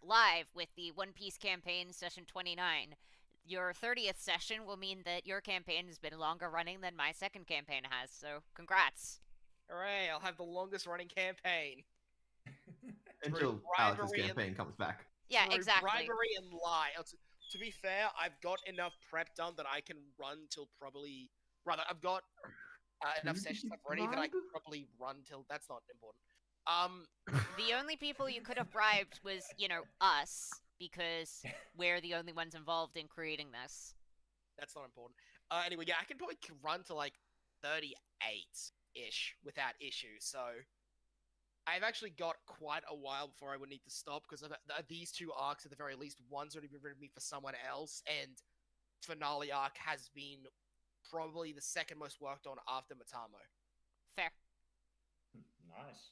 live with the One Piece campaign session 29. Your 30th session will mean that your campaign has been longer running than my second campaign has, so congrats. Hooray, I'll have the longest running campaign. Until Alex's campaign comes back. Yeah, Through exactly. bribery and lie. To be fair, I've got enough prep done that I can run till probably... Rather, I've got enough sessions I've ready that I can probably run till... That's not important. The only people you could have bribed was, us, because we're the only ones involved in creating this. That's not important. Anyway, yeah, I can probably run to like 38-ish without issue, so... I've actually got quite a while before I would need to stop, because these two arcs, at the very least, one's already been written me for someone else, and finale arc has been probably the second most worked on after Matamo. Fair. Nice.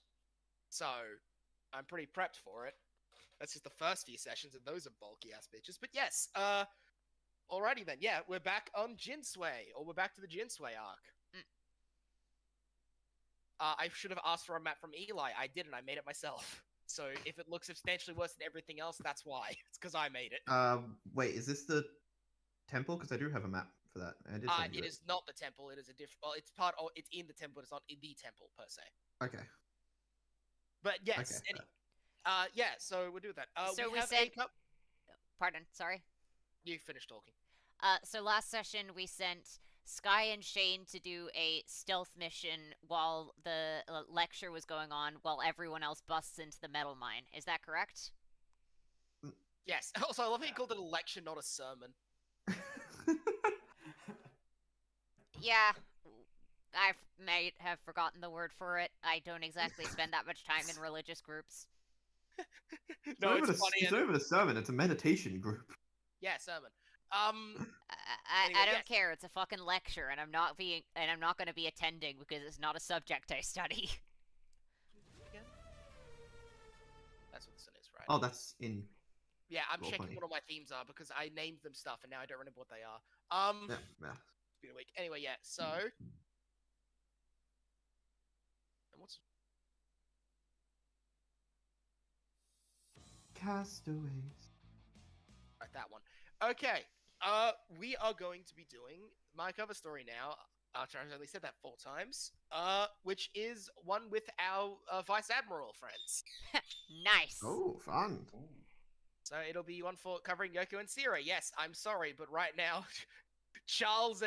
So, I'm pretty prepped for it. That's just the first few sessions, and those are bulky-ass bitches. But yes, alrighty then. Yeah, we're back on Jinsway, or we're back to the Jinsway arc. I should have asked for a map from Eli. I didn't. I made it myself. So if it looks substantially worse than everything else, that's why. It's because I made it. Wait, is this the temple? Because I do have a map for that. It is not the temple. It is a different... Well, it's part... Oh, it's in the temple, but it's not in the temple, per se. Okay. But yes. Okay. Yeah, so we'll do that. So we said... Pardon, sorry? You finished talking. So last session we sent Sky and Shane to do a stealth mission while the lecture was going on, while everyone else busts into the metal mine. Is that correct? Yes. Also, I love how you called it a lecture, not a sermon. Yeah, I may have forgotten the word for it. I don't exactly spend that much time in religious groups. No, it's funny. It's not even a sermon, it's a meditation group. Yeah, sermon. I don't care. It's a fucking lecture, and I'm not going to be attending because it's not a subject I study. That's what this one is, right? Oh, that's in. Yeah, I'm checking what all my themes are because I named them stuff and now I don't remember what they are. Yeah. It's been a week. Anyway, yeah. So, and what's Castaways? Right, that one. Okay. We are going to be doing my cover story now. After I've only said that 4 times. Which is one with our Vice Admiral friends. Nice. Oh, fun. So it'll be one for covering Yoko and Sierra. Yes, I'm sorry, but right now, Charles,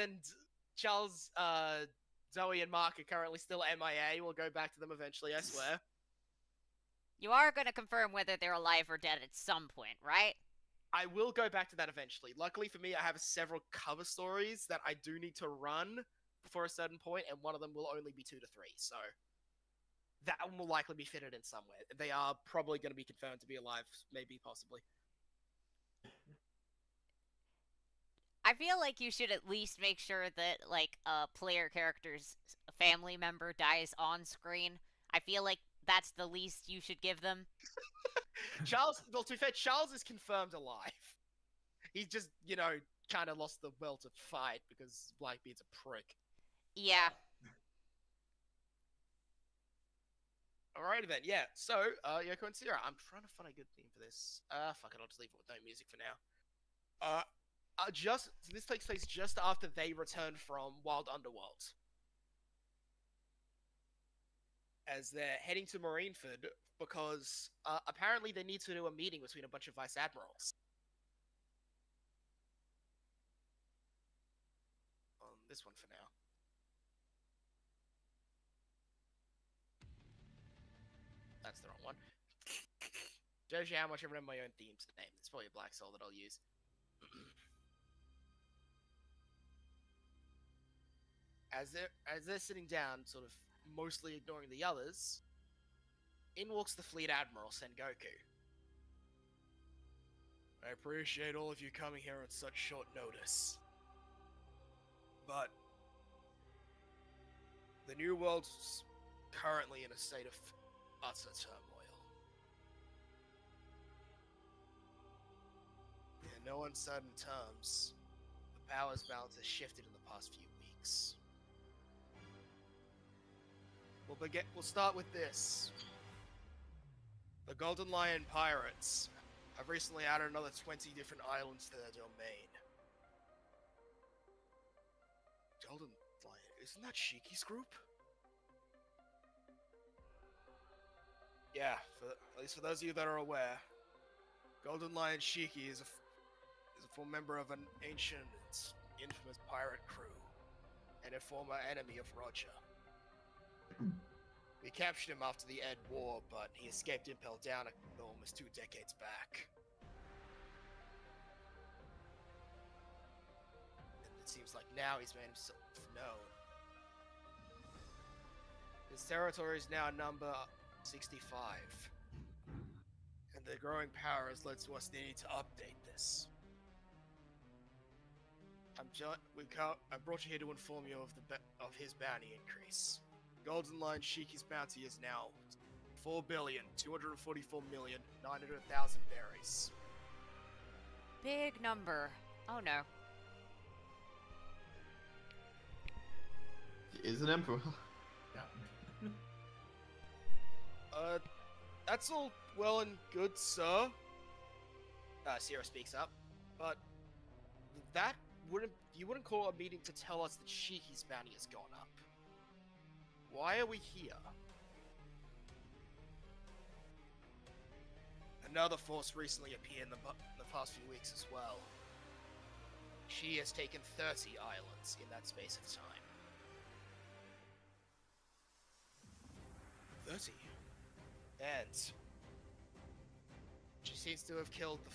Zoe, and Mark are currently still MIA. We'll go back to them eventually, I swear. You are going to confirm whether they're alive or dead at some point, right? I will go back to that eventually. Luckily for me, I have several cover stories that I do need to run before a certain point, and one of them will only be 2 to 3, so that one will likely be fitted in somewhere. They are probably going to be confirmed to be alive, maybe, possibly. I feel like you should at least make sure that, like, a player character's family member dies on screen. I feel like that's the least you should give them. Charles, well, to be fair, Charles is confirmed alive. He's just, kind of lost the will to fight because Blackbeard's a prick. Yeah. Alrighty then, yeah. So, Yoko and Sierra, I'm trying to find a good theme for this. Fuck it, I'll just leave it with no music for now. This takes place just after they return from Wild Underworld. As they're heading to Marineford because, apparently they need to do a meeting between a bunch of Vice Admirals. On this one for now. That's the wrong one. Shows you how much I remember my own themes to name. It's probably a Black Soul that I'll use. As they're sitting down, sort of mostly ignoring the others, in walks the Fleet Admiral, Sengoku. I appreciate all of you coming here on such short notice. But the New World's currently in a state of utter turmoil. In no uncertain terms, the powers balance has shifted in the past few weeks. We'll start with this. The Golden Lion pirates have I've recently added another 20 different islands to their domain. Golden Lion, isn't that Shiki's group? Yeah, at least for those of you that are aware, Golden Lion Shiki is a full member of an ancient and infamous pirate crew, and a former enemy of Roger. We captured him after the Ed War, but he escaped Impel Down almost 2 decades back. And it seems like now he's made himself known. His territories now number 65. And the growing power has led to us needing to update this. I brought you here to inform you of his bounty increase. Golden Lion Shiki's bounty is now 4,244,900,000 berries. Big number. Oh no. He is an emperor. Yeah. That's all well and good, sir. Sierra speaks up, but you wouldn't call a meeting to tell us that Shiki's bounty has gone up. Why are we here? Another force recently appeared in the past few weeks as well. She has taken 30 islands in that space of time. 30? And she seems to have killed the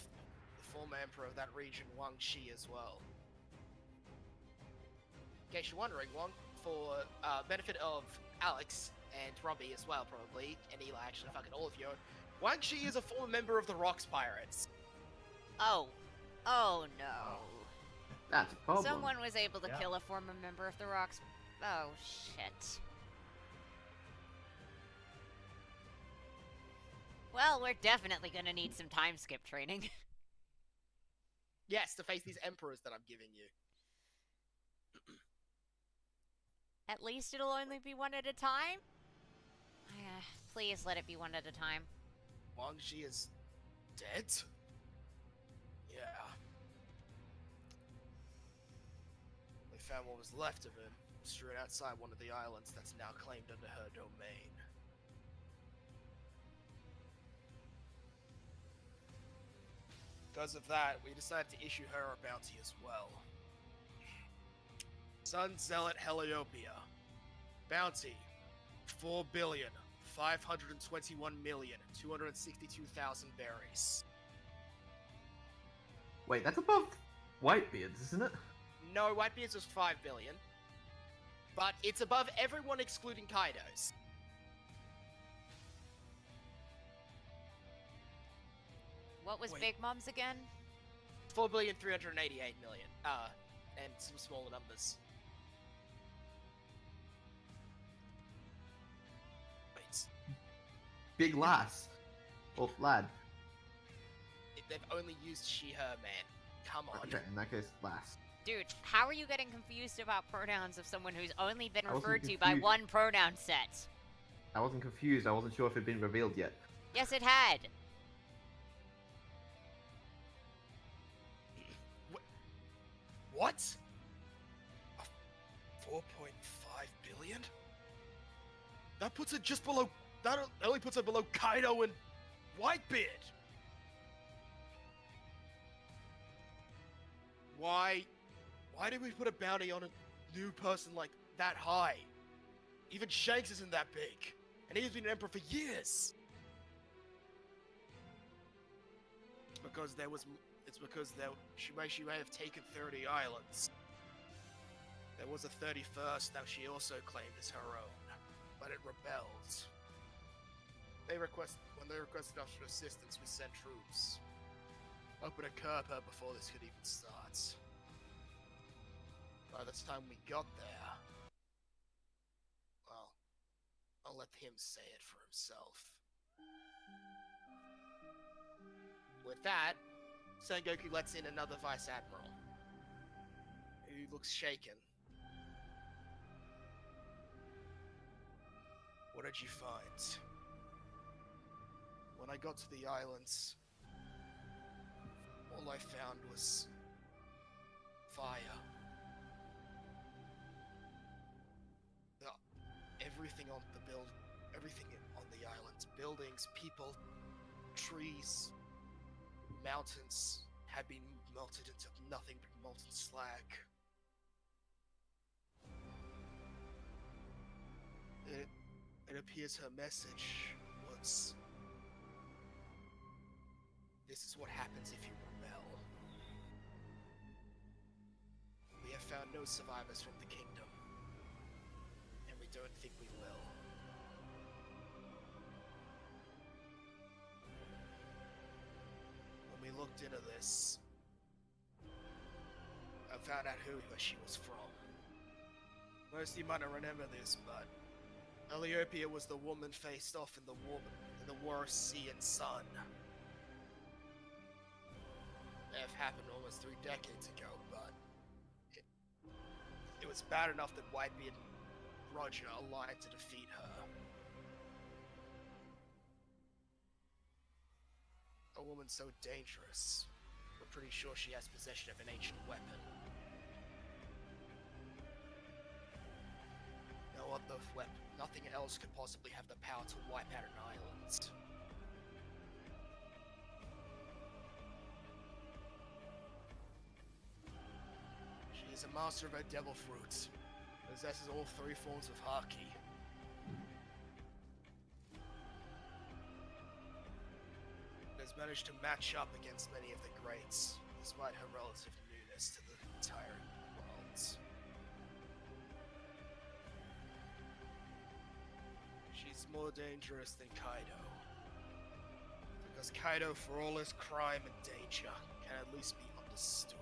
former emperor of that region, Wang Shi, as well. In case you're wondering, Wang, for benefit of Alex and Robbie as well, probably, and Eli, actually, fucking all of you, Wang Shi is a former member of the Rocks Pirates. Oh. Oh no. That's a problem. Someone was able to Yeah. kill a former member of the Rocks. Oh shit. Well, we're definitely gonna need some time skip training. Yes, to face these emperors that I'm giving you. At least it'll only be one at a time? Please let it be one at a time. Wang Shi is dead? Yeah. We found what was left of him, strewn outside one of the islands that's now claimed under her domain. Because of that, we decided to issue her a bounty as well. Sun Zealot Heliopia. Bounty 4,521,262,000 berries. Wait, that's above Whitebeard's, isn't it? No, Whitebeard's was 5 billion. But it's above everyone excluding Kaido's. What was Wait. Big Mom's again? 4,388,000,000. And some smaller numbers. Wait, Big lass. Or lad. they've only used she, her, man. Come on. Okay, in that case, lass. Dude, how are you getting confused about pronouns of someone who's only been I wasn't referred to by confused. one pronoun set? I wasn't confused. I wasn't sure if it had been revealed yet. Yes, it had. What? 4.5 billion? That puts it just below. That only puts it below Kaido and Whitebeard. Why did we put a bounty on a new person like that high? Even Shanks isn't that big, and he's been an emperor for years. It's because she may have taken 30 islands. There was a 31st that she also claimed as her own, but it rebelled. When they requested us for assistance, we sent troops, hoping to curb her before this could even start. By the time we got there, well, I'll let him say it for himself. With that, Sengoku lets in another Vice Admiral, who looks shaken. What did you find? When I got to the islands, found was fire. Everything on everything on the island, buildings, people, trees, mountains, had been melted into nothing but molten slag. It appears her message was, this is what happens if you rebel. We have found no survivors from the kingdom, and we don't think we will. When we looked into this, I found out who she was from. Most of you might not remember this, but Ethiopia was the woman faced off in the war of sea and sun. It have happened almost 3 decades ago, but it was bad enough that Whitebeard and Roger aligned to defeat her. A woman so dangerous, we're pretty sure she has possession of an ancient weapon. No other weapon, nothing else could possibly have the power to wipe out an island. She is a master of her devil fruit, possesses all 3 forms of haki. Has managed to match up against many of the greats, despite her relative newness to the entire world. She's more dangerous than Kaido. Because Kaido, for all his crime and danger, can at least be understood.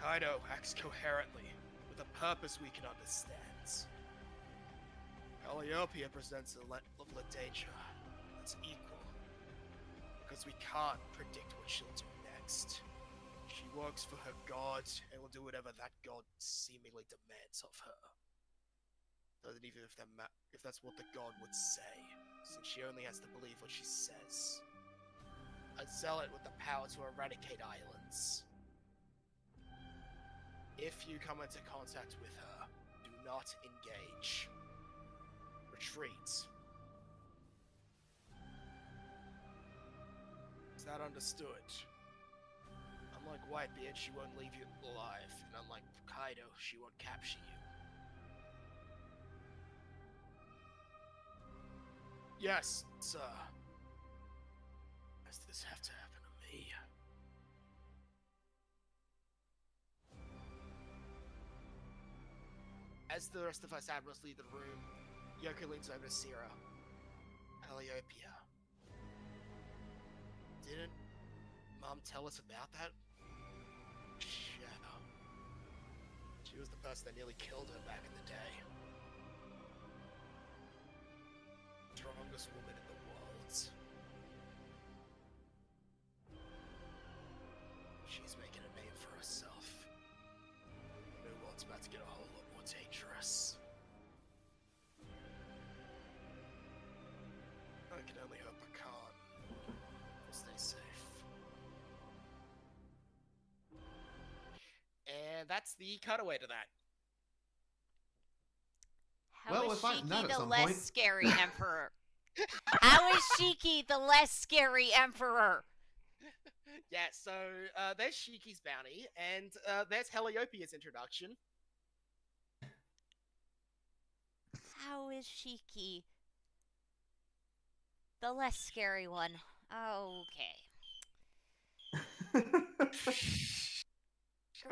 Kaido acts coherently, with a purpose we can understand. Calliope presents a level of danger that's equal. Because we can't predict what she'll do next. She works for her god and will do whatever that god seemingly demands of her. Doesn't even if that's what the god would say, since she only has to believe what she says. A zealot with the power to eradicate islands. If you come into contact with her, do not engage. Retreat. Is that understood? Unlike Whitebeard, she won't leave you alive, and unlike Kaido, she won't capture you. Yes, sir. Does this have to happen to me? As the rest of us admirals leave the room, Yoko leans over to Sierra. Calliope. Didn't Mom tell us about that? Shadow. She was the person that nearly killed her back in the day. Strongest woman in the world. She's making a name for herself. The new world's about to get a whole lot more dangerous. I can only hope I can't. Stay safe. And that's the cutaway to that. How Well, is we're fighting that Shiki at the some less point. scary emperor? How is Shiki the less scary emperor? Yeah, so there's Shiki's bounty, and there's Heliopia's introduction. How is Shiki the less scary one? Okay.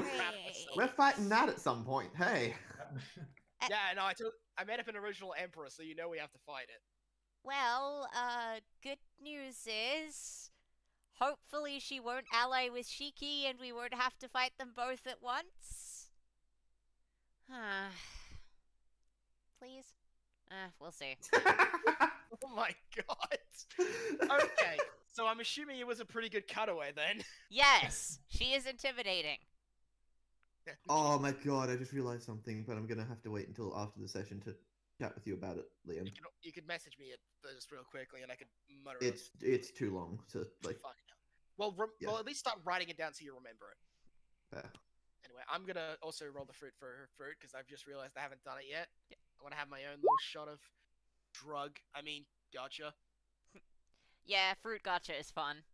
Great. We're fighting that at some point. Hey. Yeah, no, I made up an original emperor, so you know we have to fight it. Well, good news is hopefully she won't ally with Shiki and we won't have to fight them both at once. Please? We'll see. Oh my god. Okay, so I'm assuming it was a pretty good cutaway then. Yes, she is intimidating. Oh my god, I just realized something, but I'm gonna have to wait until after the session to chat with you about it, Liam. You could message me it just real quickly, and I could mutter It's too long to like. Fuck no. Well, Yeah. well, at least start writing it down so you remember it. Fair. Anyway, I'm gonna also roll the fruit for fruit because I've just realized I haven't done it yet. I want to have my own little shot of gotcha. Yeah, fruit gotcha is fun.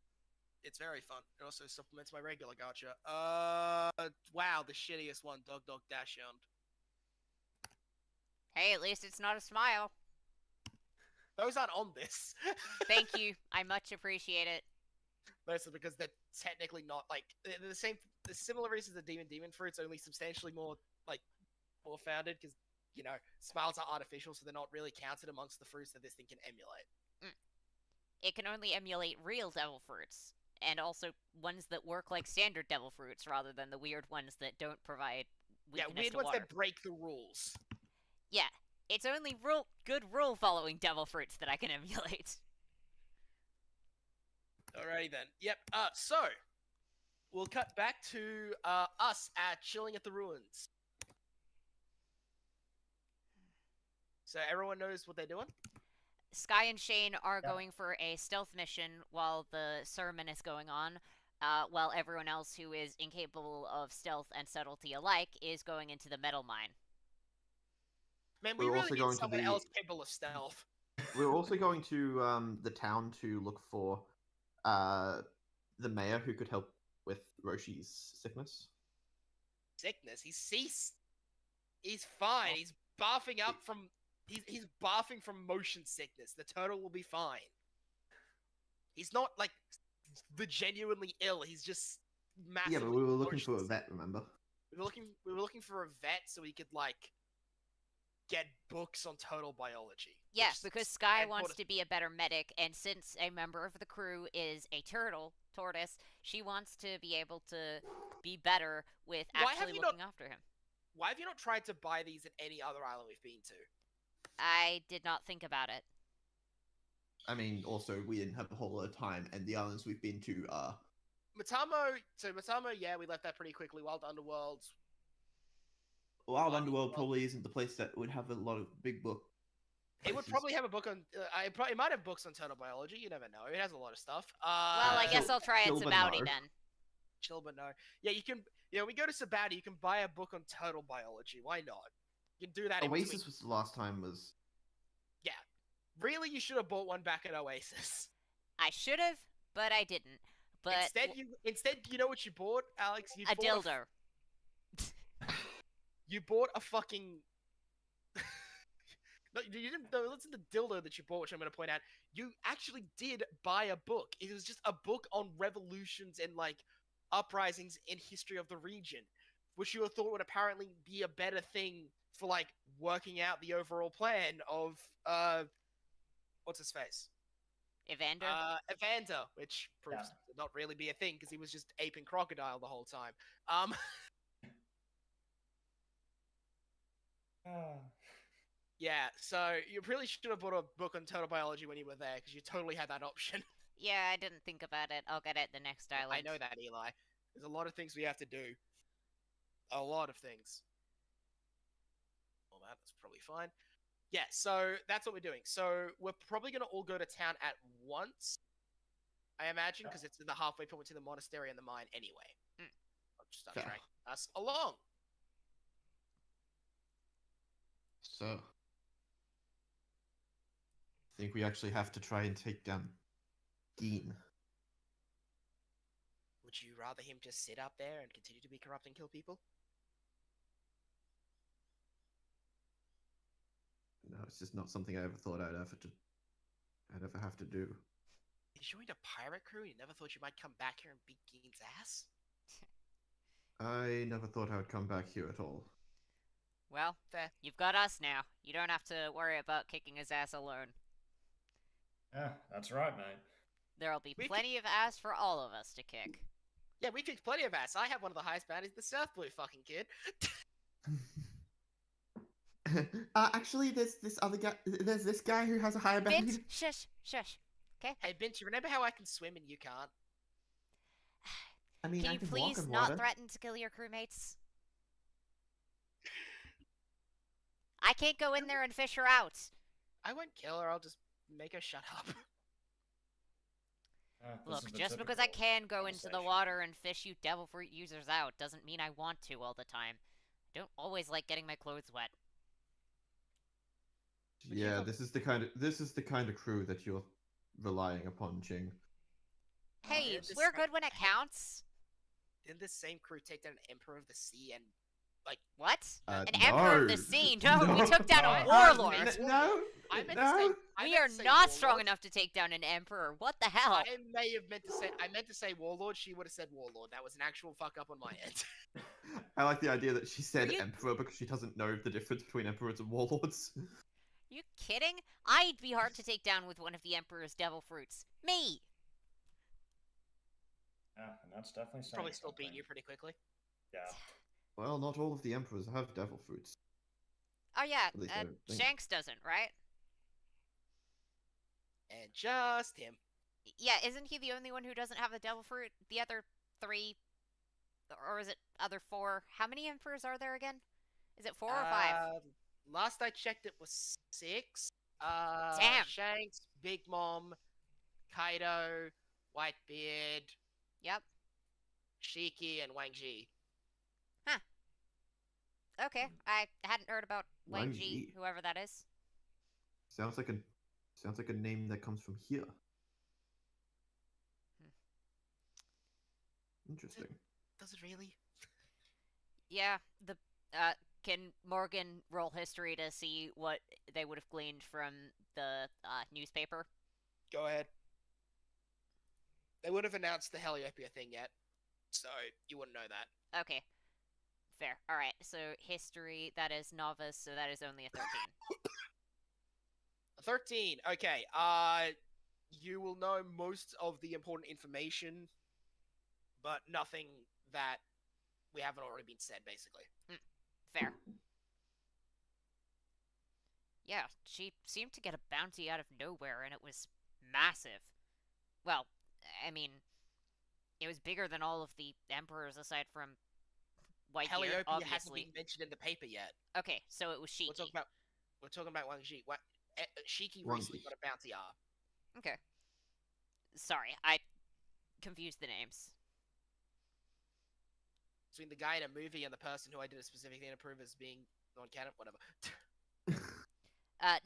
It's very fun. It also supplements my regular gotcha. Wow, the shittiest one, dog dash hound. Hey, at least it's not a smile. Those aren't on this. Thank you. I much appreciate it. Mostly because they're technically not like they're the similar reasons the demon fruits, only substantially more more founded because smiles are artificial, so they're not really counted amongst the fruits that this thing can emulate. It can only emulate real devil fruits, and also ones that work like standard devil fruits rather than the weird ones that don't provide weakness weird to ones water. that break the rules. Yeah, it's only good rule following devil fruits that I can emulate. Alrighty then. Yep. So we'll cut back to us at chilling at the ruins. So everyone knows what they're doing. Sky and Shane are Yeah. going for a stealth mission while the sermon is going on, while everyone else who is incapable of stealth and subtlety alike is going into the metal mine. Man, we We're really also need going to someone the- else capable of stealth. We're also going to the town to look for the mayor who could help with Roshi's sickness. Sickness. He's fine. He's barfing up from he's barfing from motion sickness. The turtle will be fine. He's not like the genuinely ill. He's just massively. Yeah, but we were looking for a motion vet, remember? We were looking for a vet so we could get books on turtle biology. Yes, because Sky and wants tortoise- to be a better medic, and since a member of the crew is a tortoise, she wants to be able to be better with Why have actually you looking after him. Why have you not tried to buy these at any other island we've been to? I did not think about it. I mean, also, we didn't have a whole lot of time, and the islands we've been to are... Matamo, yeah, we left that pretty quickly. Wild Underworlds. Wild Wild Underworld Underworld. probably isn't the place that would have a lot of big book. It would places. probably have a book on. It might have books on turtle biology. You never know. It has a lot of stuff. Well, I Chil- guess I'll try it Chilba Sabouti no. then. Chill, but no. Yeah, you can. Yeah, we go to Sabati. You can buy a book on turtle biology. Why not? You can do that. in Oasis between. was the last time was... Really, you should have bought one back at Oasis. I should have, but I didn't. But Instead, you know what you bought, Alex? You a bought dildo. You bought a fucking. No, you didn't. No, listen to the dildo that you bought, which I'm going to point out. You actually did buy a book. It was just a book on revolutions and uprisings in history of the region, which you thought would apparently be a better thing for working out the overall plan of what's his face? Evander? Evander, which proves to not really be a thing because he was just aping crocodile the whole time. Yeah, so you really should have bought a book on turtle biology when you were there because you totally had that option. Yeah, I didn't think about it. I'll get it the next island. I know that, Eli. There's a lot of things we have to do. A lot of things. Well, that's probably fine. Yeah, so that's what we're doing. So we're probably going to all go to town at once, I imagine, because it's in the halfway point between the monastery and the mine anyway. I'll just start Fair. dragging us along. So... I think we actually have to try and take down Geen. Would you rather him just sit up there and continue to be corrupt and kill people? No, it's just not something I ever thought I'd ever have to do. You joined a pirate crew and you never thought you might come back here and beat Geen's ass? I never thought I would come back here at all. Well, Fair. you've got us now. You don't have to worry about kicking his ass alone. Yeah, that's right, mate. There'll be We plenty of ass for all of us to kick. Yeah, we kicked plenty of ass. I have one of the highest bounties, the South Blue fucking kid. Actually, there's this other guy. There's this guy who has a higher bounty. Vince, shush, shush. Okay? Hey, Bint, you remember how I can swim and you can't? I mean, Can I you can walk please on not water. threaten to kill your crewmates? I can't go in there and fish her out. I won't kill her, I'll just make her shut up. This Look, is the just because I typical can go into the conversation. water and fish you devil fruit users out doesn't mean I want to all the time. I don't always like getting my clothes wet. Would you Yeah, ever- this is the kind of crew that you're relying upon, Jing. Hey, Didn't this we're sa- good when it counts. Didn't this same crew take down an Emperor of the Sea and like What? An No. Emperor of the Sea? No, we took down a No. warlord. No, I meant to no. say I We meant are to say not strong warlord. enough to take down an emperor. What the hell? I meant to say warlord. She would have said warlord. That was an actual fuck up on my end. I like the idea that she said you- emperor because she doesn't know the difference between emperors and warlords. You kidding? I'd be hard to take down with one of the emperor's devil fruits. Me. Yeah, and that's definitely saying Probably still something. beat you pretty quickly. Yeah. Well, not all of the emperors have devil fruits. Oh yeah, At least I don't think. Shanks doesn't, right? And just him. Yeah, isn't he the only one who doesn't have the devil fruit? The other 3, or is it other 4? How many emperors are there again? Is it 4 or 5? Last I checked, it was 6. Damn. Shanks, Big Mom, Kaido, Whitebeard, Yep. Shiki, and Wang Ji. Okay, I hadn't heard about Wang Wang Ji, Ji. whoever that is. Sounds like a name that comes from here. Interesting. Does it really? Yeah, can Morgan roll history to see what they would have gleaned from the newspaper? Go ahead. They would have announced the Heliopia thing yet, so you wouldn't know that. Okay. Fair. Alright, so history, that is novice, so that is only a 13. 13. Okay. You will know most of the important information, but nothing that we haven't already been said, basically. Fair. Yeah, she seemed to get a bounty out of nowhere, and it was massive. Well, I mean, it was bigger than all of the emperors aside from Whitebeard, Heliopia hasn't obviously. been mentioned in the paper yet. Okay, so it was Shiki. We're talking about Wang Ji. Shiki Wang recently Ji. got a bounty R. Okay. Sorry, I confused the names. Between the guy in a movie and the person who I did a specific thing to prove as being non-canon, whatever.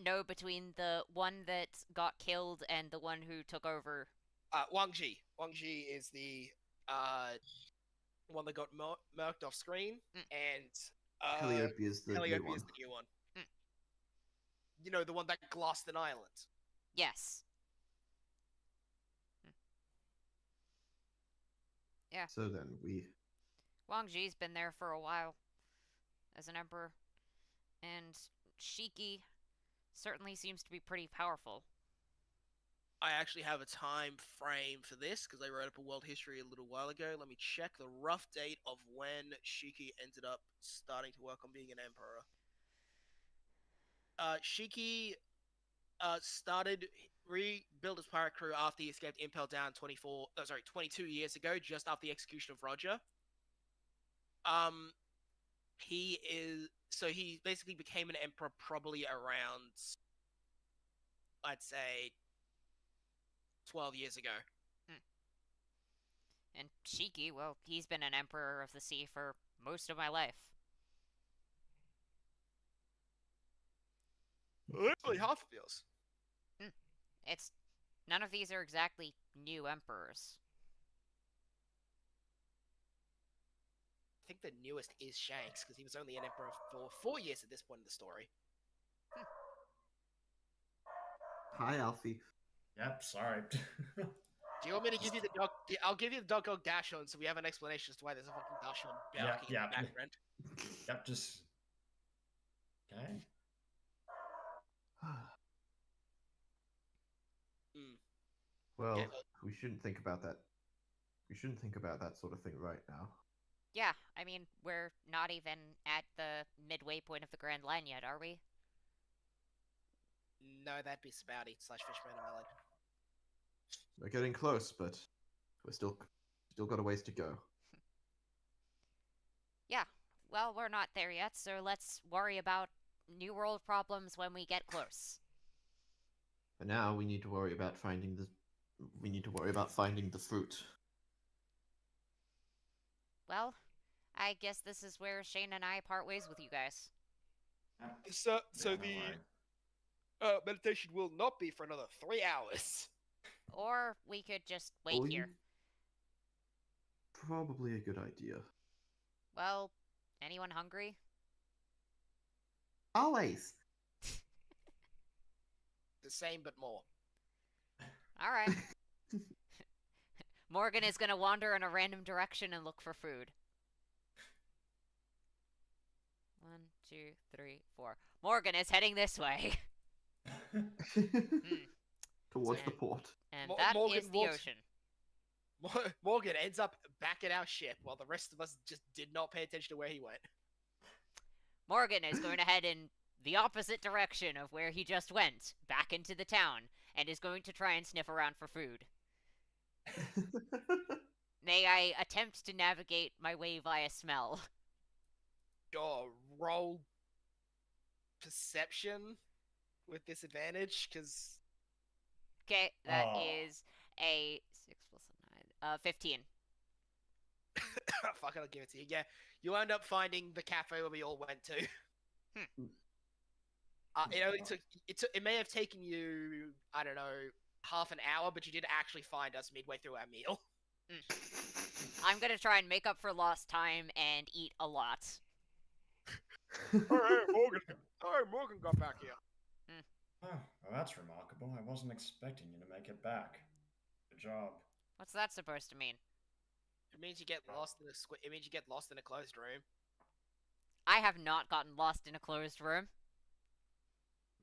No, between the one that got killed and the one who took over. Wang Ji. Wang Ji is the one that got murked off screen, and Heliopia is the new Heliopia one. is the new one. Mm. You know, the one that glassed an island. Yes. Yeah. So then Wang Ji's been there for a while as an emperor, and Shiki certainly seems to be pretty powerful. I actually have a time frame for this because I wrote up a world history a little while ago. Let me check the rough date of when Shiki ended up starting to work on being an emperor. Shiki started rebuilt his pirate crew after he escaped Impel Down 22 years ago, just after the execution of Roger. He basically became an emperor probably around, I'd say, 12 years ago. And Shiki, well, he's been an emperor of the sea for most of my life. Literally half of yours. It's none of these are exactly new emperors. I think the newest is Shanks because he was only an emperor for 4 years at this point in the story. Hi, Alfie. Yep, sorry. Do you want me to give you the dog? I'll give you the dog dash on, so we have an explanation as to why there's a fucking dash on barking in yeah. the background. Yep, just. Okay. Well, Yeah. we shouldn't think about that. We shouldn't think about that sort of thing right now. Yeah, I mean, we're not even at the midway point of the Grand Line yet, are we? No, that'd be Spouty / Fishman Island. We're getting close, but we're still got a ways to go. Yeah, well, we're not there yet, so let's worry about New World problems when we get close. For now, we need to worry about finding the we need to worry about finding the fruit. Well, I guess this is where Shane and I part ways with you guys. Yep. So Yeah, no the worry. meditation will not be for another 3 hours. Or we could just wait Or here. Probably a good idea. Well, anyone hungry? Always. The same, but more. Alright. Morgan is gonna wander in a random direction and look for food. 1, 2, 3, 4. Morgan is heading this way. Towards So- the port. And Mo- that Morgan is the walks- ocean. Morgan ends up back at our ship while the rest of us just did not pay attention to where he went. Morgan is going to head in the opposite direction of where he just went, back into the town, and is going to try and sniff around for food. May I attempt to navigate my way via smell? Sure, roll perception with disadvantage, because Okay, that Oh. is a 6 plus a 9. 15. fuck it, I'll give it to you. Yeah, you end up finding the cafe where we all went to. It only it may have taken you, I don't know, half an hour, but you did actually find us midway through our meal. I'm gonna try and make up for lost time and eat a lot. Morgan! Oh, Morgan got back here. Oh, well, that's remarkable. I wasn't expecting you to make it back. Good job. What's that supposed to mean? It means you get lost in it means you get lost in a closed room. I have not gotten lost in a closed room.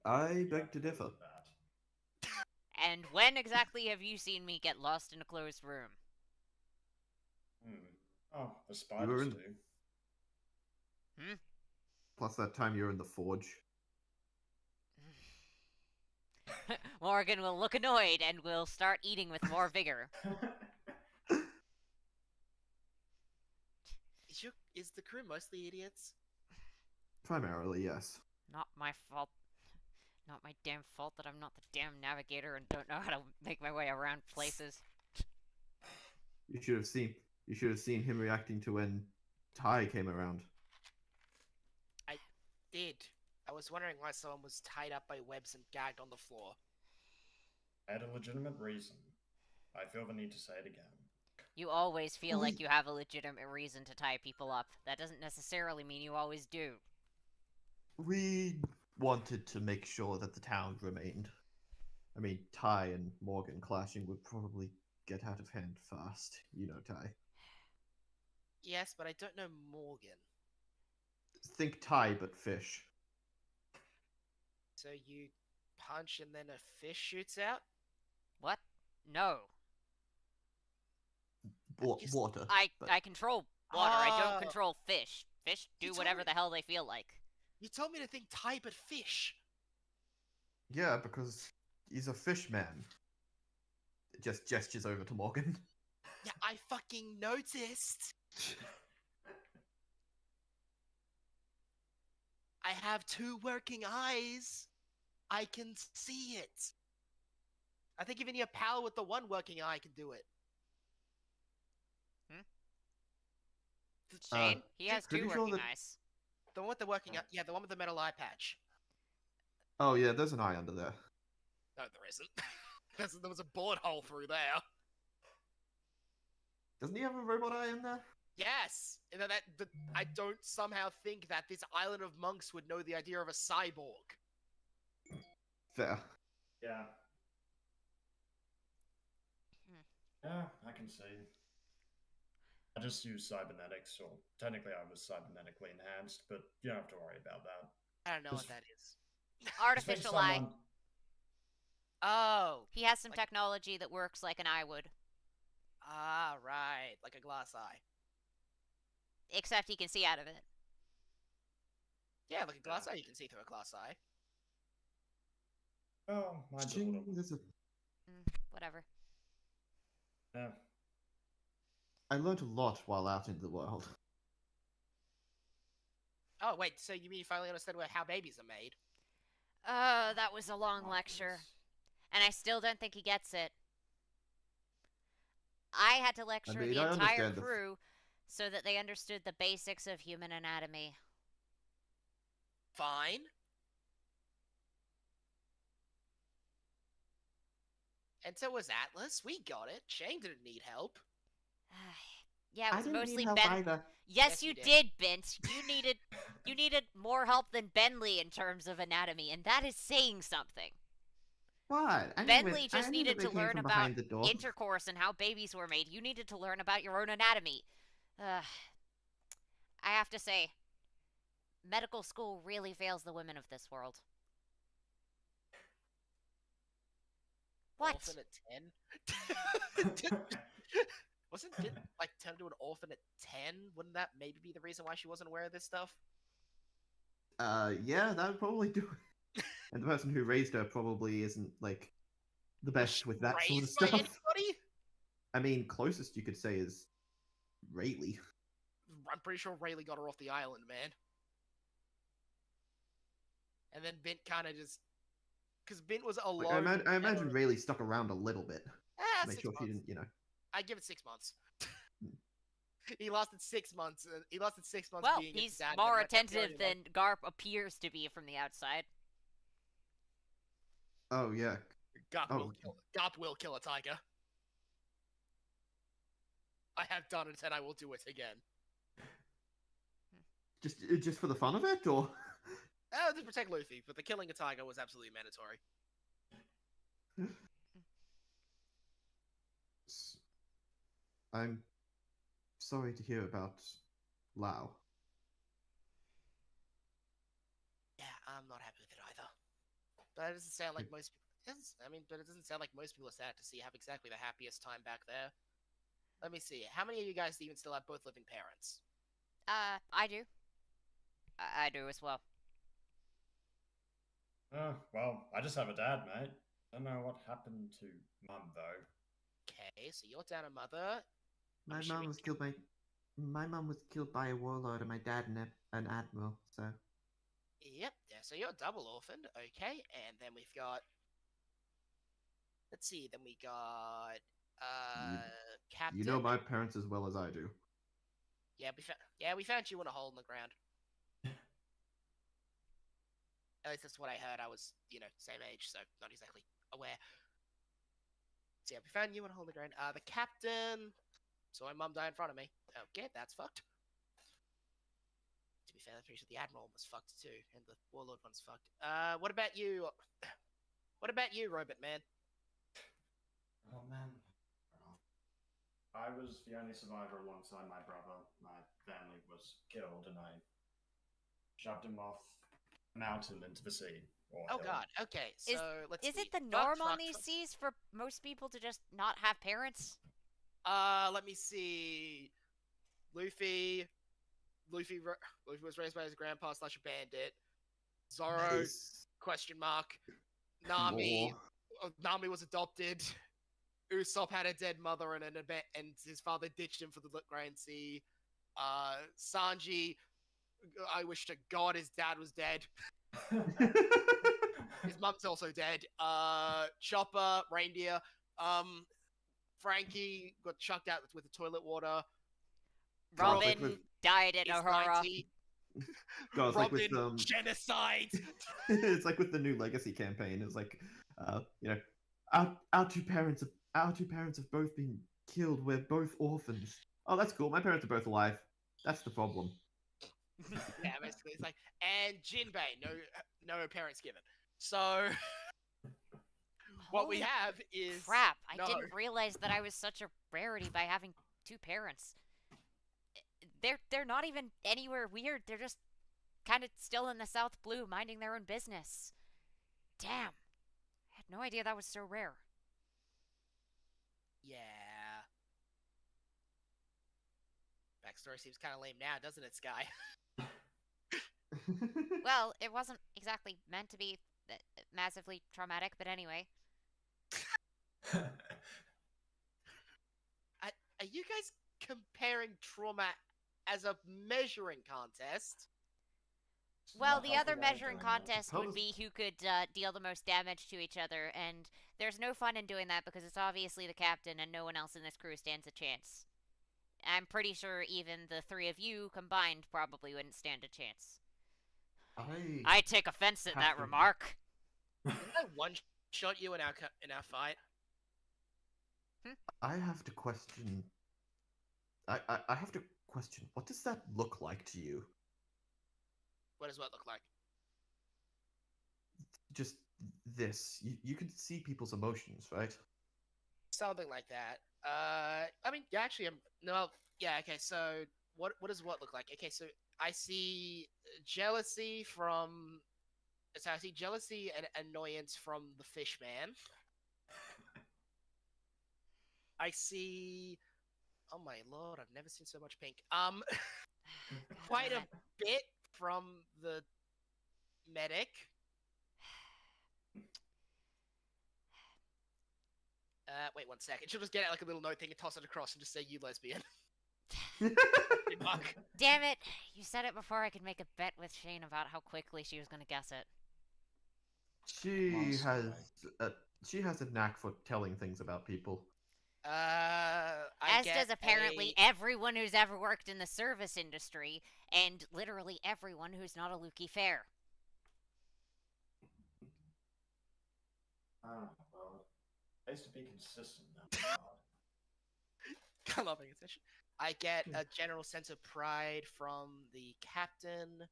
I beg to differ. That. And when exactly have you seen me get lost in a closed room? Oh, the spiders in- do. Plus that time you're in the forge. Morgan will look annoyed and will start eating with more vigor. Is the crew mostly idiots? Primarily, yes. Not my fault. Not my damn fault that I'm not the damn navigator and don't know how to make my way around places. You should have seen him reacting to when Ty came around. Did. I was wondering why someone was tied up by webs and gagged on the floor. I had a legitimate reason. I feel the need to say it again. You always feel like you have a legitimate reason to tie people up. That doesn't necessarily mean you always do. We wanted to make sure that the town remained. I mean, Ty and Morgan clashing would probably get out of hand fast. You know, Ty. Yes, but I don't know Morgan. Think Ty, but fish. So you punch and then a fish shoots out? What? No. Just- Water. but- I control water. I Oh. don't control fish. Fish You do told whatever me- the hell they feel like. You told me to think Thai but fish. Yeah, because he's a fish man. It just gestures over to Morgan. Yeah, I fucking noticed. I have two working eyes. I can see it. I think even your pal with the one working eye can do it. Shane, he has two pretty sure working that- eyes. The one with the working eye, yeah, the one with the metal eye patch. Oh yeah, there's an eye under there. No, there isn't. There was a bullet hole through there. Doesn't he have a robot eye in there? Yes, and I don't somehow think that this island of monks would know the idea of a cyborg. Fair. Yeah. Hmm. Yeah, I can see. I just use cybernetics, or technically I was cybernetically enhanced, but you don't have to worry about that. I don't know Just- what that is. Artificial eye. Oh, He has some Like- technology that works like an eye would. right, like a glass eye. Except he can see out of it. Yeah, like a glass eye, you can see through a glass eye. Oh, mine's a little. There's a... Whatever. Yeah. I learned a lot while out in the world. Oh, wait, so you mean you finally understood how babies are made? That was a long lecture. And I still don't think he gets it. I had to lecture mean, the I entire understand crew so that they understood the basics of human anatomy. Fine. And so was Atlas. We got it. Shane didn't need help. Yeah, it I was didn't need mostly help Ben. either. Yes, Yes, you you did. did, Bint. You needed more help than Bentley in terms of anatomy, and that is saying something. What? Bentley I just knew that needed they to came learn from about behind the door. intercourse and how babies were made. You needed to learn about your own anatomy. I have to say, medical school really fails the women of this world. What? Orphan at 10? Wasn't Bint like turned into an orphan at 10? Wouldn't that maybe be the reason why she wasn't aware of this stuff? Yeah, that would probably do it. And the person who raised her probably isn't, like, the Was best she with that sort of raised by stuff. anybody? I mean, closest you could say is Rayleigh. I'm pretty sure Rayleigh got her off the island, man. And then Bint kind of just... Because Bint was Like, alone. I imagine Rayleigh stuck around a little bit to make 6 sure she months. didn't, you know. I give it 6 months. He lasted 6 months. He lasted 6 months Well, being he's his dad. more and then that kept attentive going, than Garp appears to be from the outside. Oh, yeah. Garp will kill a tiger. I have done it and I will do it again. Just for the fun of it, or? To protect Luffy, but the killing a tiger was absolutely mandatory. I'm sorry to hear about Lao. Yeah, I'm not happy with it either. But it doesn't sound like most people... but it doesn't sound like most people are sad to see have exactly the happiest time back there. Let me see. How many of you guys even still have both living parents? I do. I do as well. Well, I just have a dad, mate. Don't know what happened to Mum, though. Okay, so your dad and mother... My assuming- mum was killed by... My mum was killed by a warlord and my dad an admiral, so... Yep, yeah, so you're double orphaned, okay, and then we've got... Let's see, then we got... Captain... You know my parents as well as I do. Yeah, we found you in a hole in the ground. At least that's what I heard. I was, same age, so not exactly aware. So yeah, we found you in a hole in the ground. The captain... So my mum died in front of me. Okay, that's fucked. To be fair, I'm pretty sure the admiral was fucked too, and the warlord one's fucked. What about you? What about you, Robot Man? Oh, man. I was the only survivor alongside my brother. My family was killed, and I shoved him off a mountain into the sea. Oh god, okay, so let's see. Is it the norm on these seas for most people to just not have parents? Let me see. Luffy was raised by his grandpa / a bandit. Zoro, question mark. Nami was adopted. Usopp had a dead mother and his father ditched him for the Grand Sea. Sanji, I wish to God his dad was dead. His mum's also dead. Chopper, reindeer. Frankie got chucked out with the toilet water. Robin died in Ohara. God, it's like with genocide. It's like with the new Legacy campaign. It's like, our two parents have both been killed. We're both orphans. Oh, that's cool. My parents are both alive. That's the problem. Yeah, basically, it's like, and Jinbei, no parents given. So, what we have is crap. I didn't realize that I was such a rarity by having two parents. They're not even anywhere weird. They're just kind of still in the South Blue, minding their own business. Damn, I had no idea that was so rare. Yeah. Backstory seems kind of lame now, doesn't it, Sky? Well, it wasn't exactly meant to be massively traumatic, but anyway. Are you guys comparing trauma as a measuring contest? Well, not the healthy other way of measuring doing it. contest would be who could deal the most damage to each other, and there's no fun in doing that because it's obviously the captain and no one else in this crew stands a chance. I'm pretty sure even the three of you combined probably wouldn't stand a chance. I take offense at that remark. Didn't I one-shot you in our fight? I have to question. I have to question. What does that look like to you? What does what look like? Just this. You can see people's emotions, right? Something like that. I mean, yeah, actually, no, yeah, okay. So, what does what look like? Okay, so I see jealousy from. So I see jealousy and annoyance from the fish man. I see. Oh my lord, I've never seen so much pink. Quite a bit from the medic. Wait 1 second. She'll just get out like a little note thing and toss it across and just say, "You lesbian." Damn it! You said it before I could make a bet with Shane about how quickly she was going to guess it. She has a knack for telling things about people. As does apparently everyone who's ever worked in the service industry, and literally everyone who's not a Lukey Fair. Well, I used to be consistent now. I love attention. I get a general sense of pride from the captain.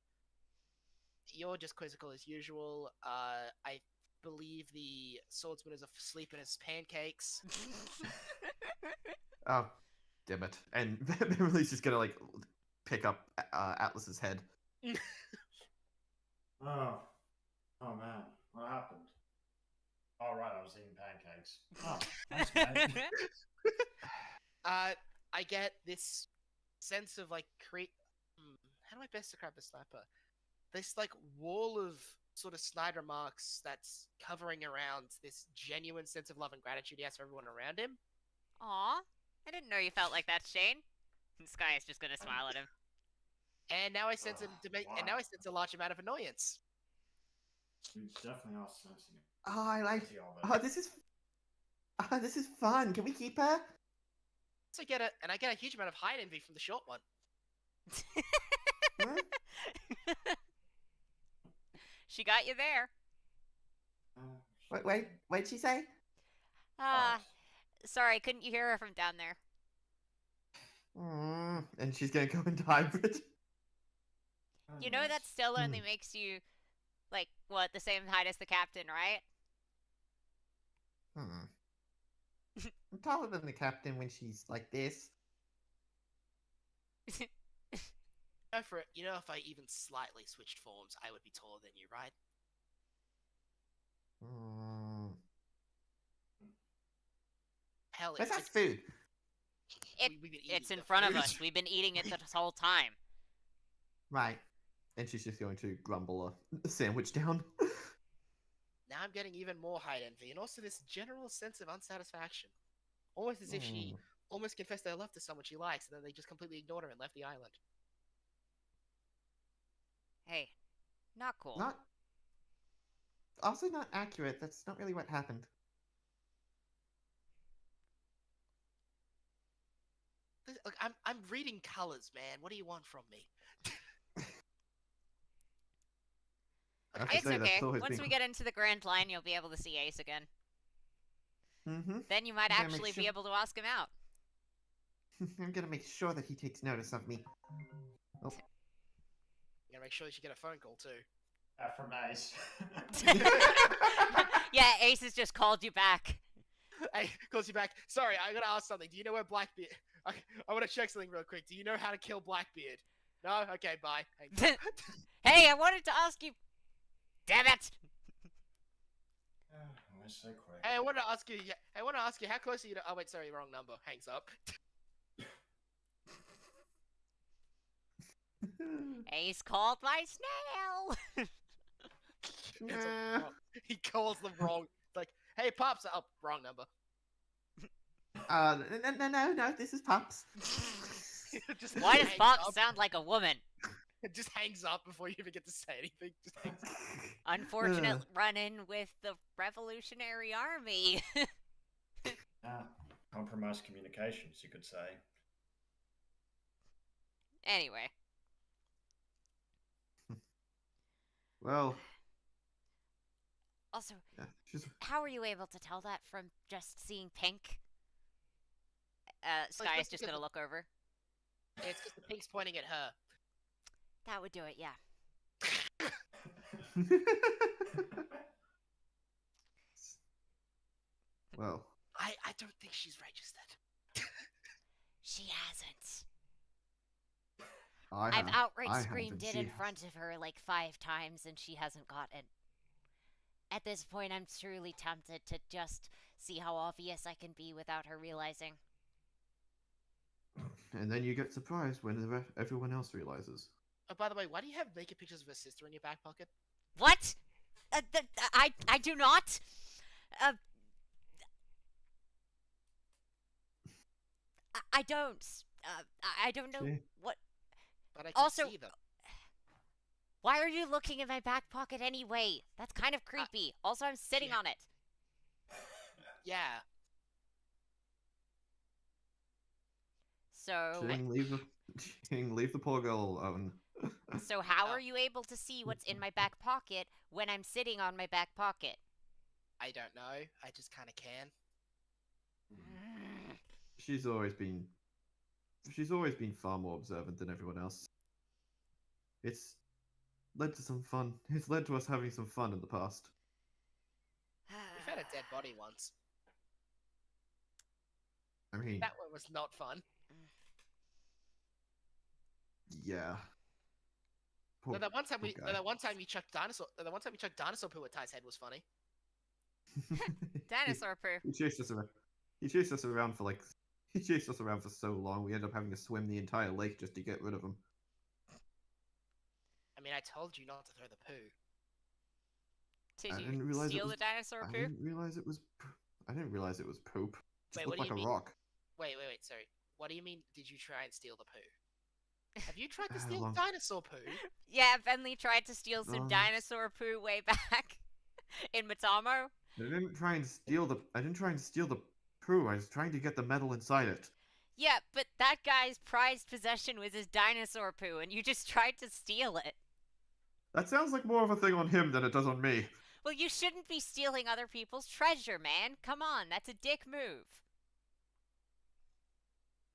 You're just quizzical as usual. I believe the swordsman is asleep in his pancakes. Oh, damn it! And Beverly's just gonna like pick up Atlas's head. Oh man, what happened? All right, I was eating pancakes. Oh, thanks, mate. I get this sense of like how do I best describe the sniper? This like wall of sort of snide remarks that's covering around this genuine sense of love and gratitude he has for everyone around him. Aw, I didn't know you felt like that, Shane. Sky is just gonna smile at him. And now I sense a large amount of annoyance. You definitely are sensing it. Oh, I like. Oh, this is fun. Can we keep her? So I get a huge amount of height envy from the short one. She got you there. What'd she say? Sorry, couldn't you hear her from down there? And she's gonna go into hybrid. You know that still only makes you, like, what, the same height as the captain, right? I'm taller than the captain when she's like this. Go for it. You know, if I even slightly switched forms, I would be taller than you, right? Hell, Where's that food? It's in front of us. We've been eating it this whole time. Right. And she's just going to grumble a sandwich down. Now I'm getting even more height envy, and also this general sense of unsatisfaction. Almost as if she almost confessed her love to someone she likes, and then they just completely ignored her and left the island. Hey, not cool. Also not accurate. That's not really what happened. Look, I'm reading colors, man. What do you want from me? It's okay. Once we get into the Grand Line, you'll be able to see Ace again. Then you might actually be able to ask him out. I'm gonna make sure that he takes notice of me. You gotta make sure that you get a phone call too. From Ace. Yeah, Ace has just called you back. Hey, calls you back. Sorry, I gotta ask something. Do you know where Blackbeard? I want to check something real quick. Do you know how to kill Blackbeard? No. Okay, bye. Hey, I wanted to ask you. Damn it! So quick. Hey, I want to ask you. How close are you to? Oh wait, sorry, wrong number. Hangs up. Ace called my snail. He calls them wrong. Like, hey, Pops. Oh, wrong number. No, this is Pops. Why does Pops sound like a woman? It just hangs up before you even get to say anything. Just hangs up. Unfortunate run-in with the Revolutionary Army. Yeah. Compromised communications, you could say. Anyway, Well, also, yeah, she's how are you able to tell that from just seeing pink? Sky is Well, just gonna look over. it's because the pink's pointing at her. That would do it, yeah. well. I don't think she's registered. She hasn't. I I've have. outright I screamed haven't, it she in has. front of her like 5 times and she hasn't got it. At this point, I'm truly tempted to just see how obvious I can be without her realizing. And then you get surprised when everyone else realizes. Oh, by the way, why do you have naked pictures of her sister in your back pocket? What? I do not. I don't. I don't know See? what. But I can Also, see them. why are you looking in my back pocket anyway? That's kind of creepy. Also, I'm sitting yeah. on it. Yeah. So, Ching, leave the poor girl alone. so how Oh. are you able to see what's in my back pocket when I'm sitting on my back pocket? I don't know. I just kind of can. She's always been far more observant than everyone else. It's led to some fun. It's led to us having some fun in the past. We've had a dead body once. I mean, That one was not fun. yeah. No, Poor, that one time poor guy. that one time you chucked dinosaur poo at Ty's head was funny. Dinosaur poo. He chased us around. He chased us around for like. He chased us around for so long. We ended up having to swim the entire lake just to get rid of him. I mean, I told you not to throw the poo. Did I you didn't realize it steal was- the dinosaur I poo? didn't realize it was. I didn't realize it was poop. It just Wait, looked what like do a you mean? rock. Wait, sorry. What do you mean? Did you try and steal the poo? Have you tried to Ah, steal long- dinosaur poo? Yeah, Bentley tried to steal some Um, dinosaur poo way back in Matamo. I didn't try and steal the. I didn't try and steal the poo. I was trying to get the metal inside it. Yeah, but that guy's prized possession was his dinosaur poo, and you just tried to steal it. That sounds like more of a thing on him than it does on me. Well, you shouldn't be stealing other people's treasure, man. Come on, that's a dick move.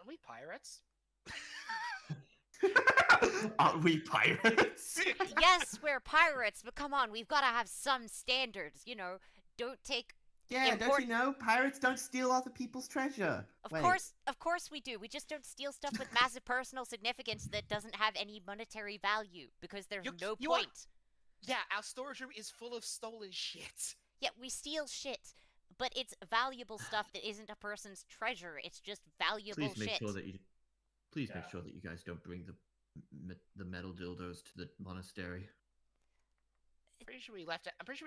Are we pirates? Aren't we pirates? Yes, we're pirates, but come on, we've got to have some standards, you know. Don't take. Yeah, don't Import- you know? Pirates don't steal other people's treasure. Of Wait, course we do. We just don't steal stuff with massive personal significance that doesn't have any monetary value because there's no you are- point. Yeah, our storage room is full of stolen shit. Yeah, we steal shit, but it's valuable stuff that isn't a person's treasure. It's just valuable Please make shit. sure that you. Please make Yeah. sure that you guys don't bring the metal dildos to the monastery. I'm pretty sure we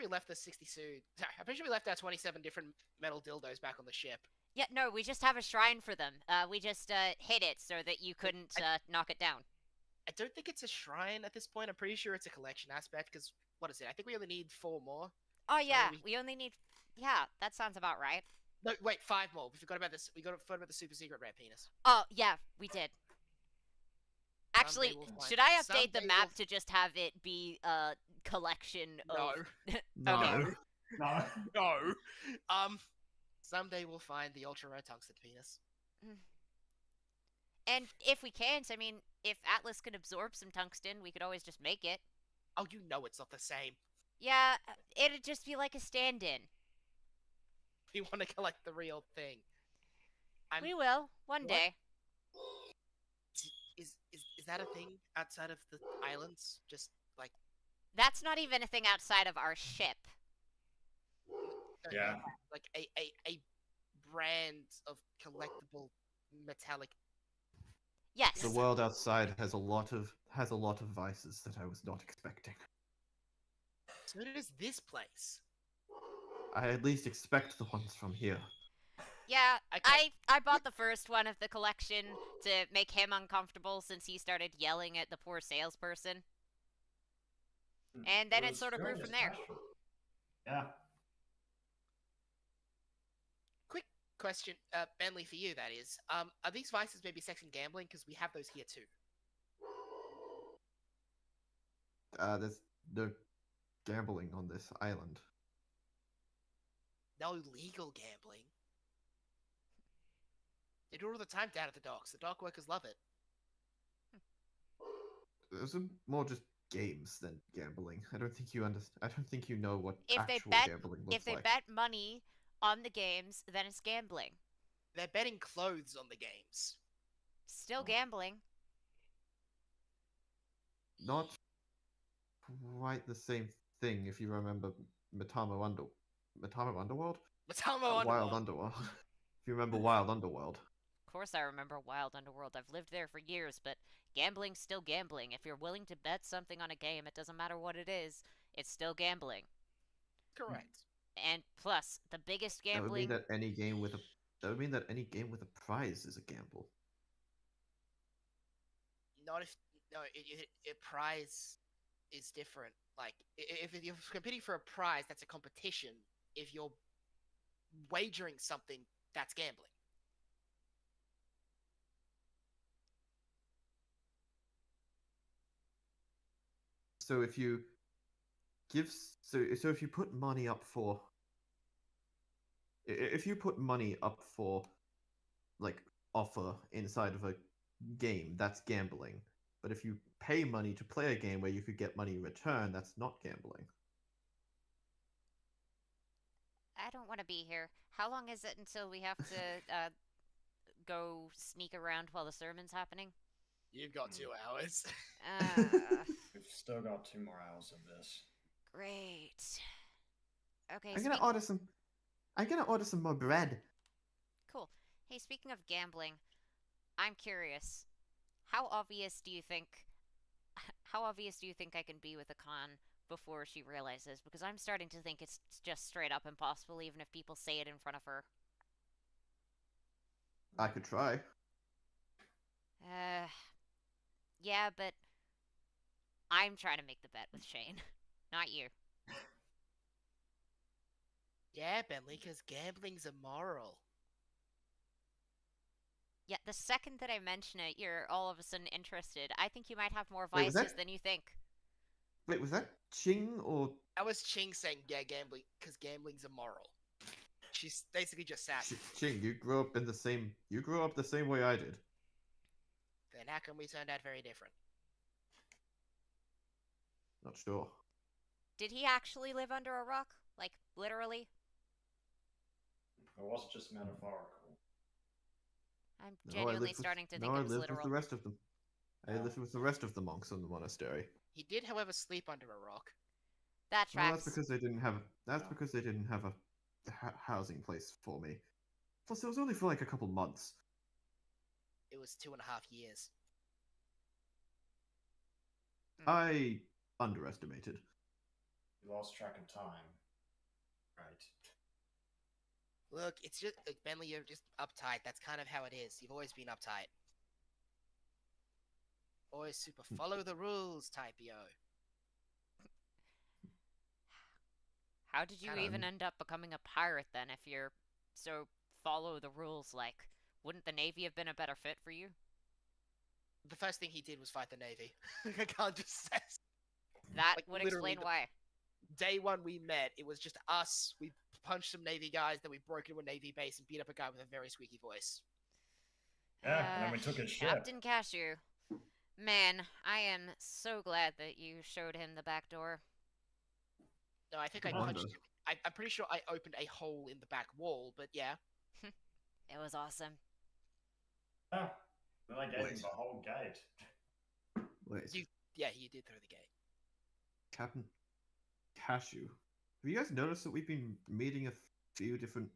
left the 60 suit. Sorry, I'm pretty sure we left our 27 different metal dildos back on the ship. Yeah, no, we just have a shrine for them. We just hid it so that you couldn't knock it down. I don't think it's a shrine at this point. I'm pretty sure it's a collection aspect because what is it? I think we only need 4 more. Oh yeah, we- we only need. Yeah, that sounds about right. No, wait, 5 more. We forgot about this. We forgot about the super secret rare penis. Oh yeah, we did. Actually, Someday we'll find- should I update the someday map we'll- to just have it be a collection No, of? no. Okay. No. no. Someday we'll find the ultra rare tungsten penis. And if we can't, I mean, if Atlas can absorb some tungsten, we could always just make it. Oh, you know it's not the same. Yeah, it'd just be like a stand-in. We want to collect the real thing. We will one What? day. Is that a thing outside of the islands? Just like That's not even a thing outside of our ship. Yeah. like a brand of collectible metallic. Yes. The world outside has a lot of vices that I was not expecting. So does this place. I at least expect the ones from here. Yeah, Okay. I bought the first one of the collection to make him uncomfortable since he started yelling at the poor salesperson. And then it was sort of grew filling from his there. passion. Yeah. Quick question, Bentley, for you, that is. Are these vices maybe sex and gambling? Because we have those here too. There's no gambling on this island. No legal gambling. They do it all the time down at the docks. The dock workers love it. Those are more just games than gambling. I don't think you understand. I don't think you know what If they actual bet gambling if looks they like. bet money on the games, then it's gambling. They're betting clothes on the games. Still gambling. Not quite the same thing if you remember Matamo Underworld? Matamo Wild Underworld. Underworld. If you remember Wild Underworld. Of course I remember Wild Underworld. I've lived there for years, but gambling's still gambling. If you're willing to bet something on a game, it doesn't matter what it is, it's still gambling. Correct. And plus, the biggest That would mean gambling that any game with a prize is a gamble. Not if no, prize is different. Like if you're competing for a prize, that's a competition. If you're wagering something, that's gambling. So if you if you put money up for if you put money up for like offer inside of a game, that's gambling. But if you pay money to play a game where you could get money in return, that's not gambling. I don't want to be here. How long is it until we have to go sneak around while the sermon's happening? You've got 2 hours. We've still got 2 more hours of this. Great. Okay, I'm gonna order some more bread. Cool. Hey, speaking of gambling, I'm curious. How obvious do you think how obvious do you think I can be with a con before she realizes? Because I'm starting to think it's just straight up impossible even if people say it in front of her. I could try. Yeah, but I'm trying to make the bet with Shane, not you. Yeah, Bentley, because gambling's immoral. Yeah, the second that I mention it, you're all of a sudden interested. I think you might have more Wait, was vices that- than you think. Wait, was that Ching or That was Ching saying, yeah, gambling, because gambling's immoral. She's basically just sassy. Ching? You grew up the same way I did. Then how come we turned out very different? Not sure. Did he actually live under a rock? Like, literally? It wasn't just metaphorical. I'm No, genuinely starting to think I it was lived literal. with the rest of them. I Oh. lived with the rest of the monks in the monastery. He did, however, sleep under a rock. That Well, tracks. that's because they didn't have. That's No. because they didn't have a housing place for me. Plus, it was only for like a couple months. It was 2.5 years. I underestimated. You lost track of time. Right. Look, it's just like, Bentley, you're just uptight. That's kind of how it is. You've always been uptight. Always super follow the rules type, yo. How did you Kinda. even end up becoming a pirate then if you're so follow the rules like? Wouldn't the Navy have been a better fit for you? The first thing he did was fight the Navy. I can't just say. That Like, would literally explain why. Day one we met, it was just us. We punched some Navy guys, then we broke into a Navy base and beat up a guy with a very squeaky voice. Yeah, and then we took his ship. Captain Cashew. Man, I am so glad that you showed him the back door. No, I think I I wonder. punched him. I'm pretty sure I opened a hole in the back wall, but yeah. It was awesome. Yeah. Then I gave him Wait. the whole gate. Wait, Yeah, you did through the gate. Captain Cashew. Have you guys noticed that we've been meeting a few different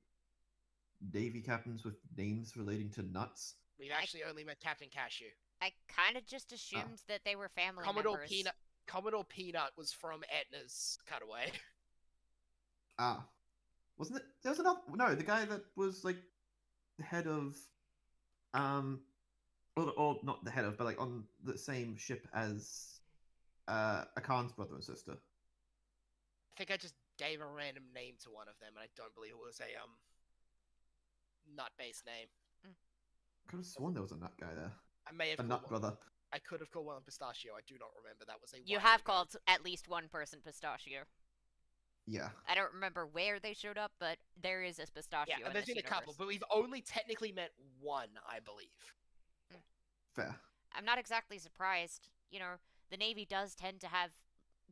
Navy captains with names relating to nuts? We've actually only met Captain Cashew. I kind of just assumed that they were family Commodore members. Commodore Peanut was from Etna's cutaway. Ah, wasn't it? There was another. No, the guy that was like the head of or not the head of, but like on the same ship as Akan's brother and sister. I think I just gave a random name to one of them, and I don't believe it was a nut-based name. I could have sworn there was a nut guy there. I may have A called nut one. brother. I could have called one Pistachio. I do not remember. That was a You while have ago. called at least one person Pistachio. Yeah. I don't remember where they showed up, but there is a Pistachio Yeah, in there's this been a couple, universe. but we've only technically met one, I believe. Fair. I'm not exactly surprised. You know, the Navy does tend to have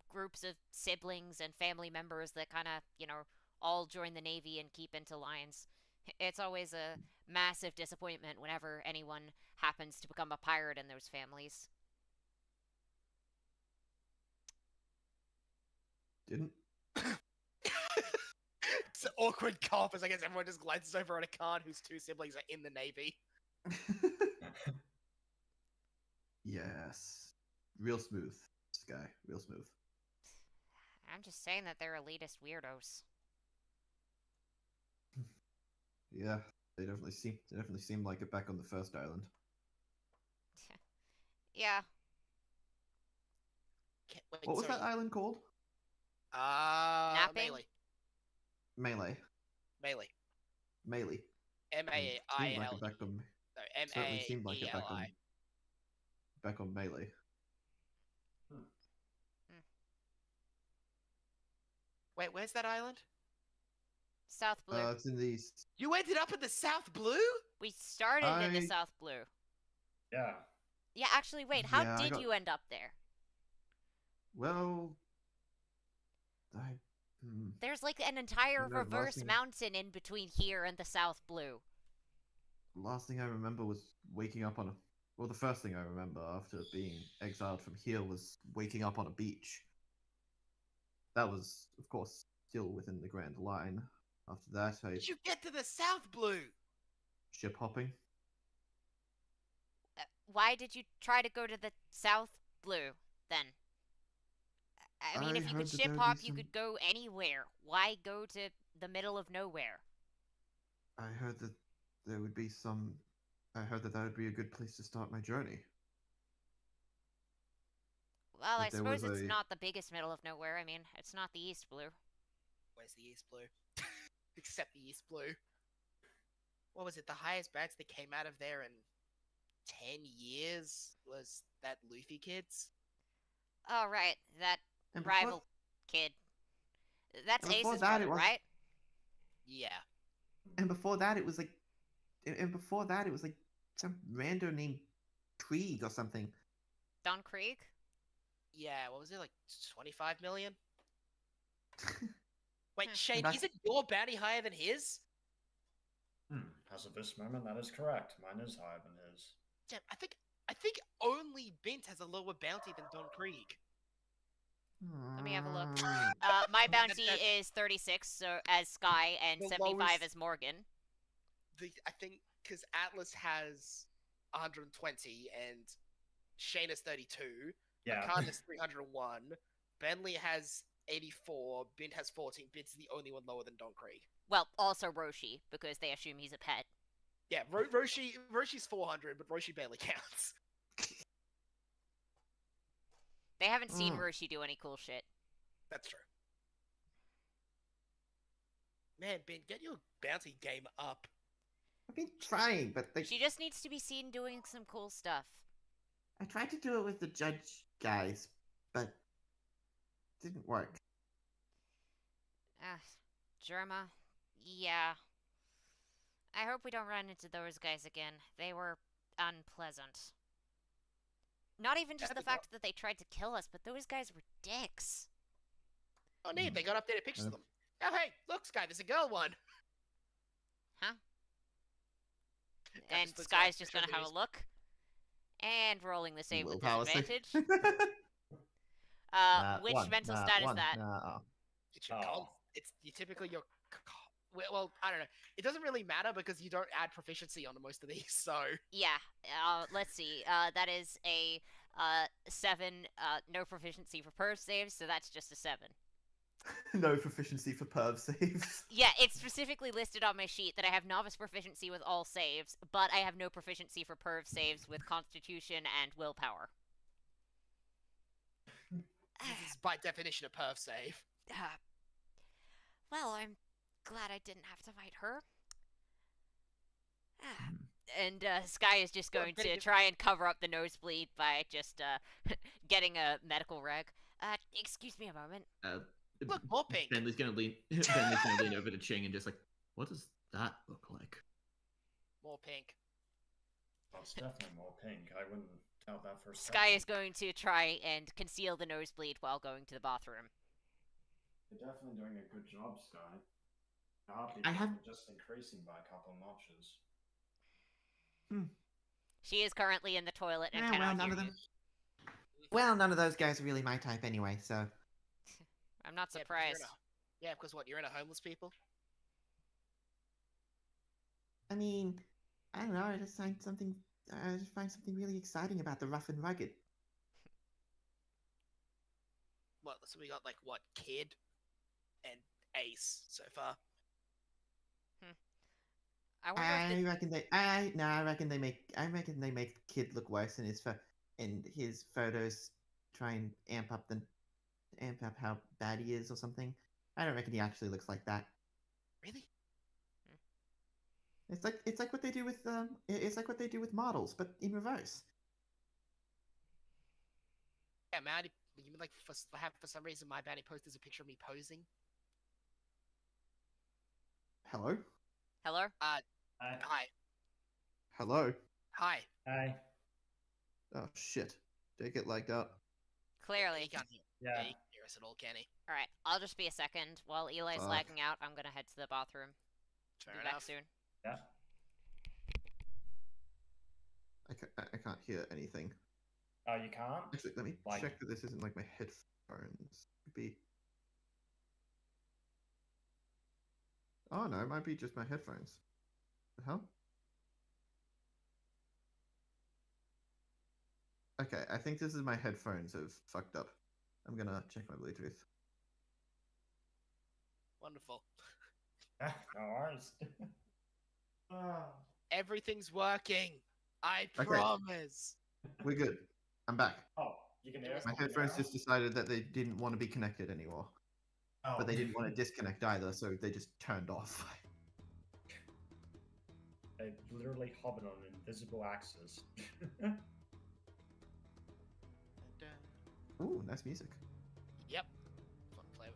groups of siblings and family members that kind of, all join the Navy and keep into lines. It's always a massive disappointment whenever anyone happens to become a pirate in those families. Didn't. It's an awkward cop as I guess everyone just glances over at a Khan whose two siblings are in the Navy. Yes. Real smooth. This guy. Real smooth. I'm just saying that they're elitist weirdos. Yeah. They definitely seem like it back on the first island. Yeah. Wait, What was sorry. that island called? Napping? Melee. Melee. Melee. M-A-I-L-E. Seemed like it back on. No, Certainly seemed like it M-A-E-L-I. back on Melee. Wait, where's that island? South Blue. It's in the east. You ended up in the South Blue? We started in the I- South Blue. Yeah. Yeah, actually, wait, how Yeah, I did got- you end up there? Well, There's like an entire No, last reverse thing- mountain in between here and the South Blue. last thing I remember was waking up on a. Well, the first thing I remember after being exiled from here was waking up on a beach. That was, of course, still within the Grand Line. After that, I Did you get to the South Blue? ship hopping. Why did you try to go to the South Blue, then? I mean, I if you heard could that ship there would hop, be you some- could go anywhere. Why go to the middle of nowhere? I heard that there would be some. I heard that would be a good place to start my journey. Well, That I there suppose was it's a- not the biggest middle of nowhere. I mean, it's not the East Blue. Where's the East Blue? Except the East Blue. What was it? The highest bats that came out of there in 10 years was that Luffy kids? Oh, right, that And before- rival kid. That's And before Ace's that, brother, it was- right? Yeah. And before that, it was like. And before that, it was like some rando named Krieg or something. Don Krieg? Yeah, what was it? Like 25 million? Wait, Hmm. Shane, That's- isn't your bounty higher than his? As of this moment, that is correct. Mine is higher than his. Damn, I think only Bint has a lower bounty than Don Krieg. Let me have a look. Mm. My bounty that's- is 36 so, as Sky and The 75 lowest- as Morgan. I think because Atlas has 120 and Shane is 32. Yeah. Khan has 301. Bentley has 84. Bint has 14. Bint's the only one lower than Don Krieg. Well, also Roshi, because they assume he's a pet. Yeah, Roshi's 400, but Roshi barely counts. They haven't seen Mm. Roshi do any cool shit. That's true. Man, Ben, get your bounty game up. I've been trying, but they, She just needs to be seen doing some cool stuff. I tried to do it with the judge guys, but didn't work. Ah, Germa. Yeah. I hope we don't run into those guys again. They were unpleasant. Not even just Yeah, the they fact that they tried to kill us, but those guys were dicks. Oh, neat. They got updated pictures of Yep. them. Oh, hey, look, Sky, there's a girl one. Huh? That And just looks Sky's like just picture of gonna have a these. look. And rolling the save with Willpower save. disadvantage. Which mental stat is that? It's your Oh. con. It's typically your. Well, I don't know. It doesn't really matter because you don't add proficiency on most of these. So Yeah, let's see. That is a 7, no proficiency for perf saves, so that's just a 7. No proficiency for perv saves. Yeah, it's specifically listed on my sheet that I have novice proficiency with all saves, but I have no proficiency for perv saves with constitution and willpower. This is by definition a perf save. Well, I'm glad I didn't have to fight her. Hmm. And Sky is just Well, going better to get- try and cover up the nosebleed by just getting a medical reg. Excuse me a moment. Look, more pink. Bentley's gonna lean. Bentley's gonna lean over to Ching and just like, what does that look like? More pink. Well, it's definitely more pink. I wouldn't tell that for a Sky is second. going to try and conceal the nosebleed while going to the bathroom. You're definitely doing a good job, Sky. Your heartbeat I have- is just increasing by a couple notches. She is currently in the toilet and Yeah, cannot well, none hear of them. you. Well, none of those guys are really my type anyway, so. I'm not Yeah, because you're surprised. in a- Yeah, because what? You're into homeless people? I mean, I don't know. I just find something really exciting about the rough and rugged. What? So we got like what? Kid and Ace so far. I wonder if I reckon they make the kid look worse, and his photos try and amp up how bad he is or something. I don't reckon he actually looks like that. Really? It's like what they do with models, but in reverse. Yeah, man. You mean like for some reason my baddie post is a picture of me posing? Hello, Hello? Hi. hello. Hi. Hi. Oh shit! Did I get lagged out? Clearly. He can't hear. Yeah. Yeah, he can't hear us at all, can he? Alright, I'll just be a second. While Eli's Fuck. lagging out, I'm gonna head to the bathroom. Fair Be back enough. soon. Yeah. I can't hear anything. Oh, you can't? Actually, let me Like- check that this isn't like my headphones. Could be. Oh no, it might be just my headphones. The hell? Okay, I think this is my headphones have fucked up. I'm gonna check my Bluetooth. Wonderful. No worries. Ah. Everything's working. I Okay. promise. We're good. I'm back. Oh, you can hear us My talking headphones now? just decided that they didn't want to be connected anymore, Oh. but they didn't want to disconnect either, so they just turned off. They literally hovered on an invisible axis. Ooh, nice music. Yep. Fun to play with.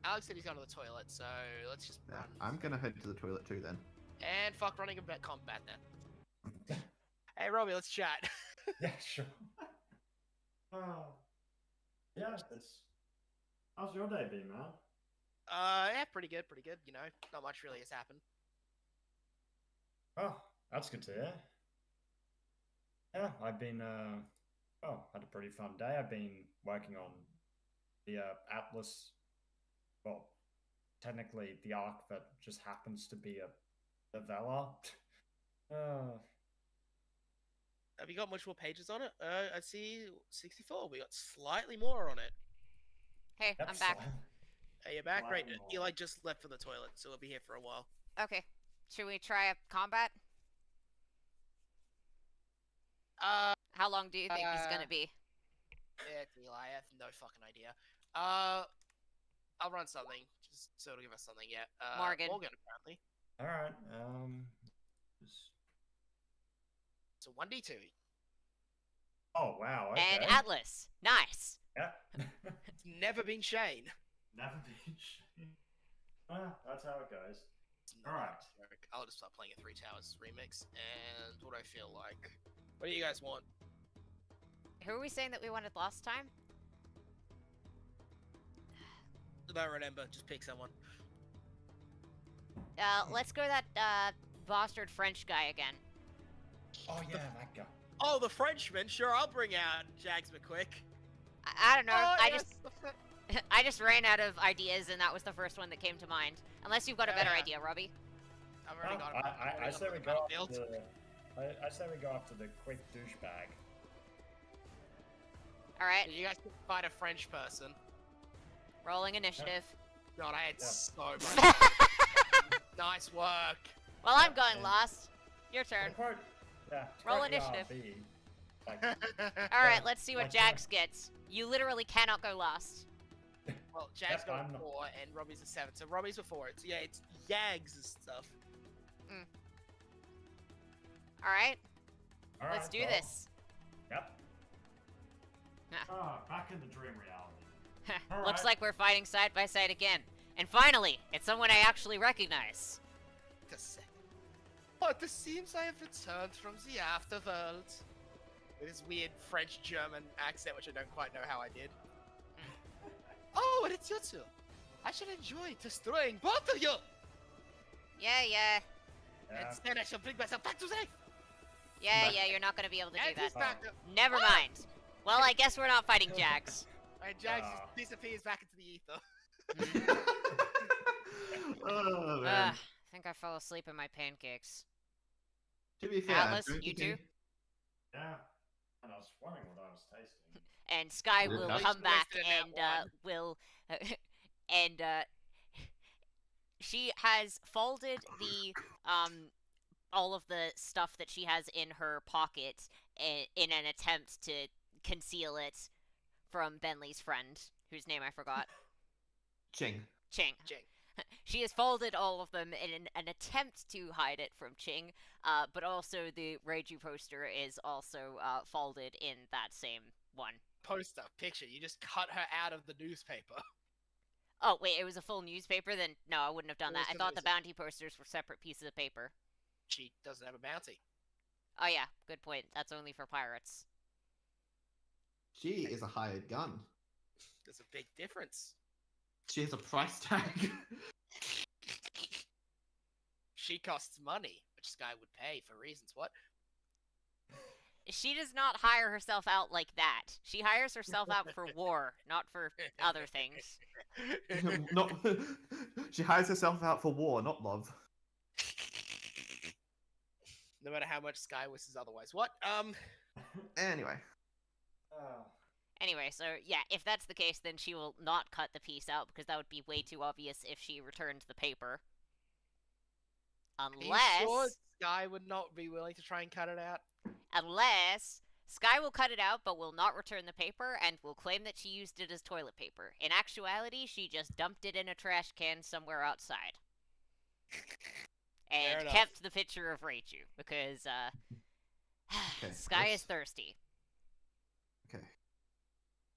Alex said he's gone to the toilet, so let's just Yeah, run. I'm gonna head to the toilet too then. And fuck running a bet combat then. Hey Robbie, let's chat. Yeah, sure. Oh. Yeah, it's. How's your day been, man? Yeah, pretty good, pretty good. You know, not much really has happened. Oh, that's good to hear. Yeah, I've been, had a pretty fun day. I've been working on the Atlas, well, technically the arc that just happens to be a Velar. Have you got much more pages on it? I see 64. We got slightly more on it. Hey, Yep, I'm back. so- Hey, you're back? Great. Slightly more. Eli just left for the toilet, so we'll be here for a while. Okay. Should we try a combat? How long do you think he's gonna be? Yeah, it's Eli. I have no fucking idea. I'll run something, just so it'll give us something, yeah. Morgan. Morgan, apparently. Alright, So 1d2. oh, wow, okay. And Atlas. Nice. Yeah. It's never been Shane. Never been seen. That's how it goes. It's not Alright. a joke. I'll just start playing a Three Towers remix. And what do I feel like? What do you guys want? Who were we saying that we wanted last time? I don't remember. Just pick someone. Let's go that bastard French guy again. Oh, yeah, that guy. Oh, the Frenchman. Sure, I'll bring out Jags McQuick. I don't know. Oh, I yes, just the Fr- I just ran out of ideas, and that was the first one that came to mind. Unless you've got a better Yeah. idea, Robbie. I've already got him. I say we the go battlefield. after I say we go after the quick douchebag. All right. You guys can find a French person. Rolling initiative. God, I had Yeah. so much. Well, Nice work. I'm Yep, going and- last. Your turn. Yeah. Roll quite the initiative. RB, like, All right, Yeah, let's see what like Jax gets. You literally cannot go last. Well, Jags Yep, got I'm a not- 4 and Robbie's a 7. So Robbie's before it. So yeah, it's Yags and stuff. All right, all let's right, do well, this. Yep. Ah. Back in the dream reality. All Looks right. like we're fighting side by side again. And finally, it's someone I actually recognize. Just a second. But it seems I have returned from the afterworld. With his weird French-German accent, which I don't quite know how I did. Oh, and it's you two. I shall enjoy destroying both of you. Yeah, Yeah. And then I shall bring myself back to life. yeah, Back. yeah. You're not gonna be able to do And that. he's back up. Never mind. Well, I guess we're not fighting Jax. And Jags Ah. just disappears back into the ether. Oh Ugh, man. I think I fell asleep in my pancakes. To be fair, I Atlas, don't you think too? any- Yeah. And I was wondering what I was tasting. And Sky Yeah, will that's- come back Wasted in that and one. will and she has folded the all of the stuff that she has in her pocket in an attempt to conceal it from Bentley's friend, whose name I forgot. Ching. Ching. Ching. She has folded all of them in an attempt to hide it from Ching, but also the Reiju poster is also folded in that same one. Poster, picture. You just cut her out of the newspaper. Oh, wait, it was a full newspaper? Then no, I wouldn't have done It that. was I 'cause thought it the was- bounty posters were separate pieces of paper. She doesn't have a bounty. Oh, yeah, good point. That's only for pirates. She is a hired gun. There's a big difference. She has a price tag. She costs money, which Sky would pay for reasons. What? She does not hire herself out like that. She hires herself out for war, not for other things. Not. She hires herself out for war, not love. No matter how much Sky wishes otherwise. What? Anyway, Anyway, so yeah, if that's the case, then she will not cut the piece out because that would be way too obvious if she returned the paper. Are you Unless, sure Sky would not be willing to try and cut it out? unless Sky will cut it out but will not return the paper and will claim that she used it as toilet paper. In actuality, she just dumped it in a trash can somewhere outside. Fair And enough. kept the picture of Raichu because Okay, Sky is let's- thirsty. okay.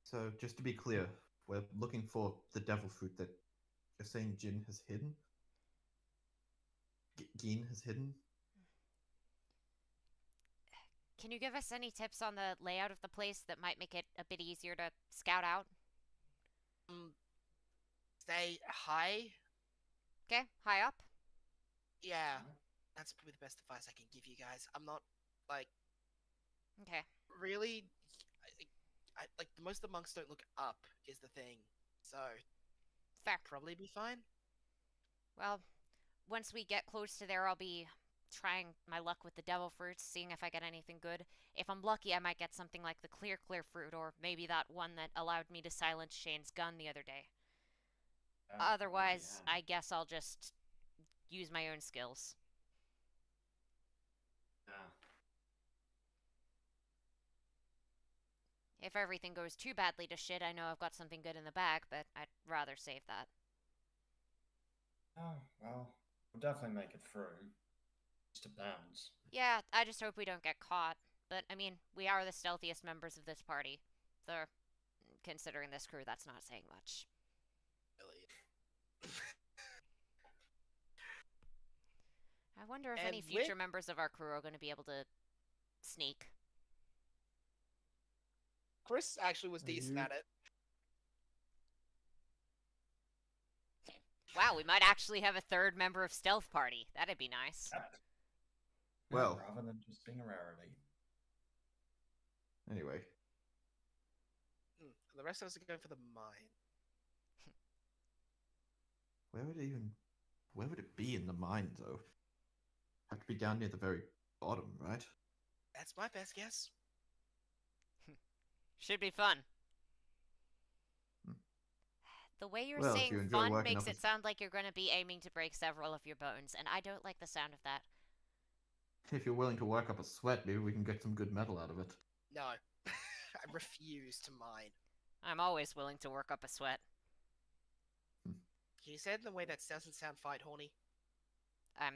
So just to be clear, we're looking for the devil fruit that you're saying Jin has hidden. Geen has hidden. Can you give us any tips on the layout of the place that might make it a bit easier to scout out? Stay high. Okay, high up. Yeah, that's probably the best advice I can give you guys. I'm not like Okay. really. Like most of the monks don't look up is the thing, so Fair. probably be fine. Well, once we get close to there, I'll be trying my luck with the devil fruits, seeing if I get anything good. If I'm lucky, I might get something like the clear fruit, or maybe that one that allowed me to silence Shane's gun the other day. Otherwise, I guess I'll just use my own skills. If everything goes too badly to shit, I know I've got something good in the bag, but I'd rather save that. Oh, well, we'll definitely make it through. Just depends. Yeah, I just hope we don't get caught. But, I mean, we are the stealthiest members of this party. So, considering this crew, that's not saying much. Really. I wonder if And any future members of our crew are going to be able to sneak. Chris actually was Are decent you- at it. Wow, we might actually have a third member of Stealth Party. That'd be nice. Yep. Well. Rather than just being a rarity. Anyway, The rest of us are going for the mine. where would it be in the mine though? Have to be down near the very bottom, right? That's my best guess. Should be fun. Hmm. The way you're Well, if saying you enjoy fun working makes off it a- sound like you're going to be aiming to break several of your bones, and I don't like the sound of that. If you're willing to work up a sweat, maybe we can get some good metal out of it. No. I refuse to mine. I'm always willing to work up a sweat. Can you say it in a way that doesn't sound fight horny? I'm.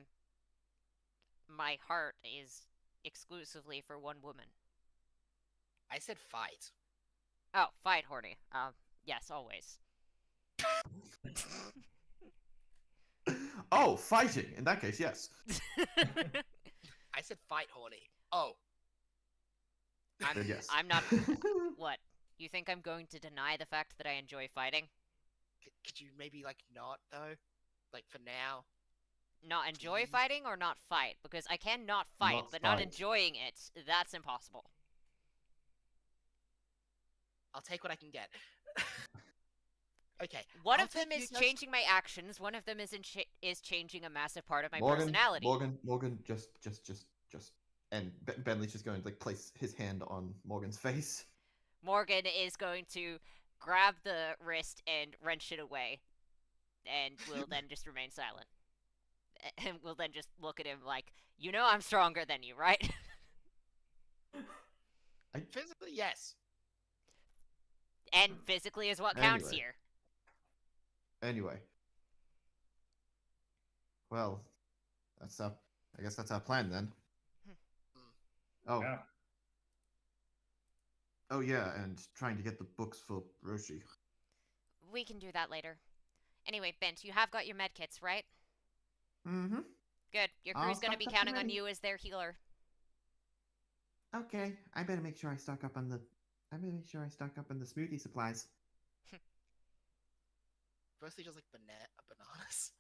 My heart is exclusively for one woman. I said fight. Oh, fight horny. Yes, always. Oh, fighting! In that case, yes. I said fight horny. Oh. Then yes. I'm not. What? You think I'm going to deny the fact that I enjoy fighting? Could you maybe, like, not, though? Like, for now? Not enjoy Please? fighting or not fight? Because I can not fight, Not but not fight. enjoying it, that's impossible. I'll take what I can get. Okay. One I'll of them take you is guys- changing my actions, one of them is changing a massive part of my Morgan, personality. Morgan, just. And Bentley's just going to like place his hand on Morgan's face. Morgan is going to grab the wrist and wrench it away, and will then just remain silent. And will then just look at him like, you know I'm stronger than you, right? Physically, yes. And physically is what counts Anyway. here. Anyway. Well, I guess that's our plan then. Oh. Yeah. Oh yeah, and trying to get the books for Roshi. We can do that later. Anyway, Bent, you have got your medkits, right? Mm-hmm. Good. Your All crew's gonna be stocked up and counting on ready. you as their healer. Okay, I better make sure I stock up on the smoothie supplies. Firstly, just like bananas.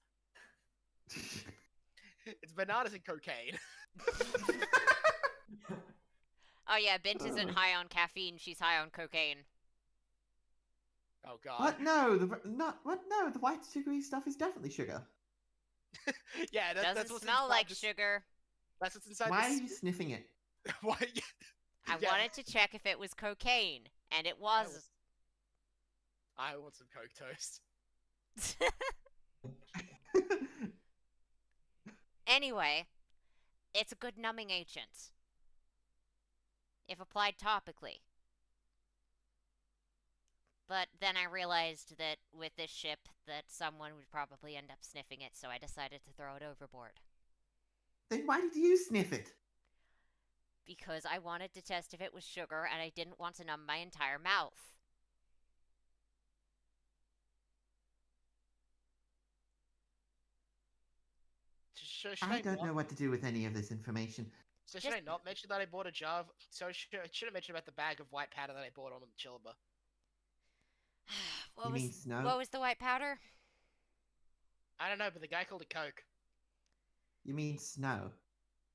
It's bananas and cocaine. Oh yeah, Bent isn't high on caffeine, she's high on cocaine. Oh god. What? No, the white sugary stuff is definitely sugar. Yeah, Doesn't that's what's smell inside like this- sugar. That's what's inside Why are this. you sniffing it? Why? I Yeah. wanted to check if it was cocaine, and it was. I want some Coke toast. Anyway, it's a good numbing agent. If applied topically. But then I realized that with this ship that someone would probably end up sniffing it, so I decided to throw it overboard. Then why did you sniff it? Because I wanted to test if it was sugar and I didn't want to numb my entire mouth. Should I I don't not? know what to do with any of this information. So should I Just- not mention that I bought a jar of? So should I mention about the bag of white powder that I bought on the Chillaba? What You was mean snow? what was the white powder? I don't know, but the guy called it Coke. You mean snow?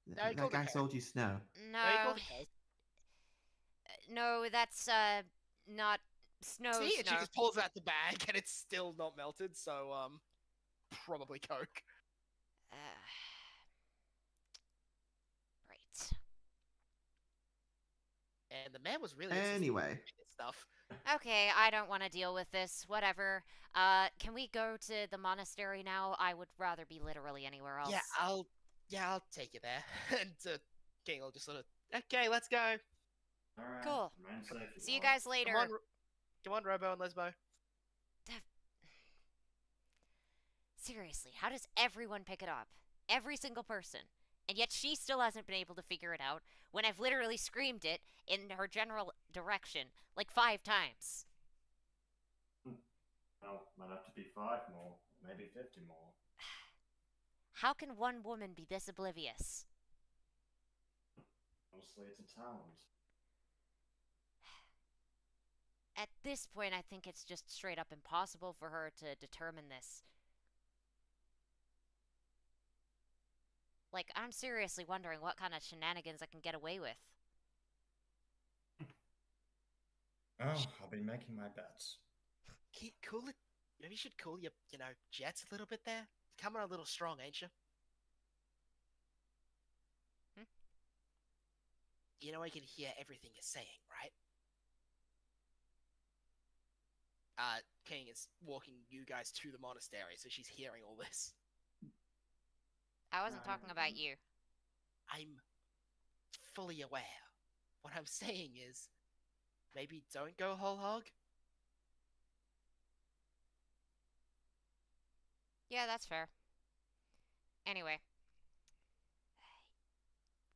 No, he That called it guy Coke. sold you snow. No, he No, called it Coke. no, that's not snow. See, and she snow. just pulls out the bag, and it's still not melted. So probably Coke. Right. And the man was really insistent on Anyway, making stuff. Okay, I don't want to deal with this. Whatever. Can we go to the monastery now? I would rather be literally anywhere else. Yeah, I'll take you there. And King will just sort of, okay, let's go. All right. Cool. Remain safe, See you lot. guys later. Come on, Robo and Lesbo. Seriously, how does everyone pick it up? Every single person. And yet she still hasn't been able to figure it out when I've literally screamed it in her general direction like 5 times. Well, might have to be 5 more, maybe 50 more. How can one woman be this oblivious? Mostly it's a talent. At this point, I think it's just straight up impossible for her to determine this. Like, I'm seriously wondering what kind of shenanigans I can get away with. Oh, I'll be making my bets. Cool it. Maybe you should cool your, jets a little bit there. Coming a little strong, ain't you? Hmm? You know I can hear everything you're saying, right? King is walking you guys to the monastery, so she's hearing all this. I wasn't talking about you. I'm fully aware. What I'm saying is, maybe don't go whole hog. Yeah, that's fair. Anyway,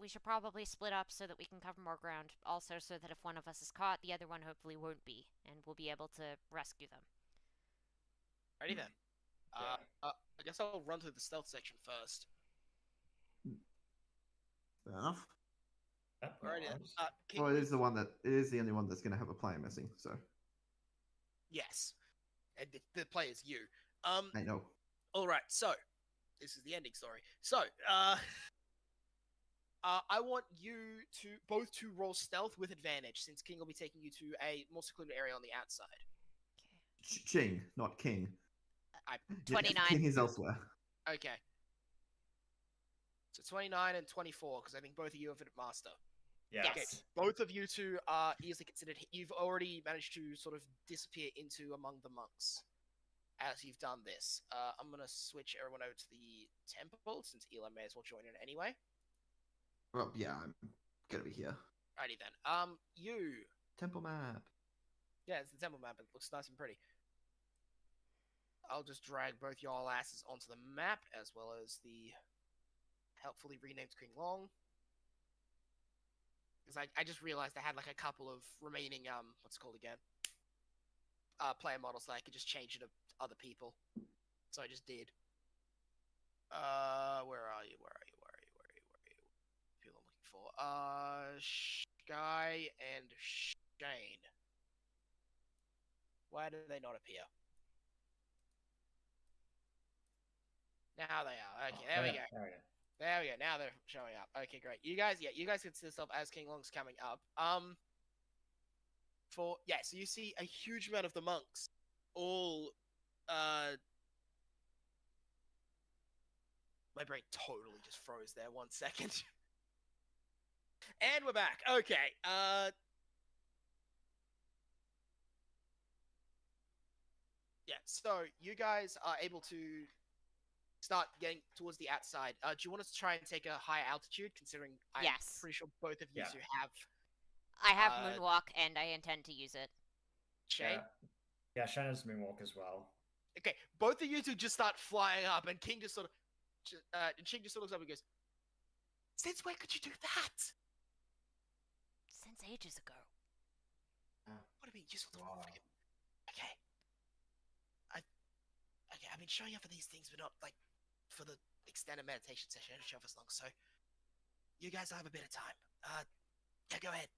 we should probably split up so that we can cover more ground. Also, so that if one of us is caught, the other one hopefully won't be, and we'll be able to rescue them. Ready then. Yeah. I guess I'll run through the stealth section first. Fair enough. Yep, no Alrighty then. worries. King Well, moves- it is the only one that's going to have a player missing. So Yes. And the player's you. I know. All right. So this is the ending story. So I want you to both to roll stealth with advantage, since King will be taking you to a more secluded area on the outside. Ching, not King. I- 29. King is elsewhere. Okay. So 29 and 24, because I think both of you have it at master. Yes. Okay, both of you two are easily considered. You've already managed to sort of disappear into among the monks as you've done this. I'm gonna switch everyone over to the temple, since Eli may as well join in anyway. Well, yeah, I'm gonna be here. Righty then. You. Temple map. Yeah, it's the temple map. It looks nice and pretty. I'll just drag both y'all asses onto the map, as well as the helpfully renamed King Long. Because I just realized I had like a couple of remaining, what's it called again? Player models that I could just change it to other people. So I just did. Where are you? Where are you? Where are you? Where are you? Where are you? People I'm looking for. Sky and Shane. Why do they not appear? Now they are. Okay, there we go. There we go. There we go. Now they're showing up. Okay, great. You guys can see yourself as King Long's coming up. So you see a huge amount of the monks, all, my brain totally just froze there. 1 second. And we're back. Okay. Yeah. So you guys are able to start getting towards the outside. Do you want us to try and take a higher altitude, considering I'm Yes. pretty sure both of you Yeah. two have I have Uh, Moonwalk, and I intend to use it. Shane? Yeah, Shannon's moonwalk as well. Okay, both of you two just start flying up, and King just sort of, and King just sort of looks up and goes, "Since when could you do that?" Since ages ago. What do you mean? You sort of Wow. freaking... Okay. Okay, I've been showing up for these things, but not like for the extended meditation session. I don't show up as long, so you guys will have a bit of time. Yeah, go ahead.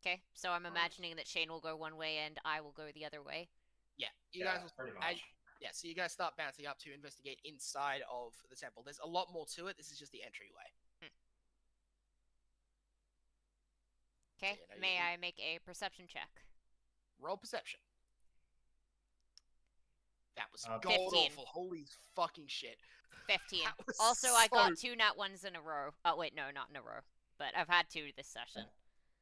Okay, so I'm imagining that Shane will go one way and I will go the other way. Yeah, you Yeah, guys will. pretty much. Yeah, so you guys start bouncing up to investigate inside of the temple. There's a lot more to it. This is just the entryway. Okay, you know, may I make a perception check? Roll perception. That was 15. god awful. Holy fucking shit. 15. That was Also, I got so- 2 nat 1s in a row. Oh, wait, no, not in a row. But I've had 2 this session.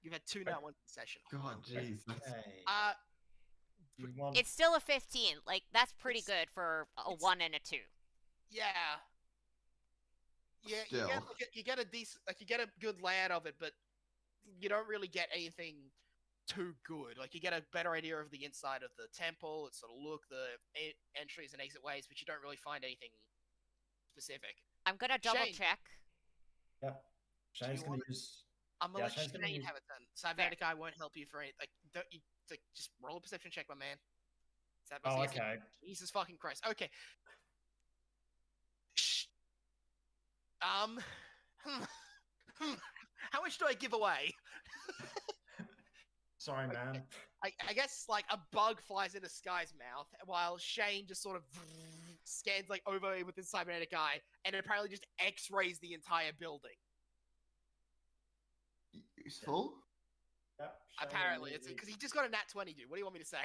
You've had 2 nat 1 session. God, jeez. that's- Okay. Uh, You want... It's still a 15. Like, that's pretty It's- good for a it's- 1 and a 2. yeah. Yeah, Still. you get a decent, like, you get a good layout of it, but you don't really get anything too good. Like, you get a better idea of the inside of the temple, its sort of look, the entries and exit ways, but you don't really find anything specific. I'm gonna double Shane. check. Yep. Shannon's you gonna want- use... I'm gonna Yeah, let Shane's gonna Shane use- have it then. Cybernetic Eye won't help you for any, like, don't you, like, just roll a perception check, my man. Is that Oh, basically- okay. Jesus fucking Christ. Okay. Shh. How much do I give away? Sorry, man. I guess like a bug flies into Sky's mouth while Shane just sort of scans like over with his cybernetic eye and apparently just X-rays the entire building. Useful? Yep. Apparently, it's because he just got a nat 20, dude. What do you want me to say?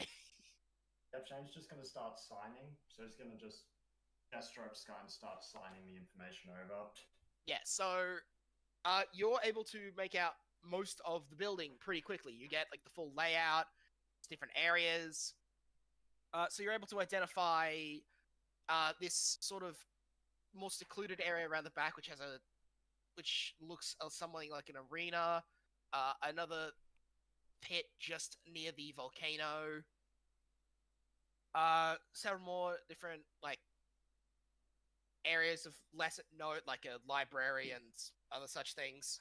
Yep, Shane's just gonna start signing. So he's gonna just gesture up Sky and start signing the information over. Yeah. So, you're able to make out most of the building pretty quickly. You get like the full layout, different areas. So you're able to identify this sort of more secluded area around the back, which looks something like an arena. Another pit just near the volcano. Several more different like areas of less note, like a library and other such things.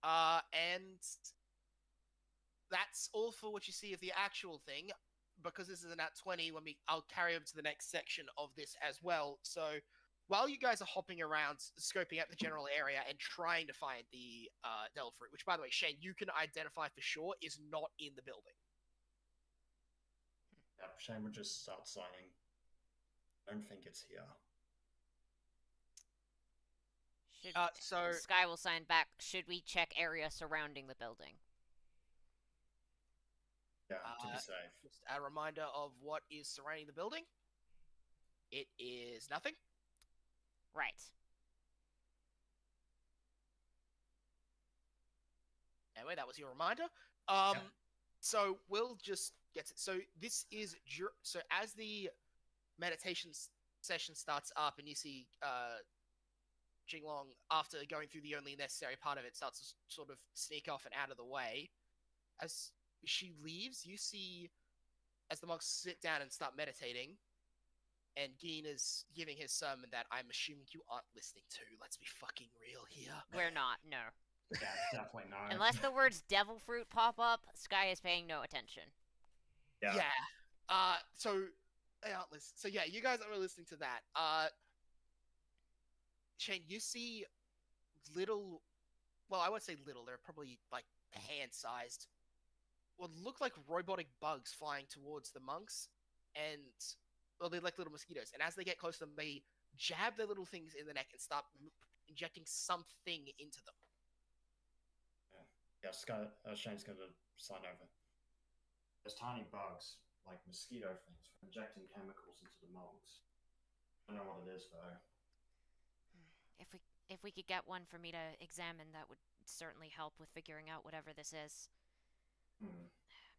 And that's all for what you see of the actual thing. Because this is an at 20, I'll carry over to the next section of this as well. So while you guys are hopping around, scoping out the general area and trying to find the devil fruit, which by the way, Shane, you can identify for sure is not in the building. Yeah, Shane would just start signing. I don't think it's here. Should Sky will sign back. Should we check area surrounding the building? Yeah, to be safe. Just a reminder of what is surrounding the building. It is nothing. Right. Anyway, that was your reminder. So we'll just get to, so this is so as the meditation session starts up and you see Jinglong, after going through the only necessary part of it, starts to sort of sneak off and out of the way. As she leaves, you see, as the monks sit down and start meditating, and Geen is giving his sermon that I'm assuming you aren't listening to. Let's be fucking real here. We're not, no. Yeah, definitely not. Unless the words devil fruit pop up, Sky is paying no attention. Yeah. So they aren't listening. So yeah, you guys are listening to that. Shane, you see little, well, I won't say little, they're probably like hand-sized, what look like robotic bugs flying towards the monks, and, well, they're like little mosquitoes, and as they get close to them, they jab their little things in the neck and start injecting something into them. Yeah, Shane's going to sign over. There's tiny bugs, like mosquito things, for injecting chemicals into the monks. I don't know what it is, though. If we could get one for me to examine, that would certainly help with figuring out whatever this is. Of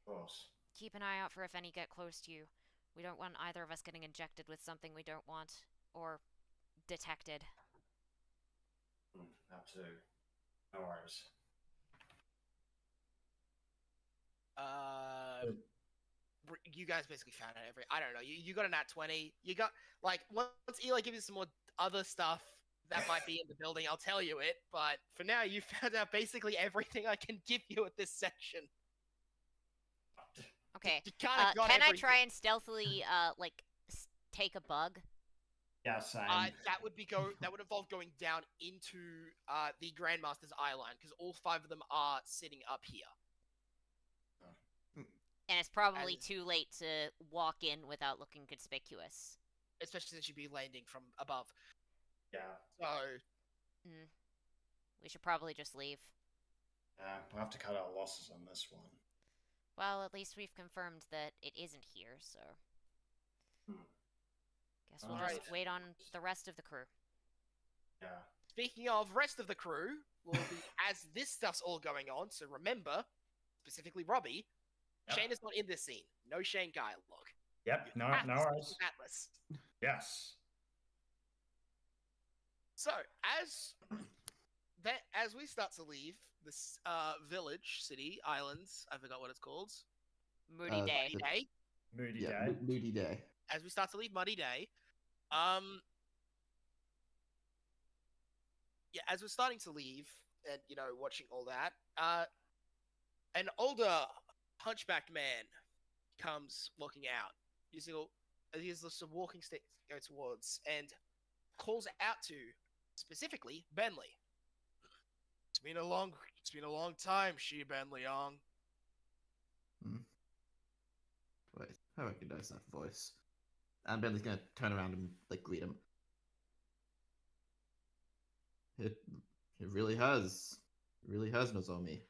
course. Keep an eye out for if any get close to you. We don't want either of us getting injected with something we don't want, or detected. That too. No worries. You guys basically found out I don't know, you got a nat 20, you got, like, once Eli gives you some more other stuff that might be in the building, I'll tell you it, but for now, you found out basically everything I can give you at this section. Okay, can I try and stealthily, take a bug? Yeah, same. That would involve going down into the Grandmaster's eye line, because all 5 of them are sitting up here. And it's probably too late to walk in without looking conspicuous. Especially since you'd be landing from above. Yeah. So... we should probably just leave. Yeah, we'll have to cut our losses on this one. Well, at least we've confirmed that it isn't here, so... Guess we'll just wait on the rest of the crew. Yeah. Speaking of rest of the crew, as this stuff's all going on, so remember, specifically Robbie, Shane is not in this scene. No Shane dialogue. Yep, no worries. Atlas. Yes. So, as we start to leave this village, city, islands, I forgot what it's called. Moody Day. Moody Day. Moody Day. As we start to leave Muddy Day, as we're starting to leave, and, watching all that, an older hunchbacked man comes walking out. He's just a walking stick to go towards, and calls out to, specifically, Benley. It's been a long time, Shi Benliang. Wait, I recognize that voice. And Bentley's gonna turn around and greet him. It really has. It really has, Nozomi.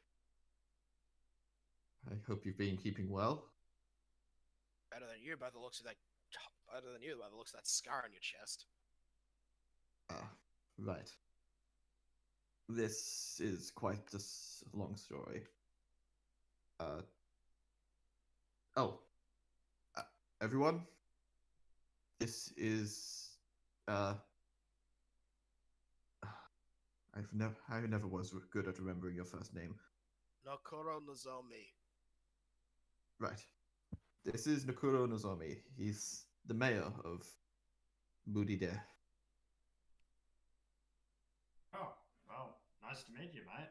I hope you've been keeping well. Better than you by the looks of that scar on your chest. Right. This is quite a long story. Uh, oh, uh, everyone, this is uh, I never was good at remembering your first name. Nakoro Nozomi. Right. This is Nakuro Nozomi. He's the mayor of Mudide. Oh, well, nice to meet you, mate.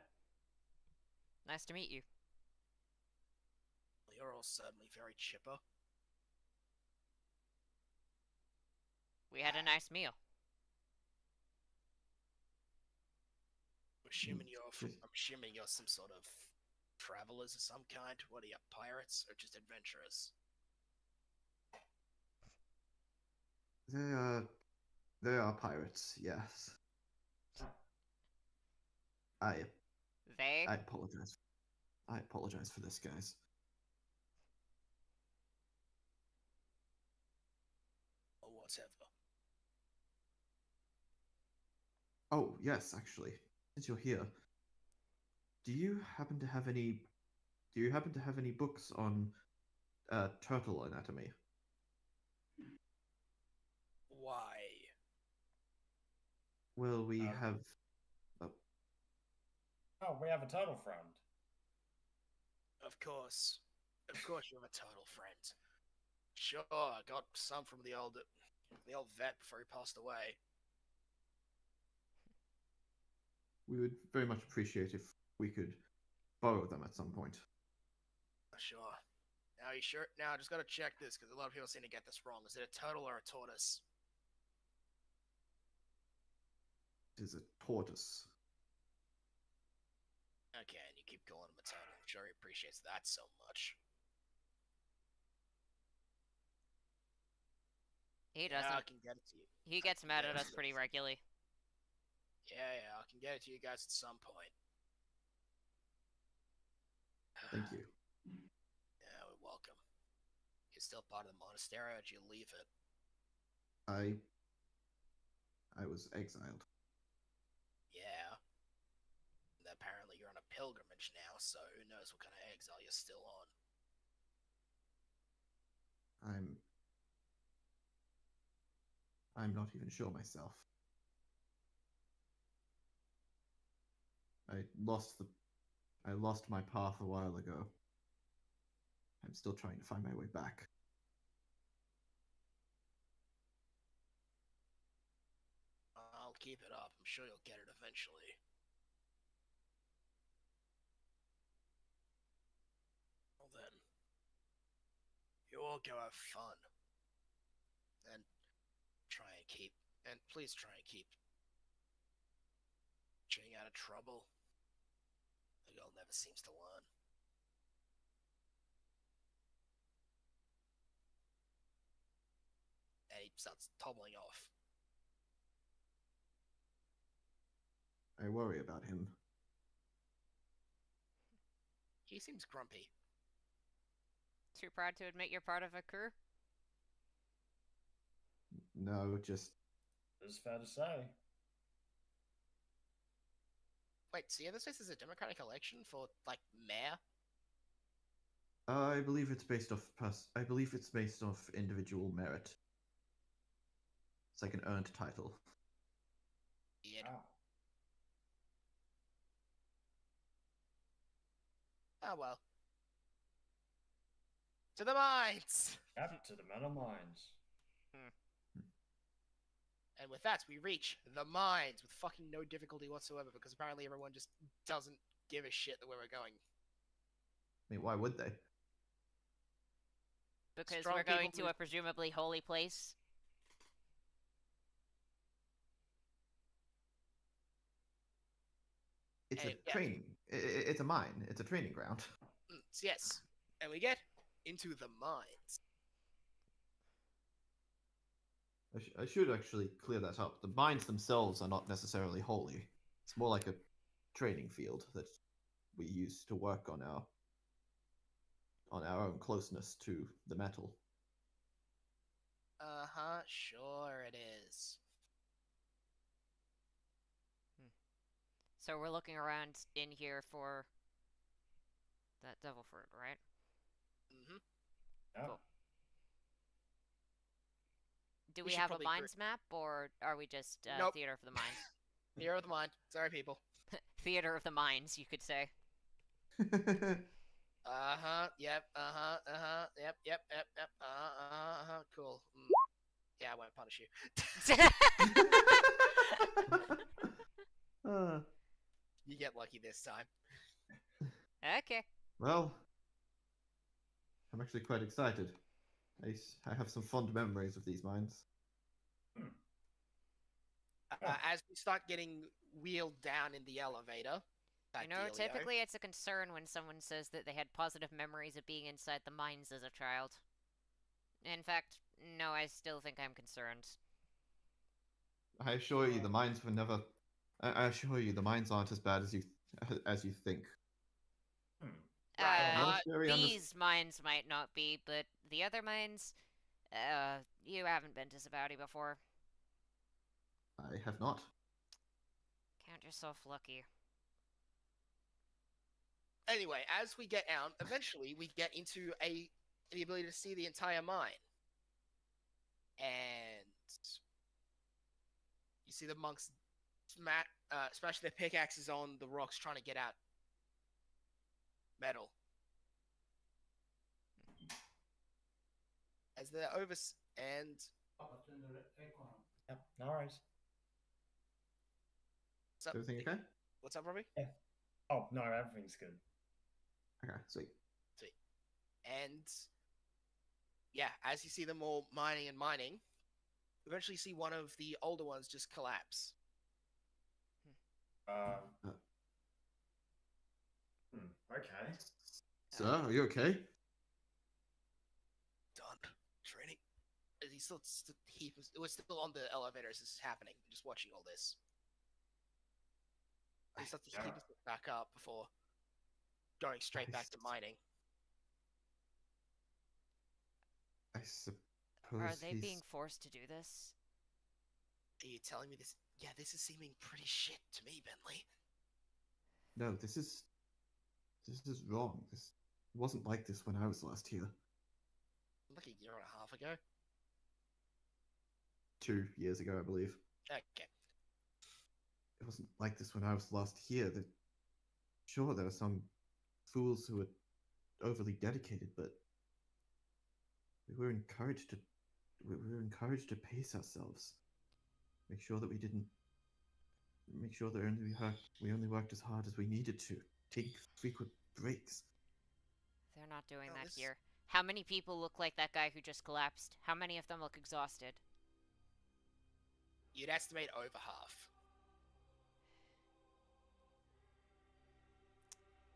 Nice to meet you. You're all certainly very chipper. We had a nice meal. I'm assuming you're some sort of travelers of some kind. What are you, pirates or just adventurers? They are they are pirates. Yes. I They? I apologize. I apologize for this, guys. Or whatever. Oh yes, actually, since you're here, do you happen to have any? Do you happen to have any books on turtle anatomy? Why? Well, we Uh, have. Oh, we have a turtle friend. Of course. Of course you have a turtle friend. Sure, I got some from the old vet before he passed away. We would very much appreciate if we could borrow them at some point. Sure. Now you sure? Now I just gotta check this because a lot of people seem to get this wrong. Is it a turtle or a tortoise? It is a tortoise. Okay, and you keep calling him a turtle. I'm sure he appreciates that so much. He Yeah, I doesn't. can get it to you. He gets mad at us Yeah. pretty regularly. Yeah, I can get it to you guys at some point. Thank you. Yeah, we're welcome. You're still part of the monastery, or did you leave it? I was exiled. Yeah. Apparently you're on a pilgrimage now, so who knows what kind of exile you're still on. I'm not even sure myself. I lost the I lost my path a while ago. I'm still trying to find my way back. I'll keep it up. I'm sure you'll get it eventually. Well then, you all go have fun. And please try and keep staying out of trouble. The girl never seems to learn. And he starts toppling off. I worry about him. He seems grumpy. Too proud to admit you're part of a crew? No, just It's fair to say. Wait, so yeah, this is a democratic election for, like, mayor? I believe it's based off I believe it's based off individual merit. It's like an earned title. Weird. Wow. Oh well. To the mines! Yep, to the metal mines. And with that, we reach the mines with fucking no difficulty whatsoever because apparently everyone just doesn't give a shit that where we're going. I mean, why would they? Because Strong we're going people to a presumably holy place. It's a Yeah. training. It's a mine. It's a training ground. Yes. And we get into the mines. I should actually clear that up. The mines themselves are not necessarily holy. It's more like a training field that we use to work on our own closeness to the metal. Uh-huh, sure it is. So we're looking around in here for That devil fruit, right? Mm-hmm. Yeah. Cool. Do We we should have a probably mines map, or are we just Nope. theater of the mind? Hero of the mind. Sorry, people. Theater of the minds, you could say. Yep. Yep. Cool. Yeah, I won't punish you. Uh, You get lucky this time. Okay. well, I'm actually quite excited. I have some fond memories of these mines. Hmm. Oh. As we start getting wheeled down in the elevator, that You know, dealio, typically it's a concern when someone says that they had positive memories of being inside the mines as a child. In fact, no, I still think I'm concerned. I assure you, the mines were never. I assure you, the mines aren't as bad as you think. Hmm. Right. Monastery These mines might not be, but the other mines, you haven't been to Savouti before. I have not. Count yourself lucky. Anyway, as we get out, eventually we get into the ability to see the entire mine, and you see the monks smash their pickaxes on the rocks, trying to get out metal. As they're over and Yep, no worries. what's up? Everything okay? What's up, Robbie? Oh, no, everything's good. Okay, sweet. And yeah, as you see them all mining, eventually you see one of the older ones just collapse. Okay. Sir, are you okay? Done training. He's it was still on the elevator as this is happening, just watching all this. He starts to keep himself back up before going straight back to mining. I suppose Are they he's... being forced to do this? Are you telling me this? Yeah, this is seeming pretty shit to me, Bentley. No, this is wrong. This wasn't like this when I was last here. Like a year and a half ago. 2 years ago, I believe. Okay. It wasn't like this when I was last here. Sure, there were some fools who were overly dedicated, but we were encouraged to pace ourselves. Make sure that we only worked as hard as we needed to. Take frequent breaks. They're not doing No, that this- here. How many people look like that guy who just collapsed? How many of them look exhausted? You'd estimate over half.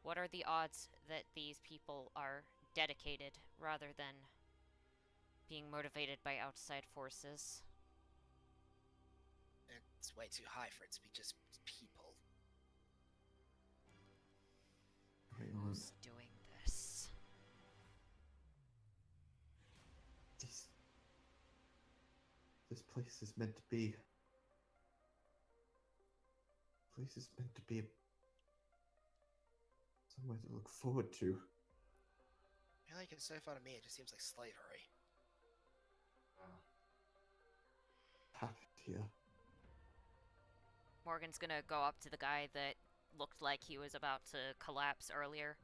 What are the odds that these people are dedicated rather than being motivated by outside forces? It's way too high for it to be just people. Who's doing this? This place is meant to be. Place is meant to be somewhere to look forward to. I feel like it's so far to me, it just seems like slavery. Happened here. Morgan's gonna go up to the guy that looked like he was about to collapse earlier.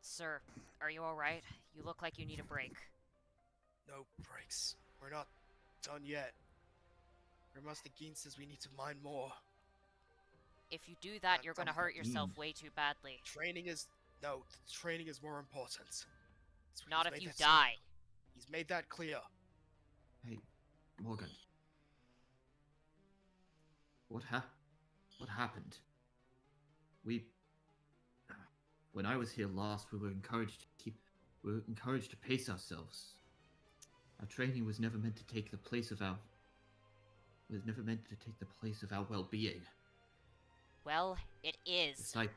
Sir, are you alright? You look like you need a break. No breaks. We're not done yet. Your Master Geen says we need to mine more. If you do that, Not you're gonna something- hurt yourself way too badly. Training is more important. Not if you die. He's made that clear. Hey, Morgan. What happened? When I was here last, we were encouraged to pace ourselves. Our training was never meant to take the place of our well-being. Well, it is. Disciple.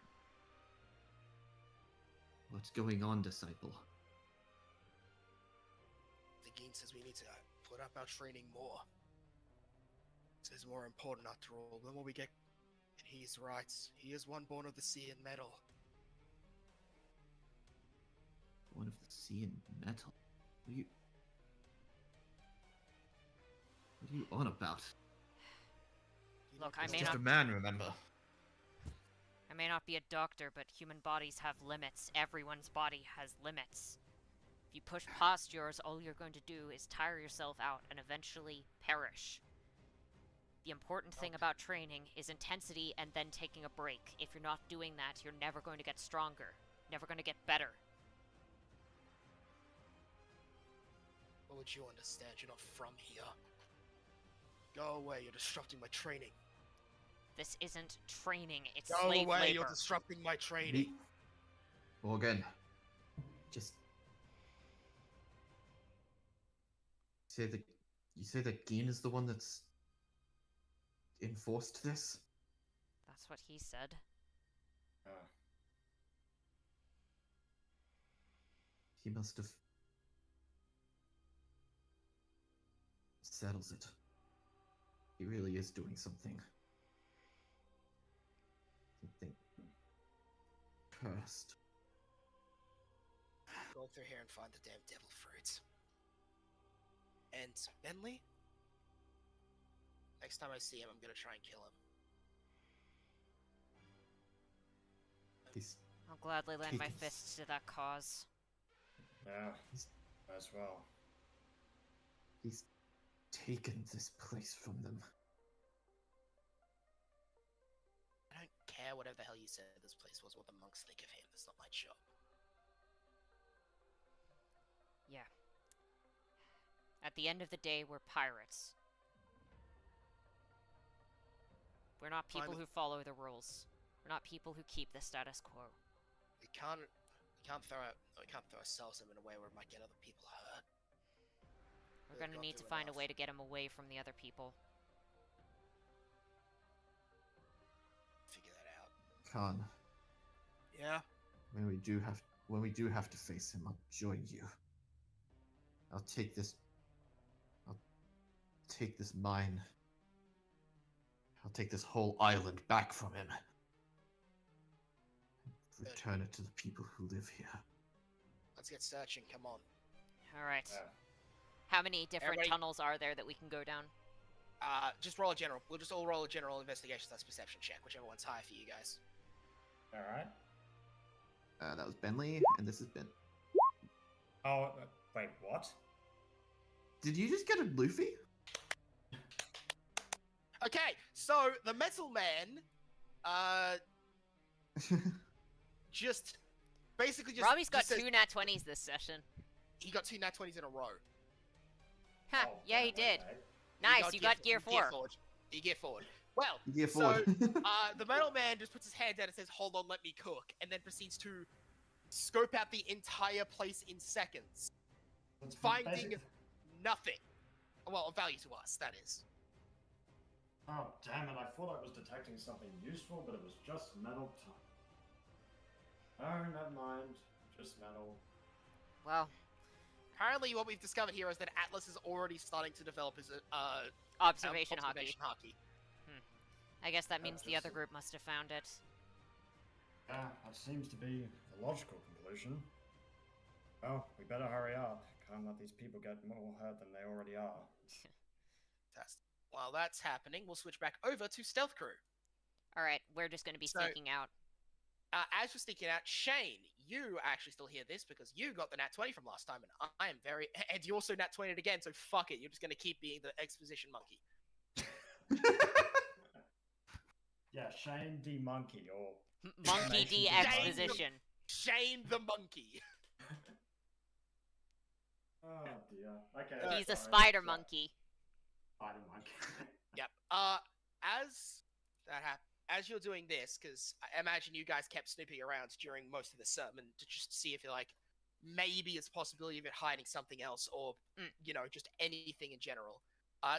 What's going on, disciple? The Geen says we need to put up our training more. It's more important after all. The more we get, and he's right. He is one born of the sea and metal. one of the sea and metal. What are you on about? Look, I He's may just not a man, remember? I may not be a doctor, but human bodies have limits. Everyone's body has limits. If you push past yours, all you're going to do is tire yourself out and eventually perish. The important thing about training is intensity and then taking a break. If you're not doing that, you're never going to get stronger, never going to get better. What would you understand? You're not from here. Go away, you're disrupting my training. This isn't training, it's Go slave away, labor. you're disrupting my training. Morgan, just you say that Geen is the one that's enforced this? That's what he said. He must have settles it. He really is doing something. Something cursed. Go through here and find the damn devil fruits. And Bentley? Next time I see him, I'm gonna try and kill him. He's I'll gladly lend my Taken. fists to that cause. Yeah, as well. he's taken this place from them. I don't care whatever the hell you said this place was, what the monks think of him. That's not my job. Yeah. At the end of the day, we're pirates. We're not people who follow the rules. We're not people who keep the status quo. We can't throw ourselves in a way where it might get other people hurt. We're We've gonna gone need to through find a enough. way to get him away from the other people. Figure that out. Khan, Yeah? when we do have to face him, I'll join you. I'll take this mine. I'll take this whole island back from him. Return it to the people who live here. Let's get searching, come on. Alright. Yeah. How many different Everybody- tunnels are there that we can go down? Just roll a general. We'll just all roll a general investigation / perception check, whichever one's higher for you guys. Alright. That was Bentley, and this is Ben. Oh, wait, what? Did you just get a Luffy? Okay, so the metal man, just basically just. Robbie's got just says- 2 nat 20s this session. He got 2 nat 20s in a row. Ha! Oh, yeah, he damn, did. okay. Nice, you got gear 4. Gear forward. Well, Gear so forward. the metal man just puts his hand down and says, "Hold on, let me cook," and then proceeds to scope out the entire place in seconds, That's finding basic- nothing. Well, of value to us, that is. Oh, damn it, I thought I was detecting something useful, but it was just metal Oh, never mind. Just metal. Well, Apparently, what we've discovered here is that Atlas is already starting to develop his observation hockey. hockey. I guess that means the just other group must have found it. Yeah, that seems to be the logical conclusion. Well, we better hurry up. Can't let these people get more hurt than they already are. Fantastic. While that's happening, we'll switch back over to Stealth Crew. Alright, we're just gonna be So- sneaking out. As you're sneaking out, Shane, you actually still hear this because you got the nat 20 from last time, and I am very. And you also nat 20 again, so fuck it. You're just going to keep being the exposition monkey. Yeah, Shane D. Monkey, or... Monkey D Shane- exposition. Shane the monkey. Oh dear. Okay. He's a sorry. spider Yeah, monkey. Spider monkey. Yep. As you're doing this, because I imagine you guys kept snooping around during most of the sermon to just see if you're like, maybe it's a possibility of it hiding something else, or just anything in general.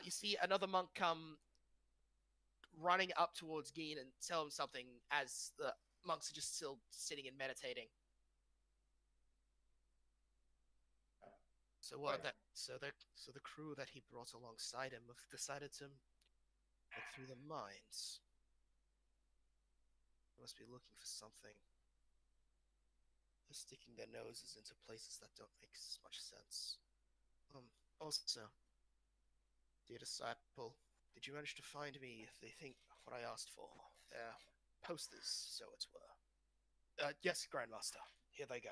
You see another monk come running up towards Geen and tell him something as the monks are just still sitting and meditating. So what? Right. So the crew that he brought alongside him have decided to look through the mines. They must be looking for something. They're sticking their noses into places that don't make much sense. Also, dear disciple, did you manage to find me the thing, what I asked for? They're posters, so it were. Yes, Grandmaster. Here they go.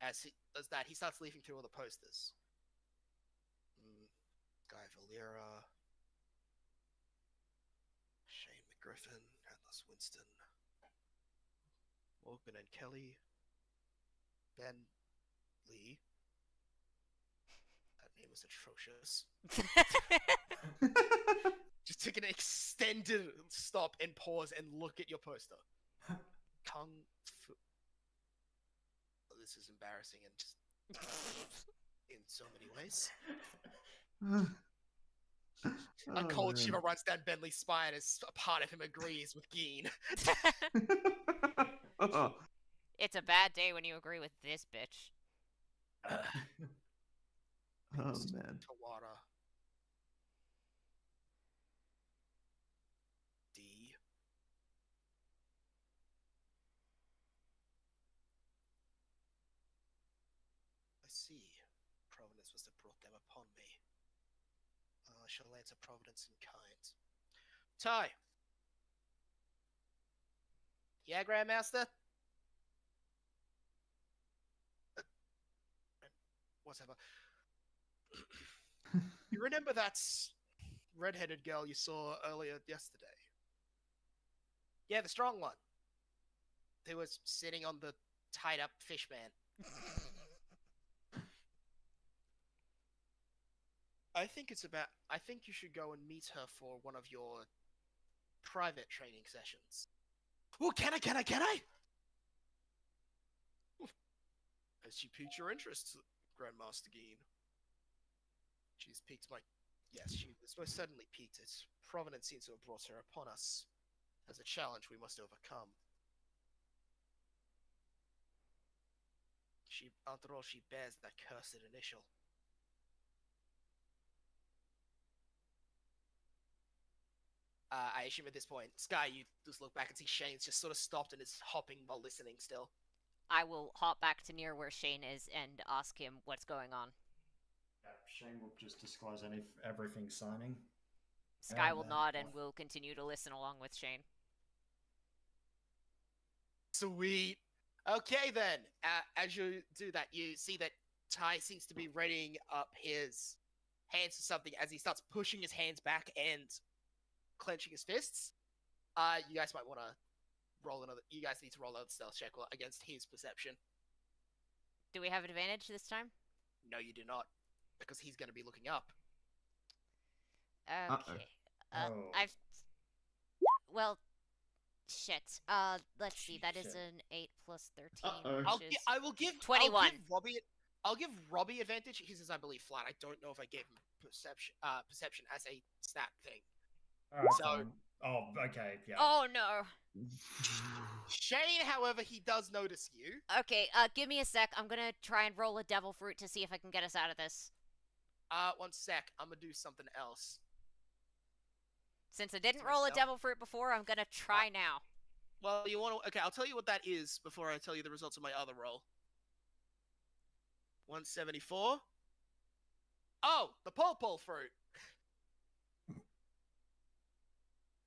As he does that, he starts leafing through all the posters. Guy Valera, Shane McGriffin, Atlas Winston, Morgan and Kelly, Ben Lee. That name was atrocious. Just take an extended stop and pause and look at your poster. Kung Fu. Oh, this is embarrassing and just in so many ways. A cold shiver runs down Bentley's spine as a part of him agrees with Geen. It's a bad day when you agree with this bitch. Oh man. Tawara. D. I see. Providence was that brought them upon me. I shall answer Providence in kind. Ty. Yeah, Grandmaster? Whatever. You remember that red-headed girl you saw earlier yesterday? Yeah, the strong one. Who was sitting on the tied-up fish man. I think you should go and meet her for one of your private training sessions. Oh, can I? Has she piqued your interest, Grandmaster Geen? She's piqued my... Yes, she was most certainly piqued it. Providence seems to have brought her upon us as a challenge we must overcome. After all, she bears that cursed initial. I assume at this point, Sky, you just look back and see Shane's just sort of stopped and is hopping while listening still. I will hop back to near where Shane is and ask him what's going on. Yeah, Shane will just disclose everything signing. Sky will nod and will continue to listen along with Shane. Sweet. Okay then, as you do that, you see that Ty seems to be readying up his hands for something as he starts pushing his hands back and clenching his fists. You guys might want to roll another. You guys need to roll another stealth check against his perception. Do we have advantage this time? No, you do not, because he's going to be looking up. Okay. Oh. Well, shit. Let's see. That is an 8 plus 13, which is I will give 21. I'll give Robbie advantage. His is, I believe, flat. I don't know if I gave him perception as a stat thing. Alright, So- fine. Oh, okay, yeah. Oh no. Shane, however, he does notice you. Okay, give me a sec. I'm gonna try and roll a devil fruit to see if I can get us out of this. 1 sec. I'm gonna do something else. Since I didn't To roll a myself. devil fruit before, I'm gonna try now. Well, you want to? Okay, I'll tell you what that is before I tell you the results of my other roll. 174. Oh, the pole fruit.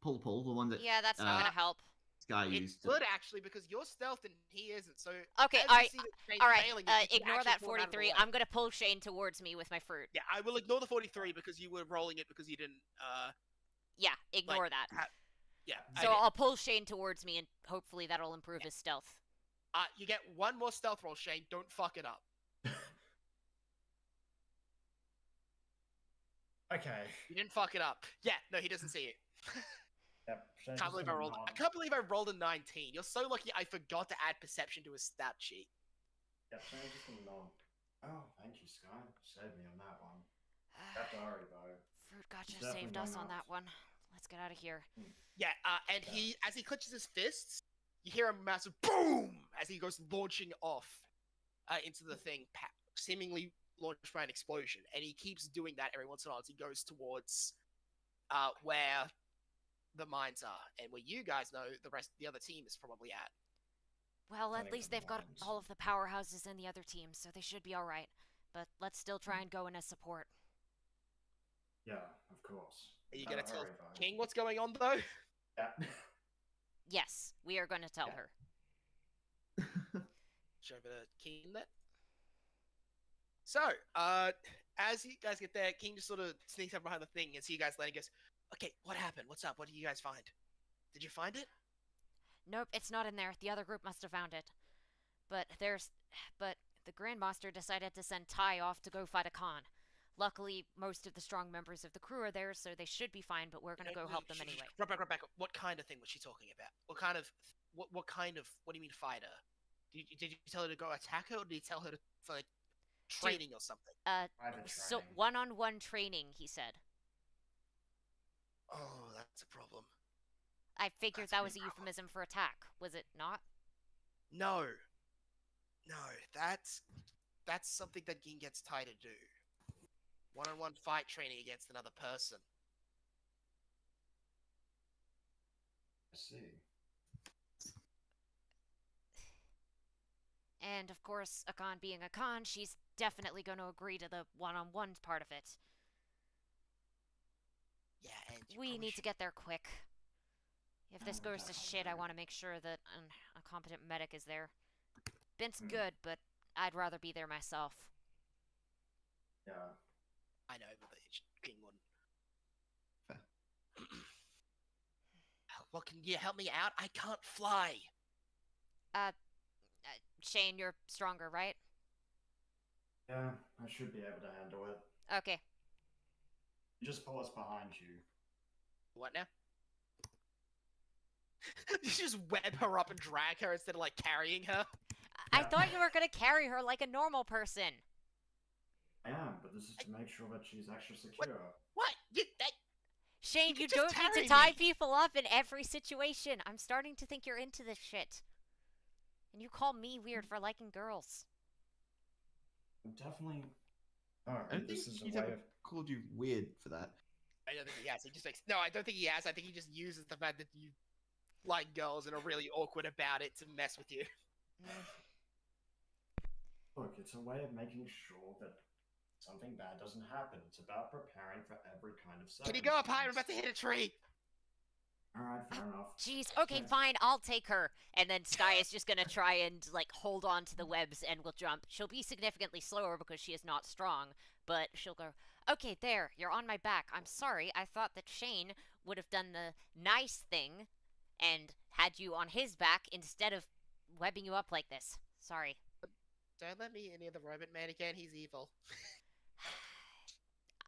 Pull, the one that Yeah, that's not gonna help. Sky It used. would actually, because you're stealthed and he isn't. So Okay, as you alright, see that Shane's alright. failing, you can Ignore actually that pull him out of the 43. way. I'm gonna pull Shane towards me with my fruit. Yeah, I will ignore the 43 because you were rolling it because you didn't. Yeah, ignore that. Yeah. So okay. I'll pull Shane towards me, and hopefully that'll improve his stealth. You get one more stealth roll, Shane. Don't fuck it up. Okay. You didn't fuck it up. Yeah, no, he doesn't see it. Yep. Shane's Can't just believe I gonna rolled. nod. I can't believe I rolled a 19. You're so lucky I forgot to add perception to his stat sheet. Yep, Shane's just gonna nod. Oh, thank you, Sky. Saved me on that one. That diary, though. Fruit gotcha Definitely saved us not. on that one. Let's get out of here. Yeah, and he, as he clenches his fists, you hear a massive boom as he goes launching off into the thing, seemingly launched by an explosion. And he keeps doing that every once in a while as he goes towards where the mines are, and where you guys know the other team is probably at. Well, at Turning least them they've got lines. all of the powerhouses in the other teams, so they should be alright. But let's still try and go in as support. Yeah, of course. Are you Better gonna tell hurry, though. King what's going on though? Yeah. Yes, we are going to tell Yeah. her. Show over to King that. So, as you guys get there, King just sort of sneaks up behind the thing and see you guys later. Goes, "Okay, what happened? What's up? What did you guys find? Did you find it?" Nope, it's not in there. The other group must have found it. But the Grandmaster decided to send Tai off to go fight a Khan. Luckily, most of the strong members of the crew are there, so they should be fine, but we're gonna go help them anyway. Right back. What kind of thing was she talking about? What kind of what do you mean fighter? Did you tell her to go attack her, or did you tell her to for like training or something? Private So training. one-on-one training, he said. Oh, that's a problem. I figured That's that a was a big problem. euphemism for attack, was it not? No, that's something that Ging gets Tai to do. One-on-one fight training against another person. I see. And of course, a Khan being a Khan, she's definitely going to agree to the one-on-one part of it. Yeah, and you We probably need to should- get there quick. If this Oh, goes to shit, I definitely. want to make sure that a competent medic is there. Bint's Hmm. good, but I'd rather be there myself. Yeah. I know, but King wouldn't. Fair. Well, can you help me out? I can't fly. Shane, you're stronger, right? Yeah, I should be able to handle it. Okay. Just pull us behind you. What now? You just web her up and drag her instead of like carrying her. I Yeah. thought you were going to carry her like a normal person. I am, but this is to make sure that she's extra secure. What? Shane, can you just don't need carry to tie me. people up in every situation. I'm starting to think you're into this shit. And you call me weird for liking girls. I'm definitely. I Alright, don't this think is a he's way ever of. called you weird for that. I don't think he has. He just makes. No, I don't think he has. I think he just uses the fact that you like girls and are really awkward about it to mess with you. Look, it's a way of making sure that something bad doesn't happen. It's about preparing for every kind of circumstance. Can you go up higher? I'm about to hit a tree. Alright, fair enough. Jeez, okay, Yeah. fine, I'll take her. And then Sky is just gonna try and, like, hold on to the webs and will jump. She'll be significantly slower because she is not strong, but she'll go, okay, there, you're on my back. I'm sorry, I thought that Shane would have done the nice thing and had you on his back instead of webbing you up like this. Sorry. Don't let me near the robot man again. He's evil.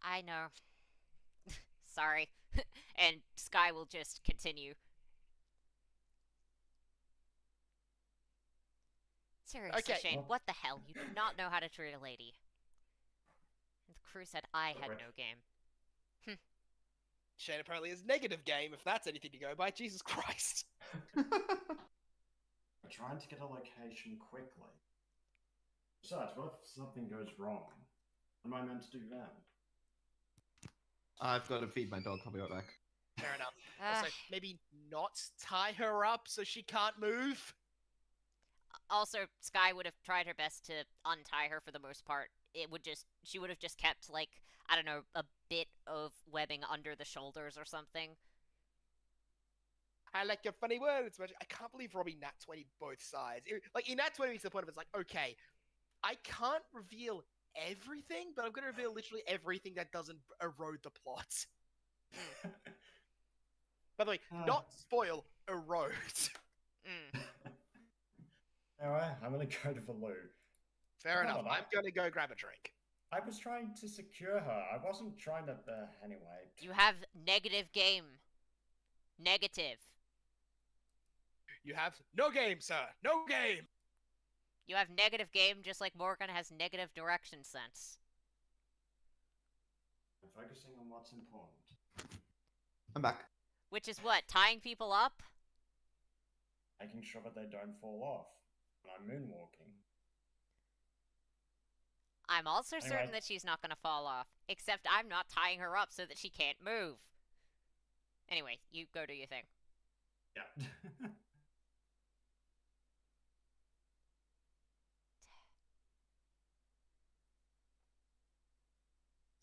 I know. Sorry. And Sky will just continue. Seriously, Okay. Shane, Well- what the hell? You do not know how to treat a lady. And the crew said I had Rick. no game. Shane apparently has negative game, if that's anything to go by. Jesus Christ. We're trying to get a location quickly. Besides, what if something goes wrong? What am I meant to do then? I've got to feed my dog. I'll be right back. Fair enough. Ah, Also, maybe not tie her up so she can't move. also, Sky would have tried her best to untie her for the most part. She would have just kept, like, I don't know, a bit of webbing under the shoulders or something. I like your funny words. But I can't believe Robbie Nat 20 both sides. Like, in Nat 20, it's the point of it's like, okay, I can't reveal everything, but I'm going to reveal literally everything that doesn't erode the plot. By the way, not spoil, erode. Mm. Alright, I'm gonna go to the loo. Fair No, enough. no. I'm going to go grab a drink. I was trying to secure her. I wasn't trying to. Anyway. You have negative game. Negative. You have no game, sir. No game. You have negative game just like Morgan has negative direction sense. I'm focusing on what's important. I'm back. Which is what? Tying people up? Making sure that they don't fall off when I'm moonwalking. I'm also certain Anyway. that she's not going to fall off. Except I'm not tying her up so that she can't move. Anyway, you go do your thing. Yeah.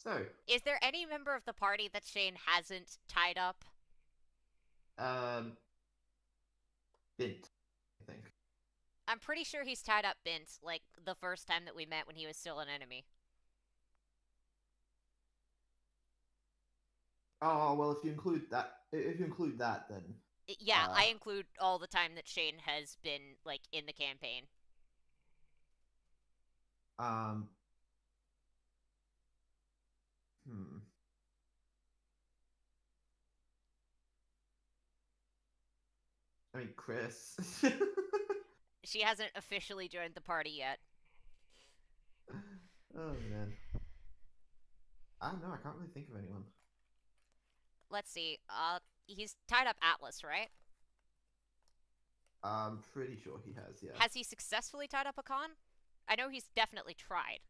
So, Is there any member of the party that Shane hasn't tied up? Bint, I think. I'm pretty sure he's tied up Bint, like, the first time that we met when he was still an enemy. Oh well, if you include that, then Yeah, I include all the time that Shane has been, like, in the campaign. Hmm. I mean, Chris. She hasn't officially joined the party yet. Oh man. I don't know. I can't really think of anyone. Let's see. He's tied up Atlas, right? I'm pretty sure he has. Yeah. Has he successfully tied up Akan? I know he's definitely tried.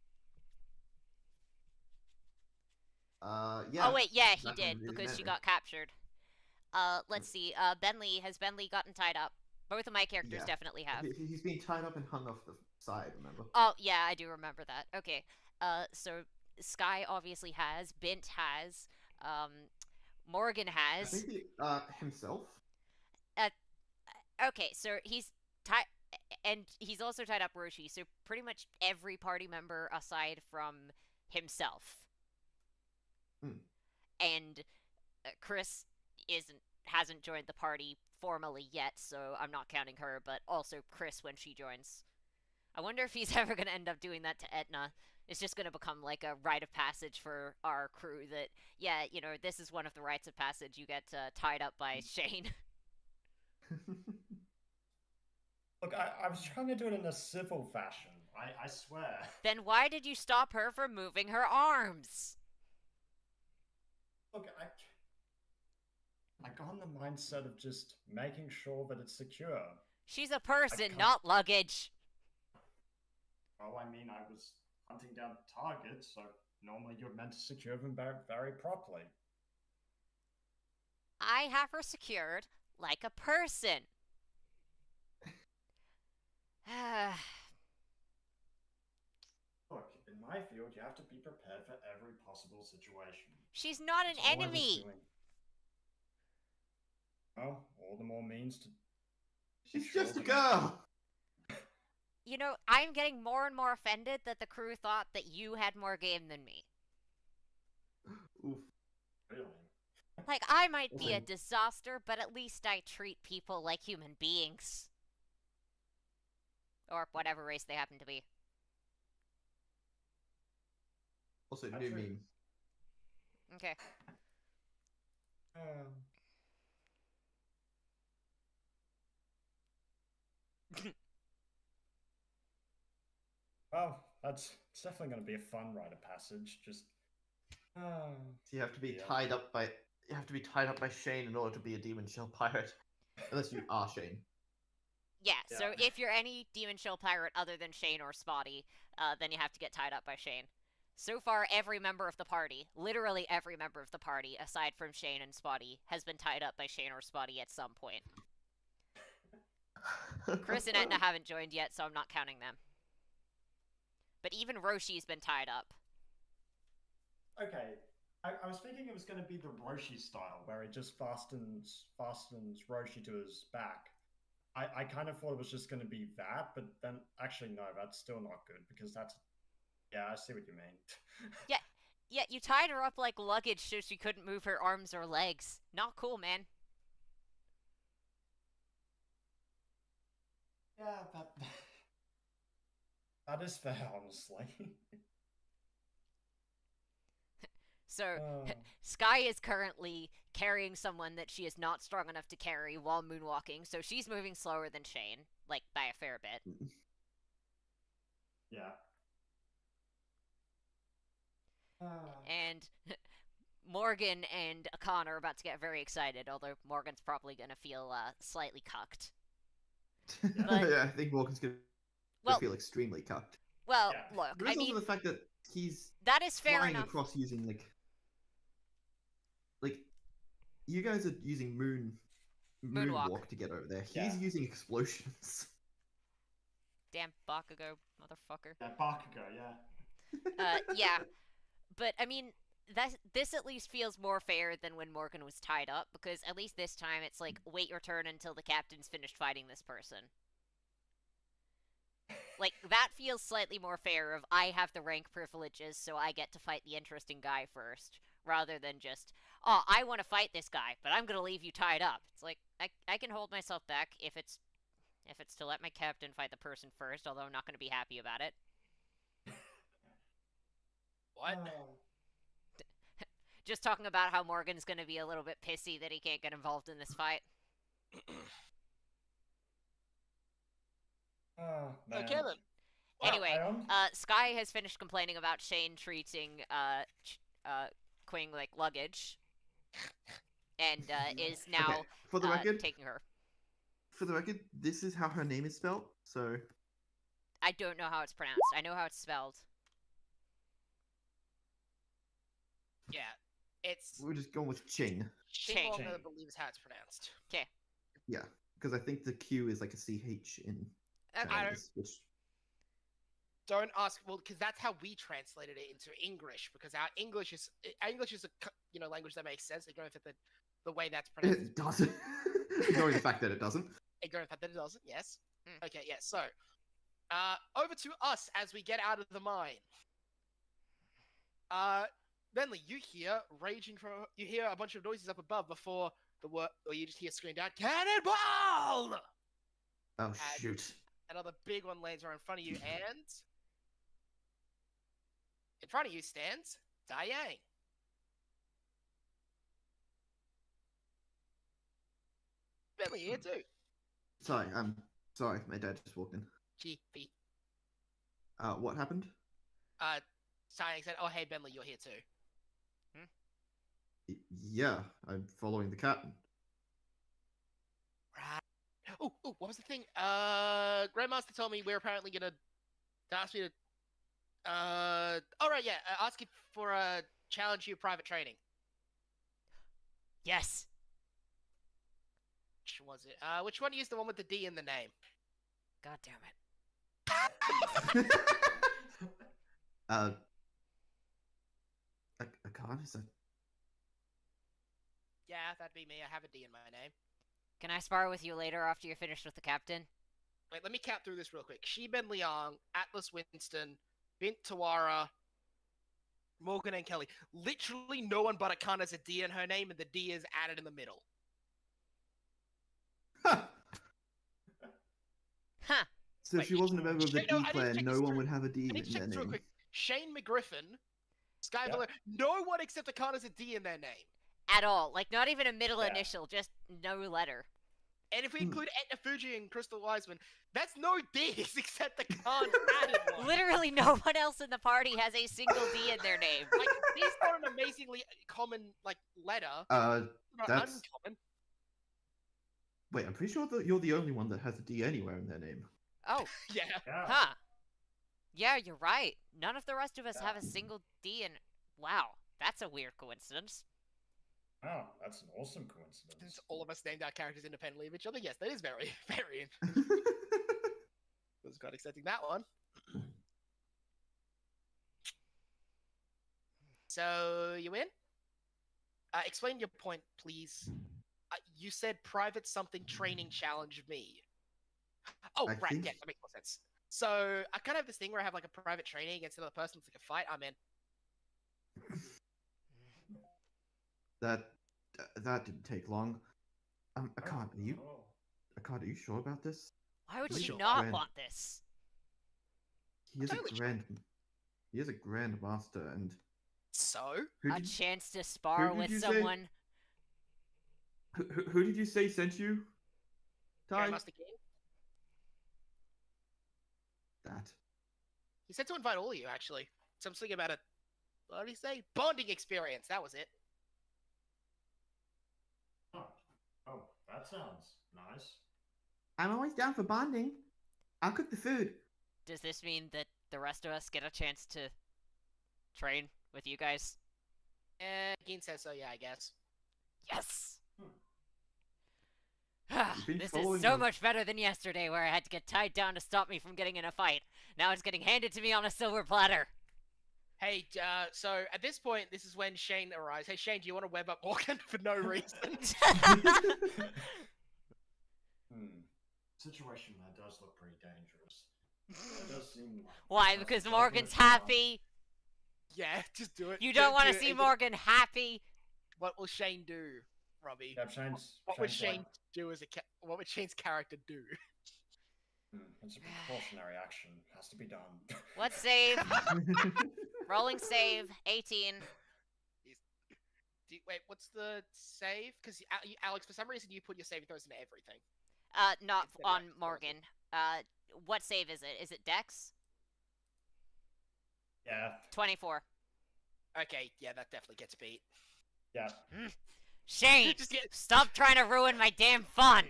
Yeah. Oh wait, yeah, he That's did really because she matter. got captured. Let's see. Bentley, has Bentley gotten tied up? Both of my characters Yeah. definitely have. He's been tied up and hung off the side. Remember? Oh yeah, I do remember that. Okay. So Sky obviously has. Bint has. Morgan I has. think himself. Okay, so he's tied, and he's also tied up Roshi. So pretty much every party member aside from himself. Hmm. And Chris hasn't joined the party formally yet, so I'm not counting her. But also Chris when she joins. I wonder if he's ever gonna end up doing that to Etna. It's just gonna become like a rite of passage for our crew that, yeah, you know, this is one of the rites of passage. You get tied up by Shane. Look, I was trying to do it in a civil fashion. I swear. Then why did you stop her from moving her arms? Look, I got in the mindset of just making sure that it's secure. She's a person, can't- not luggage. Well, I mean, I was hunting down targets, so normally you're meant to secure them very, very properly. I have her secured like a person. Look, in my field, you have to be prepared for every possible situation. She's not an That's all I was enemy. doing. Well, all the more means to. She's Sure, just a but- girl. You know, I'm getting more and more offended that the crew thought that you had more game than me. Oof. Really? Like, I might be a Okay. disaster, but at least I treat people like human beings. Or whatever race they happen to be. Also, That's new true. meme. Okay. Well, it's definitely going to be a fun rite of passage. Just. So you have to be Yeah. tied up by Shane in order to be a demon shell pirate, unless you are Shane. Yeah, Yeah. so if you're any Demon Shield pirate other than Shane or Spotty, then you have to get tied up by Shane. So far, every member of the party, literally every member of the party, aside from Shane and Spotty, has been tied up by Shane or Spotty at some point. Chris and Etna haven't joined yet, so I'm not counting them. But even Roshi's been tied up. Okay. I was thinking it was going to be the Roshi style, where he just fastens Roshi to his back. I kind of thought it was just going to be that, but then actually no, that's still not good because that's. Yeah, I see what you mean. Yeah, you tied her up like luggage so she couldn't move her arms or legs. Not cool, man. Yeah, that is fair, honestly. So, Oh. Sky is currently carrying someone that she is not strong enough to carry while moonwalking, so she's moving slower than Shane, like, by a fair bit. Yeah. And Morgan and Akan are about to get very excited, although Morgan's probably going to feel slightly cucked. But- Yeah, I think Morgan's gonna Well, feel extremely cucked. well, Yeah. look, There is I also mean, the fact that he's that is fair flying enough. across using like you guys are using Moonwalk. moonwalk to get over there. He's Yeah. using explosions. Damn Bakugo, motherfucker. Yeah, Bakugo, yeah. Yeah. But I mean, this at least feels more fair than when Morgan was tied up, because at least this time it's like wait your turn until the captain's finished fighting this person. Like that feels slightly more fair of I have the rank privileges, so I get to fight the interesting guy first, rather than just oh I want to fight this guy, but I'm gonna leave you tied up. It's like I can hold myself back if it's to let my captain fight the person first, although I'm not gonna be happy about it. What? Just talking about how Morgan's gonna be a little bit pissy that he can't get involved in this fight. Oh, man. Okay then. Wow. Anyway, I Sky has finished complaining about Shane treating Quing like luggage, and is now Okay, for the record, taking her. this is how her name is spelled. So I don't know how it's pronounced. I know how it's spelled. Yeah, it's we're just going with Ching. Ching. Ching, I believe is how it's pronounced. Okay. Yeah, because I think the Q is like a CH in Okay. Chinese, which Don't ask. Well, because that's how we translated it into English. Because our English is a language that makes sense. Ignoring the way that's pronounced. it doesn't. Ignoring the fact that it doesn't. Ignoring the fact that it doesn't. Yes. Mm. Okay. Yes. So, over to us as we get out of the mine. Bentley, you hear a bunch of noises up above before or you just hear screamed out, "Cannonball!" Oh shoot! Another big one lands right in front of you, and in front of you stands Diane. Bentley here too. Sorry, sorry. My dad just walked in. GP. What happened? Diane said, "Oh hey Bentley, you're here too." Yeah, I'm following the captain. Right. Oh, what was the thing? Grandmaster told me we're apparently gonna ask me to. All right, yeah. Ask you for a challenge you private training. Yes. Which was it? Which one is the one with the D in the name? God damn it. A card is a. Yeah, that'd be me. I have a D in my name. Can I spar with you later after you're finished with the captain? Wait, let me count through this real quick. Shiben Liang, Atlas Winston, Bint Tawara, Morgan and Kelly. Literally no one but Akana has a D in her name, and the D is added in the middle. Huh. Huh. So if Wait, she wasn't a member of the Shane- no, D I need to clan, check no this one through. would have a D I need to in check their this real name. quick. Shane McGriffin, Sky Yeah. Valor, no one except Akana has a D in their name. At all. Like, not even a middle Yeah. initial, just no letter. And if we include Etna Fuji and Crystal Wiseman, that's no D's except the Khan added one. Literally no one else in the party has a single D in their name. Like, D's not an amazingly common, letter. Not That's- uncommon. Wait, I'm pretty sure that you're the only one that has a D anywhere in their name. Oh, Yeah. Yeah. huh. Yeah, you're right. None of the rest of us Yeah. have a single D in... Wow, that's a weird coincidence. Oh, that's an awesome coincidence. Since all of us named our characters independently of each other, yes, that is very, very. Was quite accepting that one. So you win? Explain your point, please. You said private something training challenge me. Oh, I right, think- yeah, that makes more sense. So I kind of have this thing where I have like a private training against another person. It's like a fight. I'm in. That didn't take long. Akkad, Oh. are you sure about this? Why would Sure. you not Grand. want this? He is Totally a sure. he is a grand master, and So who A did, chance to spar did with you say- someone? who did you say sent you? Ty? Grandmaster King. That. He said to invite all of you, actually. Something about a, what did he say? Bonding experience. That was it. Oh, that sounds nice. I'm always down for bonding. I'll cook the food. Does this mean that the rest of us get a chance to train with you guys? Geen says so, yeah, I guess. Yes! You've been This is following so the- much better than yesterday where I had to get tied down to stop me from getting in a fight. Now it's getting handed to me on a silver platter. Hey, so at this point, this is when Shane arrives. Hey, Shane, do you want to web up Morgan for no reason? Situation that does look pretty dangerous. It does seem like Why? this Because does Morgan's look down. happy? Yeah, just do it. You don't want to do see it. Morgan happy? What will Shane do, Robbie? Yeah, Shane's. What would Shane's Shane like, do as what would Shane's character do? It's a precautionary action. Has to be done. Let's save. Rolling save. 18. Wait, what's the save? Because Alex, for some reason, you put your saving throws into everything. Not Instead of on that, Morgan. What save is it? Is it Dex? Yeah. 24. Okay, yeah, that definitely gets beat. Yeah. Shane, stop trying to ruin my damn fun.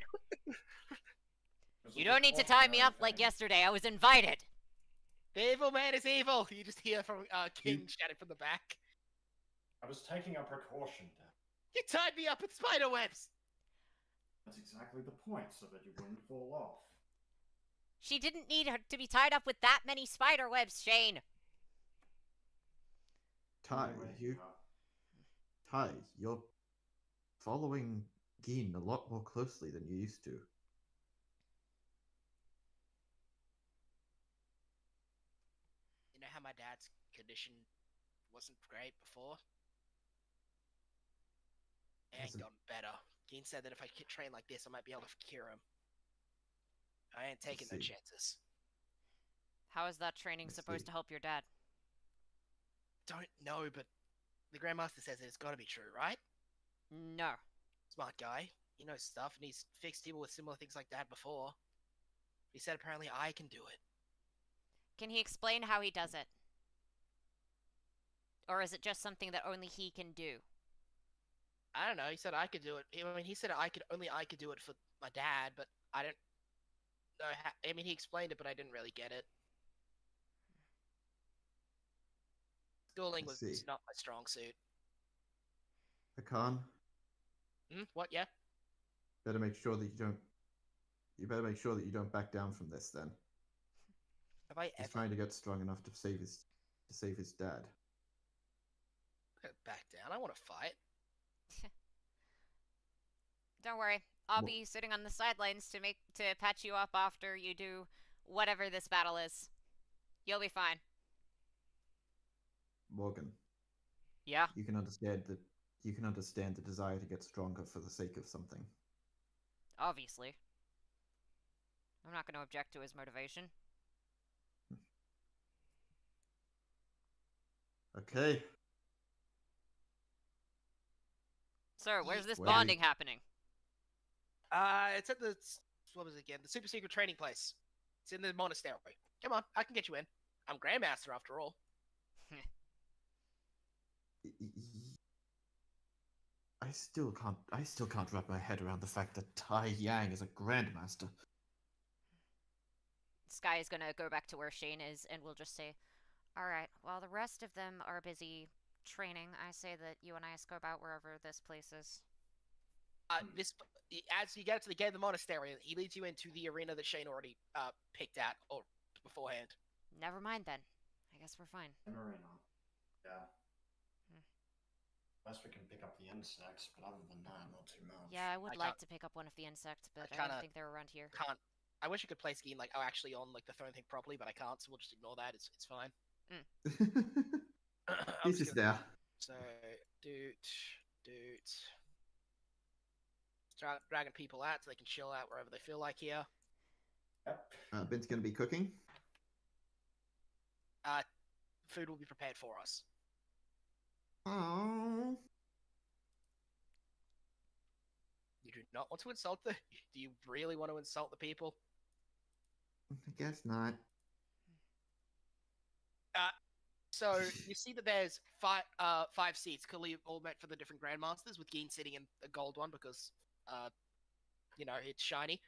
You don't need to tie me up like yesterday. I was invited. The evil man is evil. You just hear from King shouting from the back. I was taking a precaution, Dad. You tied me up with spider webs. That's exactly the point, so that you wouldn't fall off. She didn't need her to be tied up with that many spider webs, Shane. Ty, Anyway, Ty, you're following Geen a lot more closely than you used to. You know how my dad's condition wasn't great before? It ain't Hasn't- gotten better. Geen said that if I train like this, I might be able to cure him. I ain't taking no see. chances. How is that training I supposed see. to help your dad? Don't know, but the Grandmaster says that it's got to be true, right? No. Smart guy. He knows stuff, and he's fixed people with similar things like that before. He said apparently I can do it. Can he explain how he does it? Or is it just something that only he can do? I don't know. He said I could do it. I mean, he said I could do it for my dad, but I don't know. I mean, he explained it, but I didn't really get it. Dueling I was see. not my strong suit. Hakan, What? Yeah. better make sure that you don't. You better make sure that you don't back down from this. Then Have I he's ever trying to get strong enough to save his dad. back down? I want to fight. Don't worry. I'll Well- be sitting on the sidelines to patch you up after you do whatever this battle is. You'll be fine. Morgan, Yeah. you can understand that. You can understand the desire to get stronger for the sake of something. Obviously. I'm not going to object to his motivation. Okay. Sir, where's this Where do we- bonding happening? It's at the what was it again? The super secret training place. It's in the monastery. Come on, I can get you in. I'm Grandmaster after all. I still can't wrap my head around the fact that Tai Yang is a grandmaster. Sky is going to go back to where Shane is and we'll just say, alright, while the rest of them are busy training, I say that you and I scope out wherever this place is. This as you get to the gate of the monastery, he leads you into the arena that Shane already picked out or beforehand. Never mind then. I guess we're fine. Marina. Yeah. Unless we can pick up the insects, but other than that, not too much. Yeah, I would I like to pick up one of the insects, but I kinda- don't think they're around here. Can't. I wish I could play skiing like actually on like the throne thing properly, but I can't. So we'll just ignore that. It's fine. I'm He's just gonna- there. So doot. Dragging people out so they can chill out wherever they feel like here. Yep. Ben's gonna be cooking. Food will be prepared for us. Oh, You do not want to insult the. Do you really want to insult the people? I guess not. So you see that there's five seats, clearly all meant for the different grandmasters, with Geen sitting in the gold one because, it's shiny.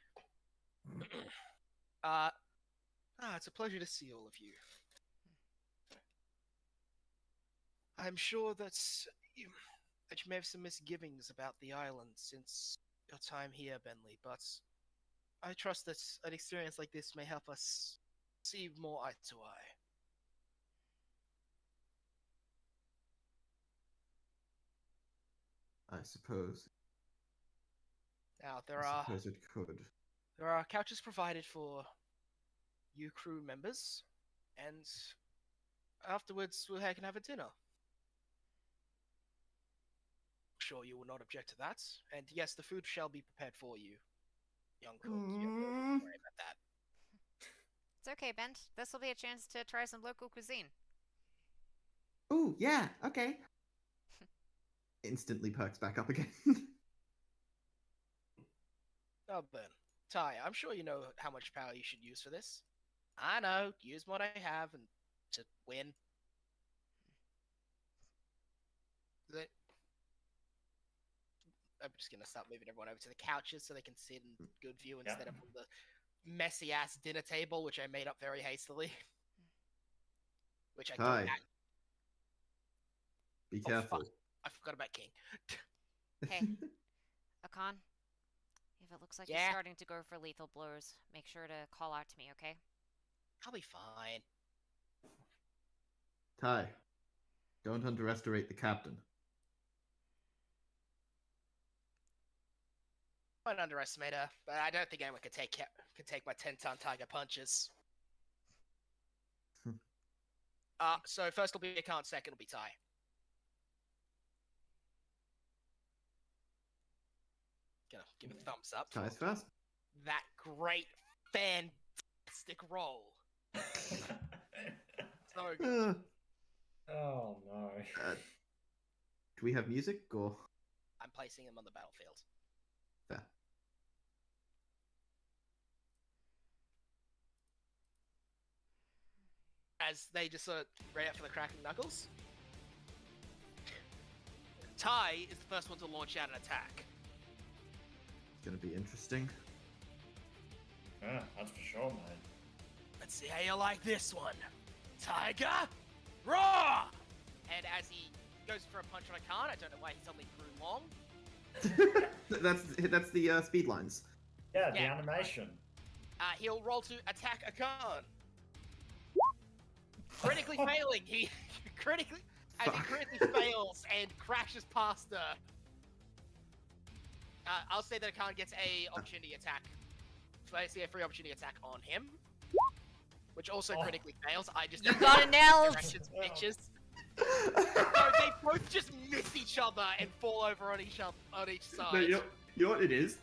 It's a pleasure to see all of you. I'm sure that you may have some misgivings about the island since your time here, Bentley, but I trust that an experience like this may help us see more eye to eye. I suppose. Now I suppose it could. there are couches provided for you crew members, and afterwards we can have a dinner. Sure, you will not object to that. And yes, the food shall be prepared for you, young cook. You have no need to worry about that. It's okay, Bent. This will be a chance to try some local cuisine. Ooh, yeah, okay. Instantly perks back up again. Oh, then, Ty, I'm sure you know how much power you should use for this. I know, use what I have and to win. The- I'm just gonna start moving everyone over to the couches so they can sit in good view instead of on the messy ass dinner table, which I made up very hastily. Which I Hi. don't. Be Oh, careful. fuck. I forgot about King. Hey, Akan, if it looks like you're Yeah? starting to go for lethal blows, make sure to call out to me, okay? I'll be fine. Ty, don't underestimate the captain. I won't underestimate her, but I don't think anyone could take my 10-ton tiger punches. So first will be Akan, second will be Ty. Gonna give a thumbs up Ty's for first. that great, fantastic roll. So good. Oh no. Do we have music or I'm placing him on the battlefield. fair? As they just sort of ready up for the cracking knuckles. Ty is the first one to launch out an attack. It's gonna be interesting. Yeah, that's for sure, man. Let's see how you like this one. Tiger, roar! And as he goes for a punch on Akan, I don't know why he suddenly grew long. that's the speed lines. Yeah, the Yeah. animation. He'll roll to attack Akan. Critically failing. He critically fails and crashes past her. I'll say that Akan gets a opportunity attack. A free opportunity attack on him, which also critically fails. I just You got it nailed! directions, bitches. So they both just miss each other and fall over on each side. No, you know what it is?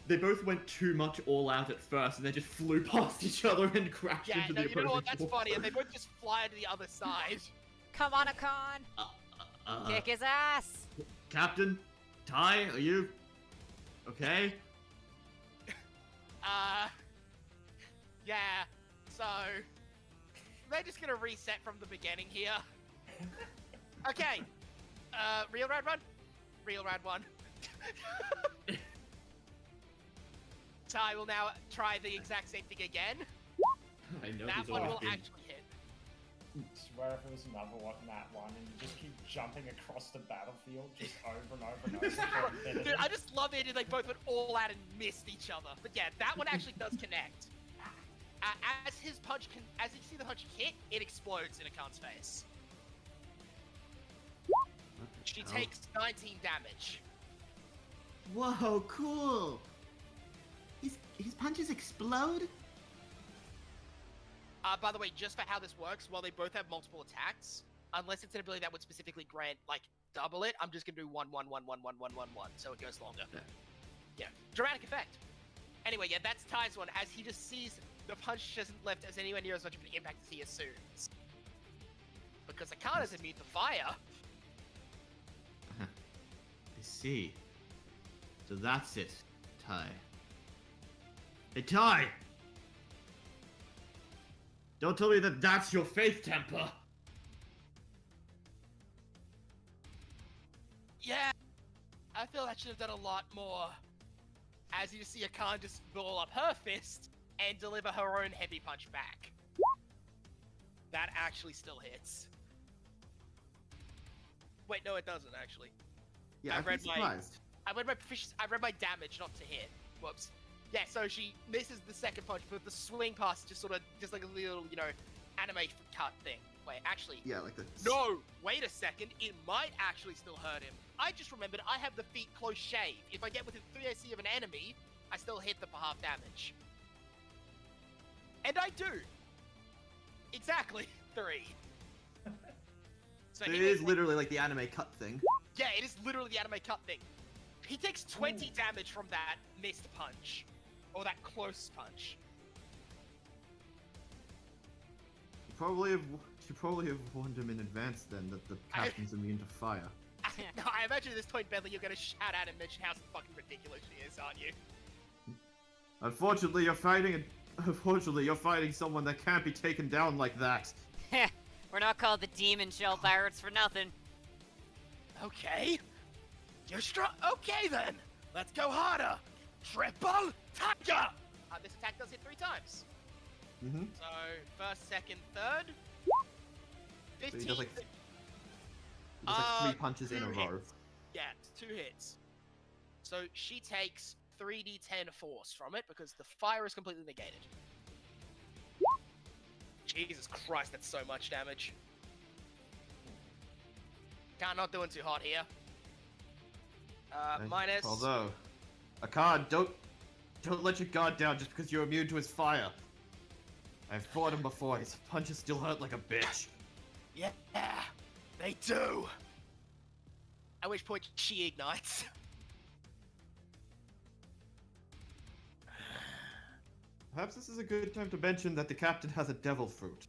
They both went too much all out at first, and they just flew past each other and crashed Yeah, into no, the you know what? That's opposing funny. And they wall. both just fly to the other side. Come on, Akan! Kick his ass! Captain, Ty, are you okay? Yeah. So they're just gonna reset from the beginning here. Okay. Real round one. Real round one. Ty will now try the exact same thing again. I know That he's one will laughing. actually hit. Swear if it was another one, that one, and you just keep jumping across the battlefield just over and over and over. until infinity. Dude, I just love the idea they both went all out and missed each other. But yeah, that one actually does connect. As you see the punch hit, it explodes in Akan's face. She hell? takes 19 damage. Whoa, cool! His punches explode? By the way, just for how this works, while they both have multiple attacks, unless it's an ability that would specifically grant, like, double it, I'm just gonna do 1, 1, 1, 1, 1, 1, 1, 1, so it goes longer. Yeah. Yeah, dramatic effect. Anyway, yeah, that's Ty's one, as he just sees the punch hasn't left as anywhere near as much of an impact as he assumes. Because Akan is immune to fire. I see. So that's it, Ty. Hey, Ty! Don't tell me that that's your faith temper! Yeah, I feel I should have done a lot more. As you see Akan just ball up her fist and deliver her own heavy punch back. That actually still hits. Wait, no, it doesn't actually. Yeah, I I'd read be my- surprised. I read my damage, not to hit. Whoops. Yeah, so she misses the second punch, but the swing pass is just like a little, anime cut thing. Wait, actually, Yeah, like the. no! Wait a second, it might actually still hurt him. I just remembered I have the feet close shave. If I get within 3 AC of an enemy, I still hit them for half damage. And I do. Exactly 3. So It he is takes- literally like the anime cut thing. Yeah, it is literally the anime cut thing. He takes 20 damage from that missed punch. Or that close punch. Should probably have warned him in advance then that the captain's immune to fire. No, I imagine at this point, Bentley, you're gonna shout out and mention how fucking ridiculous she is, aren't you? Unfortunately, you're fighting someone that can't be taken down like that. We're not called the Demon Shell Pirates for nothing. Okay. You're strong. Okay then. Let's go harder. Triple tiger. This attack does hit 3 times. Mm-hmm. So first, second, third. So 15. he does like 3 punches in a 2 row. hits. Yeah, 2 hits. So she takes 3d10 force from it because the fire is completely negated. Jesus Christ, that's so much damage. Not doing too hot here. Minus. Although, Akkad, don't let your guard down just because you're immune to his fire. I've fought him before. His punches still hurt like a bitch. Yeah, they do. At which point she ignites. Perhaps this is a good time to mention that the captain has a devil fruit.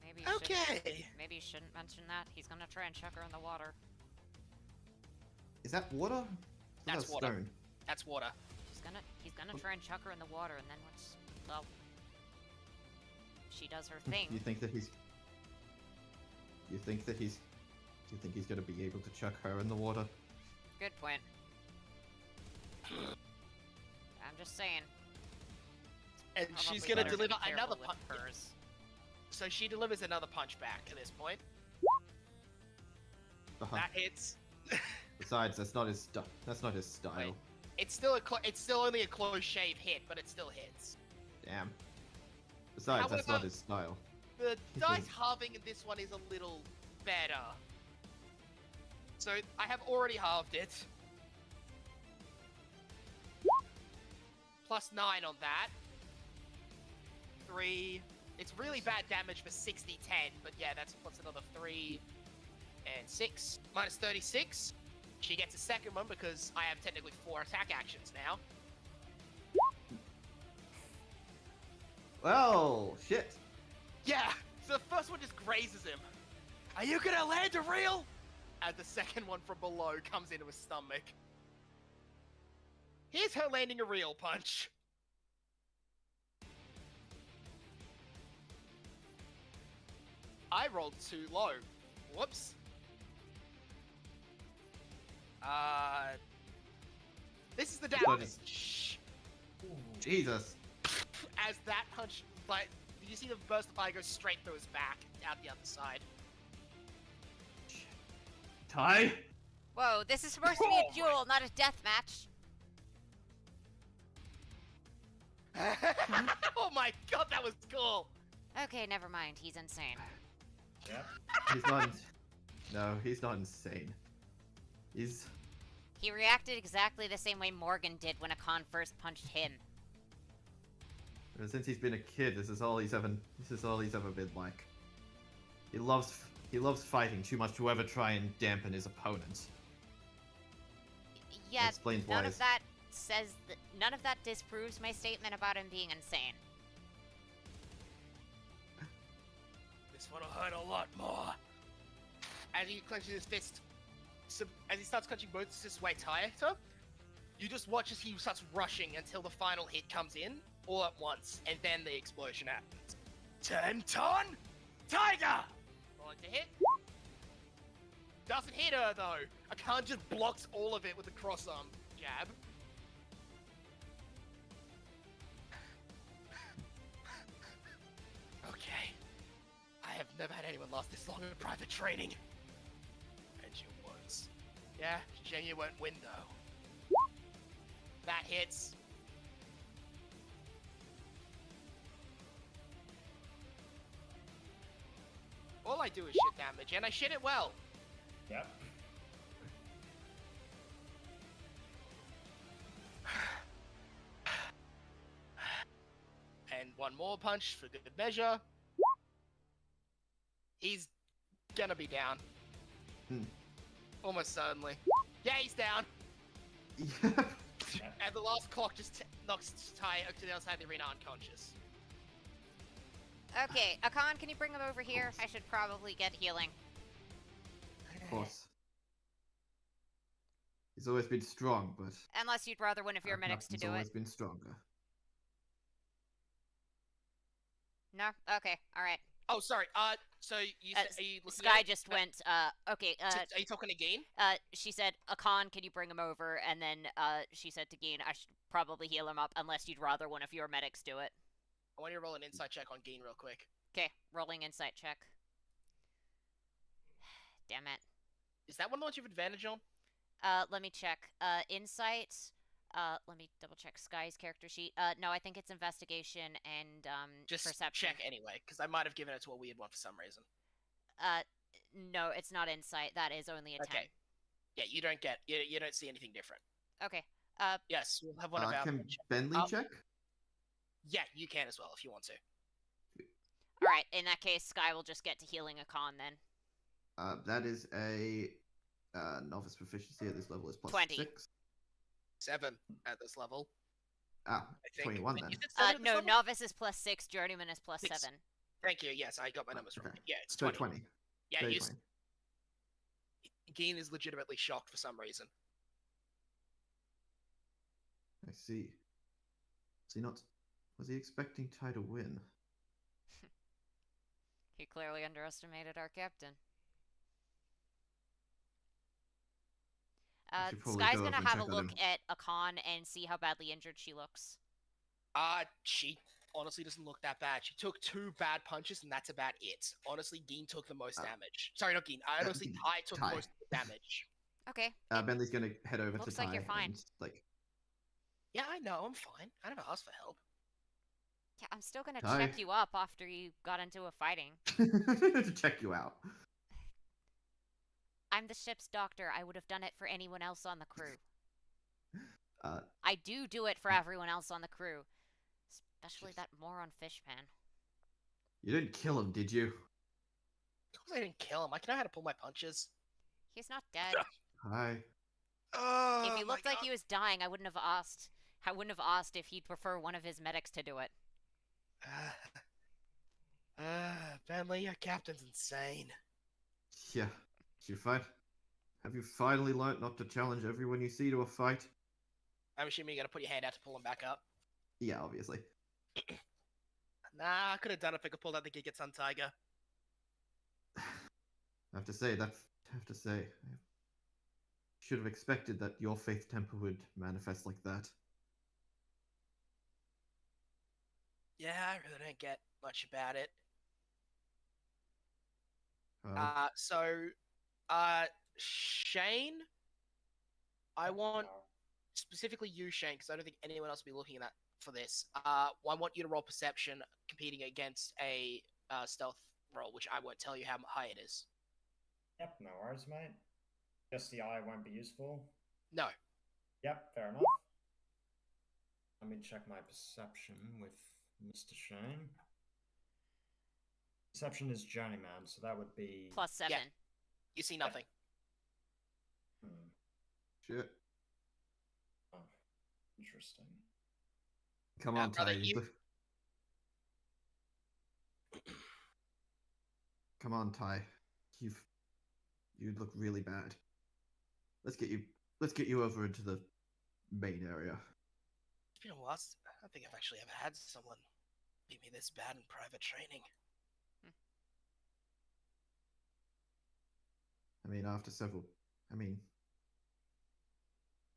Maybe you Okay. maybe you shouldn't mention that. He's gonna try and chuck her in the water. Is that water? That's water. Stone. That's water. He's gonna try and chuck her in the water, and then she does her thing. You think he's gonna be able to chuck her in the water? Good point. I'm just saying. And Probably she's gonna better to be deliver careful another with punch. hers. So she delivers another punch back at this point. Uh-huh. That hits. Besides, that's not his style. Wait. It's still only a close shave hit, but it still hits. Damn. Besides, that's However- not his style. The dice halving in this one is a little better. So I have already halved it. Plus 9 on that. 3. It's really bad damage for 60-10, but yeah, that's plus another 3 and 6. Minus 36. She gets a second one because I have technically 4 attack actions now. Well, shit. Yeah, so the first one just grazes him. Are you gonna land a reel? And the second one from below comes into his stomach. Here's her landing a reel punch. I rolled too low. Whoops. This is the damage. Jesus. As that punch, like, you see the burst of fire go straight through his back, out the other side. Ty? Whoa, this is supposed to be a duel, not a death match. Oh my god, that was cool! Okay, never mind. He's insane. Yeah. He's not. No, he's not insane. He reacted exactly the same way Morgan did when Akon first punched him. Since he's been a kid, this is all he's ever been like. He loves fighting too much to ever try and dampen his opponents. Yeah, Explains none why. of that none of that disproves my statement about him being insane. This one will hurt a lot more. As he clenches his fist, as he starts clenching both fists way tighter, you just watch as he starts rushing until the final hit comes in, all at once, and then the explosion happens. 10-ton Tiger! Rolling to hit. Doesn't hit her though. Akan just blocks all of it with a cross-arm jab. Okay. I have never had anyone last this long in private training. And you won't. Yeah, Zhenya won't win though. That hits. I do is shit damage, and I shit it well. Yep. And one more punch for good measure. He's gonna be down. Hmm. Almost certainly. Yeah, he's down. Yep. And the last clock just knocks Ty to the other side of the arena unconscious. Okay, Akan, can you bring him over here? I should probably get healing. Of course. He's always been strong, but Unless you'd rather one of your medics to He's do always it. been stronger. No? Okay, alright. Oh, sorry. So you said, are you looking Sky at it? just went, okay, Are you talking to Geen? she said, Akan, can you bring him over? And then, she said to Geen, I should probably heal him up unless you'd rather one of your medics do it. I want you to roll an insight check on Geen real quick. Okay, rolling insight check. Damn it. Is that one of the ones you have advantage on? Let me check. Insight. Let me double check Sky's character sheet. No, I think it's investigation and, Just perception. check anyway, because I might have given it to a weird one for some reason. No, it's not insight. That is only a 10. Okay. Yeah, you don't see anything different. Okay. Yes, we'll have one of our. Can Bentley Oh. check? Yeah, you can as well if you want to. Alright, in that case, Sky will just get to healing Akan then. That is a novice proficiency at this level is plus 20. 6. 7 at this level. Ah, I think. 21 Wait, then. you said 7 at this No, level? novice is plus 6, journeyman is plus 6. 7. Thank you. Yes, I got my numbers Okay. wrong. Yeah, it's So 20. 20. Yeah, Very you. 20. Geen is legitimately shocked for some reason. I see. Was he expecting Ty to win? He clearly underestimated our captain. should probably Sky's go gonna over and have a check on look him. at Akan and see how badly injured she looks. She honestly doesn't look that bad. She took 2 bad punches, and that's about it. Honestly, Geen took the most damage. Sorry, not Geen. Honestly, Ty took Ty. most of the damage. Okay. Bentley's gonna head over to Looks Ty like you're fine. and like, Yeah, I know. I'm fine. I never asked for help. Yeah, I'm still gonna Ty. check you up after you got into a fighting. to check you out. I'm the ship's doctor. I would have done it for anyone else on the crew. Uh, I do it for everyone else on the crew. Especially that moron Fishpan. You didn't kill him, did you? Of course I didn't kill him. I know how to pull my punches. He's not dead. Hi. Oh, If he my looked like God. he was dying, I wouldn't have asked. I wouldn't have asked if he'd prefer one of his medics to do it. Bentley, your captain's insane. Yeah. You fight. Have you finally learnt not to challenge everyone you see to a fight? I'm assuming you're gonna put your hand out to pull him back up. Yeah, obviously. Nah, I could have done it if I could pull out the Gigatsun Tiger. I have to say, I should have expected that your faith temper would manifest like that. Yeah, I really don't get much about it. Shane, I want specifically you, Shane, because I don't think anyone else will be looking at that for this. I want you to roll perception, competing against a stealth roll, which I won't tell you how high it is. Yep, no worries, mate. Guess the eye won't be useful. No. Yep, fair enough. Let me check my perception with Mr. Shane. Perception is journeyman, so that would be Plus 7. Yeah. You see nothing. Shit. Oh, interesting. Come on, brother, Ty. Come on, Ty. You look really bad. Let's get you over into the main area. It's been a while. I don't think I've actually ever had someone beat me this bad in private training. I mean,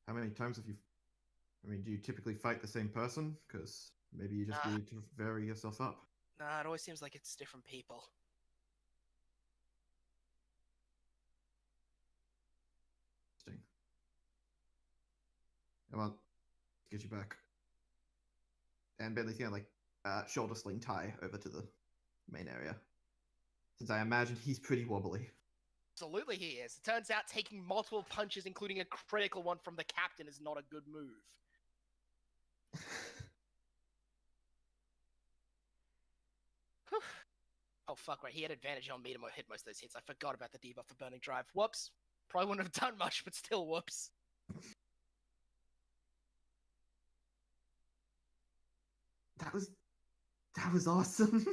how many times have you? Do you typically fight the same person? Because maybe you just need to vary yourself up. Nah, it always seems like it's different people. Interesting. Come on, let's get you back. And Bentley's gonna shoulder sling Ty over to the main area. since I imagine he's pretty wobbly. Absolutely, he is. It turns out taking multiple punches, including a critical one from the captain, is not a good move. Whew. Oh, fuck, right. He had advantage on me to hit most of those hits. I forgot about the debuff for Burning Drive. Whoops. Probably wouldn't have done much, but still, whoops. That was awesome.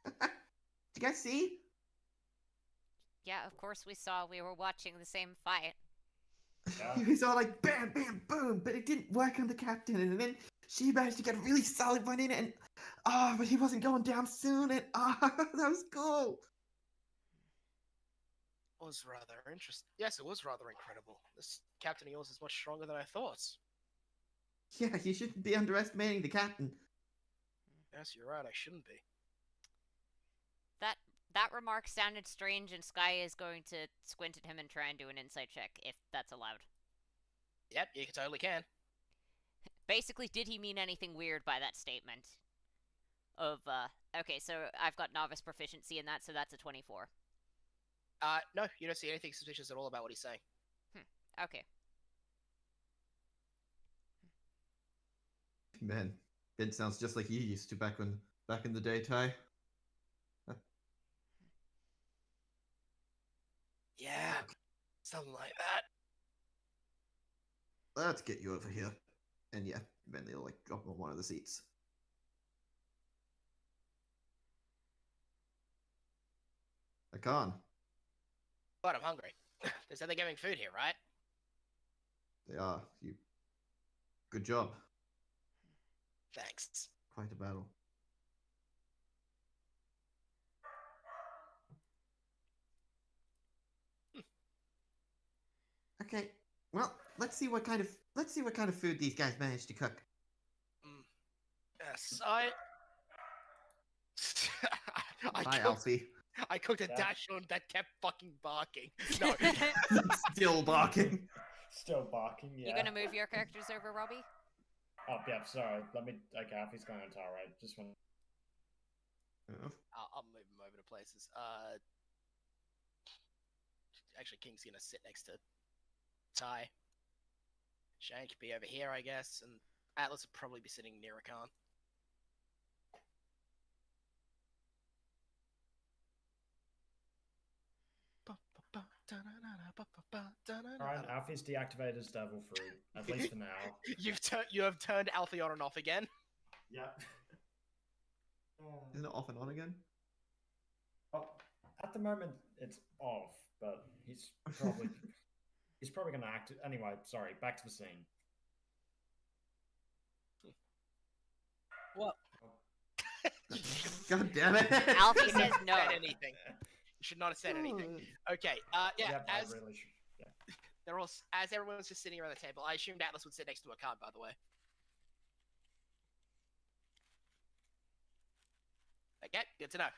Did you guys see? Yeah, of course we saw. We were watching the same fight. Yeah. He was all like bam, bam, boom, but it didn't work on the captain, and then she managed to get a really solid one in, and but he wasn't going down soon, and that was cool. Was rather interesting. Yes, it was rather incredible. This captain of yours is much stronger than I thought. Yeah, you shouldn't be underestimating the captain. Yes, you're right. I shouldn't be. That remark sounded strange, and Sky is going to squint at him and try and do an insight check, if that's allowed. Yep, you totally can. Basically, did he mean anything weird by that statement? Okay, so I've got novice proficiency in that, so that's a 24. No, you don't see anything suspicious at all about what he's saying. Okay. Man, Ben sounds just like you used to back in the day, Ty. Yeah, something like that. Let's get you over here. And yeah, then they'll like drop him on one of the seats. I can't. But I'm hungry. They said they're giving food here, right? They are. You. Good job. Thanks. Quite a battle. Okay. Well, let's see what kind of food these guys managed to cook. Yes, Hi, Alfie. I cooked a Yeah. Dachshund that kept fucking barking. No. Still barking. Still barking, yeah. You gonna move your characters over, Robbie? Oh, yeah, sorry. Okay, Alfie's going on tower, right? Just one. I'll move him over to places. Actually, King's gonna sit next to Ty. Shane could be over here, I guess, and Atlas would probably be sitting near Rakan. Alright, Alfie's deactivated his devil fruit, at least for now. You have turned Alfie on and off again. Yep. Isn't it off and on again? Oh, at the moment it's off, but he's probably gonna act anyway. Sorry, back to the scene. What? God damn it! Alfie says no. Said anything. You should not have said anything. Okay. Yeah. Yep, As I really should. Yeah. they're all, as everyone's just sitting around the table, I assumed Atlas would sit next to a card. By the way. Okay. Good to know.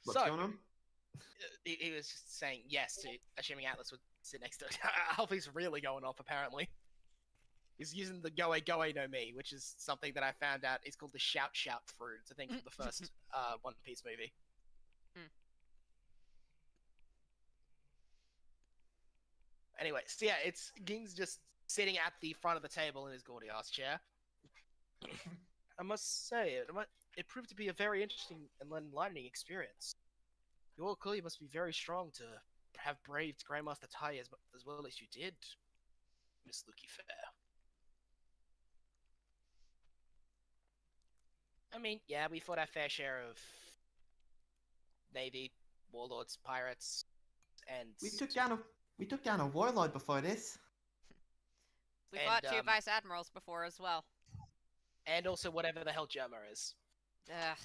What's going on? He was just saying yes to assuming Atlas would sit next to it. Alfie's really going off, apparently. He's using the Goe Goe no Mi, which is something that I found out is called the Shout Shout fruit. It's a thing from the first One Piece movie. Anyway, so yeah, it's Ging's just sitting at the front of the table in his gaudy ass chair. I must say, it proved to be a very interesting and enlightening experience. You all clearly must be very strong to have braved Greymaster Tai as well as you did, Miss Lucky Fair. I mean, yeah, we fought our fair share of Navy, warlords, pirates, and We took down a warlord before this. We And, fought two vice admirals before as well. and also whatever the hell Germa is. Ugh.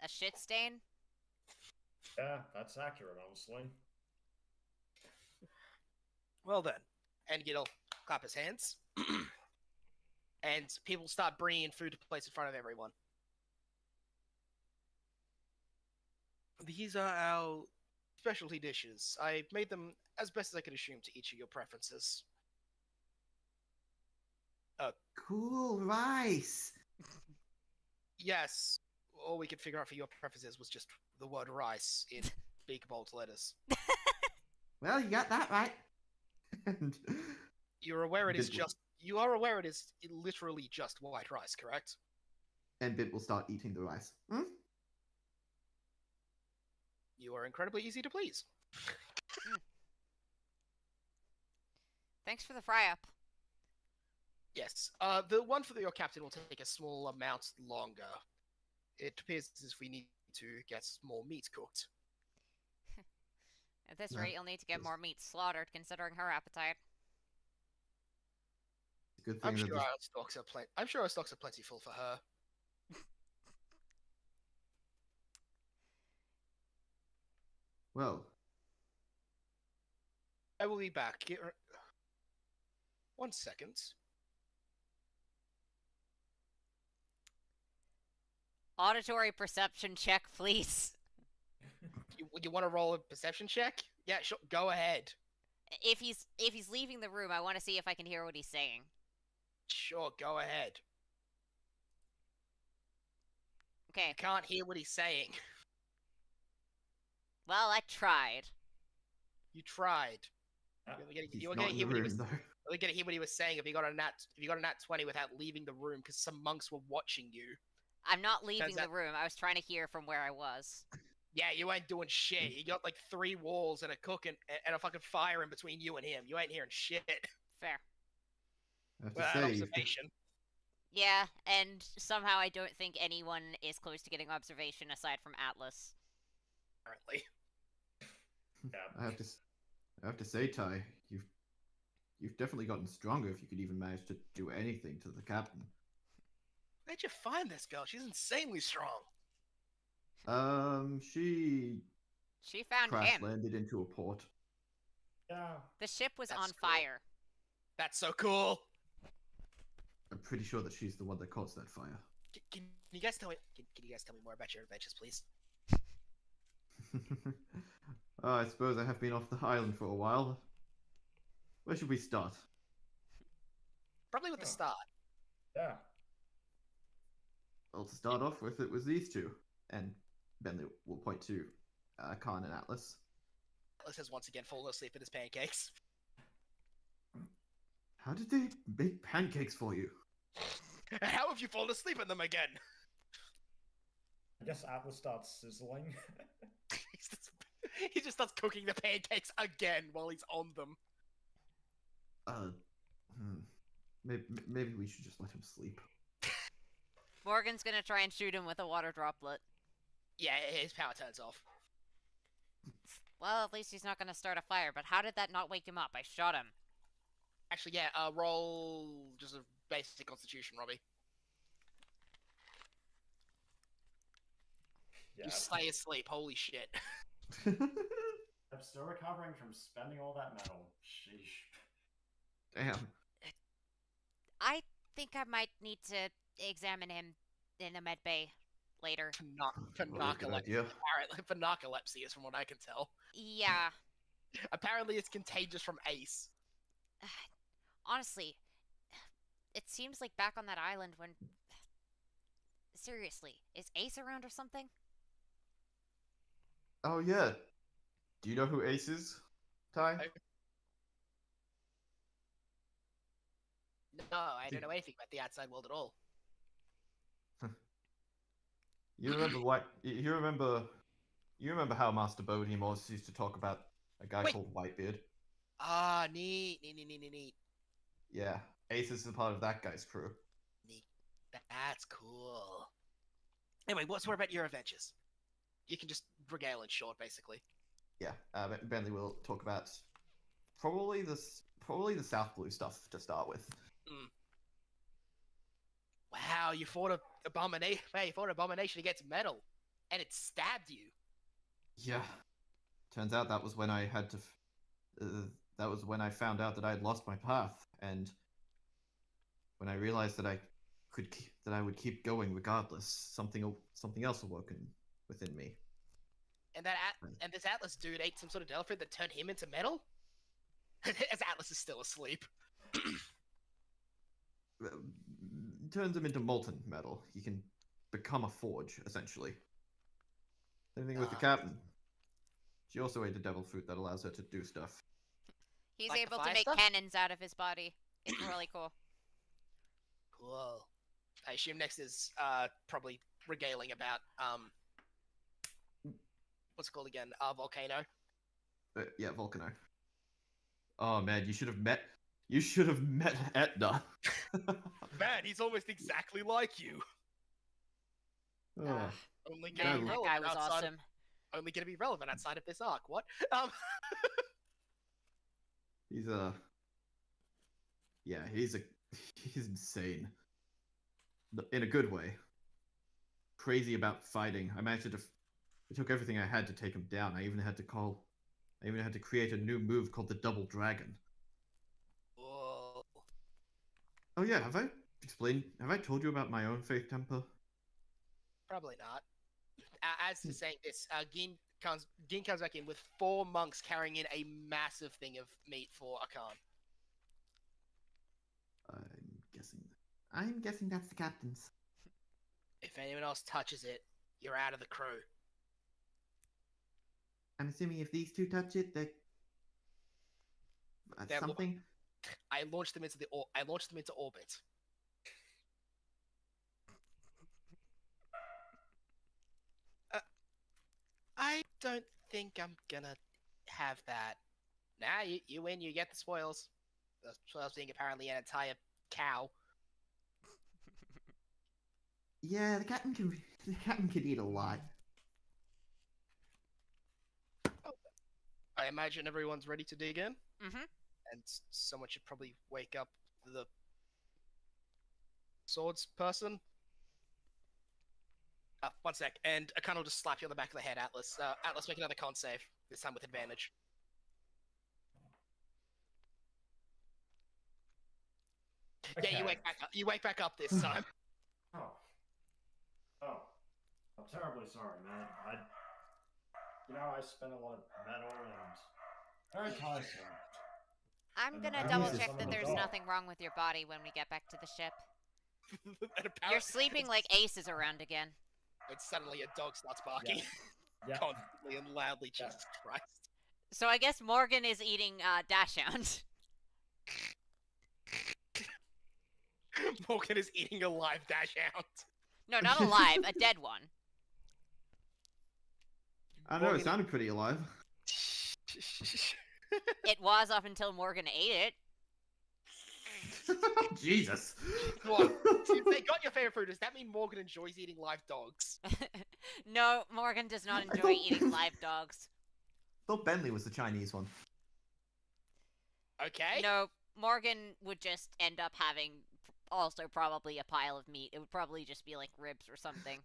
A shit stain? Yeah, that's accurate, honestly. Well then, and Gid'll clap his hands, and people start bringing in food to place in front of everyone. These are our specialty dishes. I made them as best as I could assume to each of your preferences. Cool rice. Yes, all we could figure out for your preferences was just the word rice in big bold letters. Well, you got that right. And You're aware it is Bit- just. You are aware it is literally just white rice, correct? and Bit will start eating the rice. Hmm? You are incredibly easy to please. Thanks for the fry up. Yes. The one for your captain will take a small amount longer. It appears as if we need to get more meat cooked. At this No, rate, you'll need to get yes. more meat slaughtered, considering her appetite. It's a good I'm thing that sure this. our stocks are I'm sure our stocks are plentiful for her. Well, I will be back. 1 second. Auditory perception check, please. You want to roll a perception check? Yeah, sure. Go ahead. If he's leaving the room, I want to see if I can hear what he's saying. Sure, go ahead. Okay. You can't hear what he's saying. Well, I tried. You tried. he's You were not gonna in hear the what he room was. though. We're gonna hear what he was saying if you got a nat 20 without leaving the room because some monks were watching you. I'm not leaving that- the room. I was trying to hear from where I was. Yeah, you ain't doing shit. You got like 3 walls and a cook and a fucking fire in between you and him. You ain't hearing shit. Fair. I have to Without say, you've observation. Yeah, and somehow I don't think anyone is close to getting observation aside from Atlas. Apparently. I have to say, Ty, you've definitely gotten stronger if you could even manage to do anything to the captain. Where'd you find this girl? She's insanely strong. She She found crash him. landed into a port. Yeah. The ship was That's on cool. fire. That's so cool. I'm pretty sure that she's the one that caused that fire. Can you guys tell me? Can you guys tell me more about your adventures, please? I suppose I have been off the island for a while. Where should we start? Probably with the Oh. start. Yeah. Well, to start off with, it was these two, and Bentley will point to Khan and Atlas. Atlas has once again fallen asleep in his pancakes. How did they make pancakes for you? How have you fallen asleep in them again? I guess Atlas starts sizzling. He just starts cooking the pancakes again while he's on them. Maybe we should just let him sleep. Morgan's gonna try and shoot him with a water droplet. Yeah, his power turns off. Well, at least he's not gonna start a fire, but how did that not wake him up? I shot him. Actually, yeah, roll just a basic constitution, Robbie. Yeah. You stay asleep, holy shit. I'm still recovering from spending all that metal. Sheesh. Damn. I think I might need to examine him in the med bay later. Good Narcolepsy. idea. Apparently, for narcolepsy is from what I can tell. Yeah. Apparently, it's contagious from Ace. Honestly, it seems like back on that island when... Seriously, is Ace around or something? Oh yeah. Do you know who Ace is, Ty? No, I don't know anything about the outside world at all. You remember what? You remember? You remember how Master Bodhi Morse used to talk about a guy Wait. called Whitebeard? Ah, neat. Yeah, Ace is a part of that guy's crew. Neat. That's cool. Anyway, what about your adventures? You can just regale in short, basically. Yeah, Bentley will talk about probably the South Blue stuff to start with. Wow, you fought an abomination. Hey, you fought an abomination against metal, and it stabbed you. Yeah, turns out that was when I had to. That was when I found out that I had lost my path, and when I realized that I would keep going regardless. Something else awoken within me. And and this Atlas dude ate some sort of devil fruit that turned him into metal. As Atlas is still asleep. Turns him into molten metal. He can become a forge, essentially. Same thing with the Ah. captain. She also ate a devil fruit that allows her to do stuff. He's Like the able to fire make stuff? cannons out of his body. It's really cool. Cool. I assume next is probably regaling about what's it called again? Volcano. Yeah, Volcano. Oh man, you should have met. You should have met Etna. Man, he's almost exactly like you. Oh. Ah, Only gonna man, be that relevant guy was outside. awesome. Only gonna be relevant outside of this arc. What? He's yeah, he's insane. In a good way. Crazy about fighting. I managed to it took everything I had to take him down. I even had to create a new move called the Double Dragon. Whoa. Oh yeah, have I told you about my own faith temper? Probably not. As to saying this, Gin comes back in with 4 monks carrying in a massive thing of meat for Akan. I'm guessing that's the captain's. If anyone else touches it, you're out of the crew. I'm assuming if these two touch it, They're- something. I launched them into orbit. I don't think I'm gonna have that. Nah, you win. You get the spoils. The spoils being apparently an entire cow. Yeah, the captain can eat a lot. I imagine everyone's ready to dig in, Mm-hmm. and someone should probably wake up the swords person. One sec, and Akan will just slap you on the back of the head, Atlas. Atlas, make another con save, this time with advantage. Yeah, you Okay. wake back up. You wake back up this time. Oh. Oh. I'm terribly sorry, man. I spent a lot of metal and very tiresome. I'm And gonna I double realized check some that of the there's dog. nothing wrong with your body when we get back to the ship. And You're apparently, sleeping like Ace is around again. and suddenly a dog starts barking Yeah. constantly and loudly. Yeah. Jesus Christ! So I guess Morgan is eating Dashhound. Morgan is eating a live dash out. No, not alive, a dead one. I don't know. It Morgan- sounded pretty alive. It was up until Morgan ate Jesus. What? If they got your favorite food, does that mean Morgan enjoys eating live dogs? it. No, Morgan does not I enjoy thought- eating live dogs. Thought Bentley was the Chinese one. Okay. No, Morgan would just end up having also probably a pile of meat. It would probably just be like ribs or something.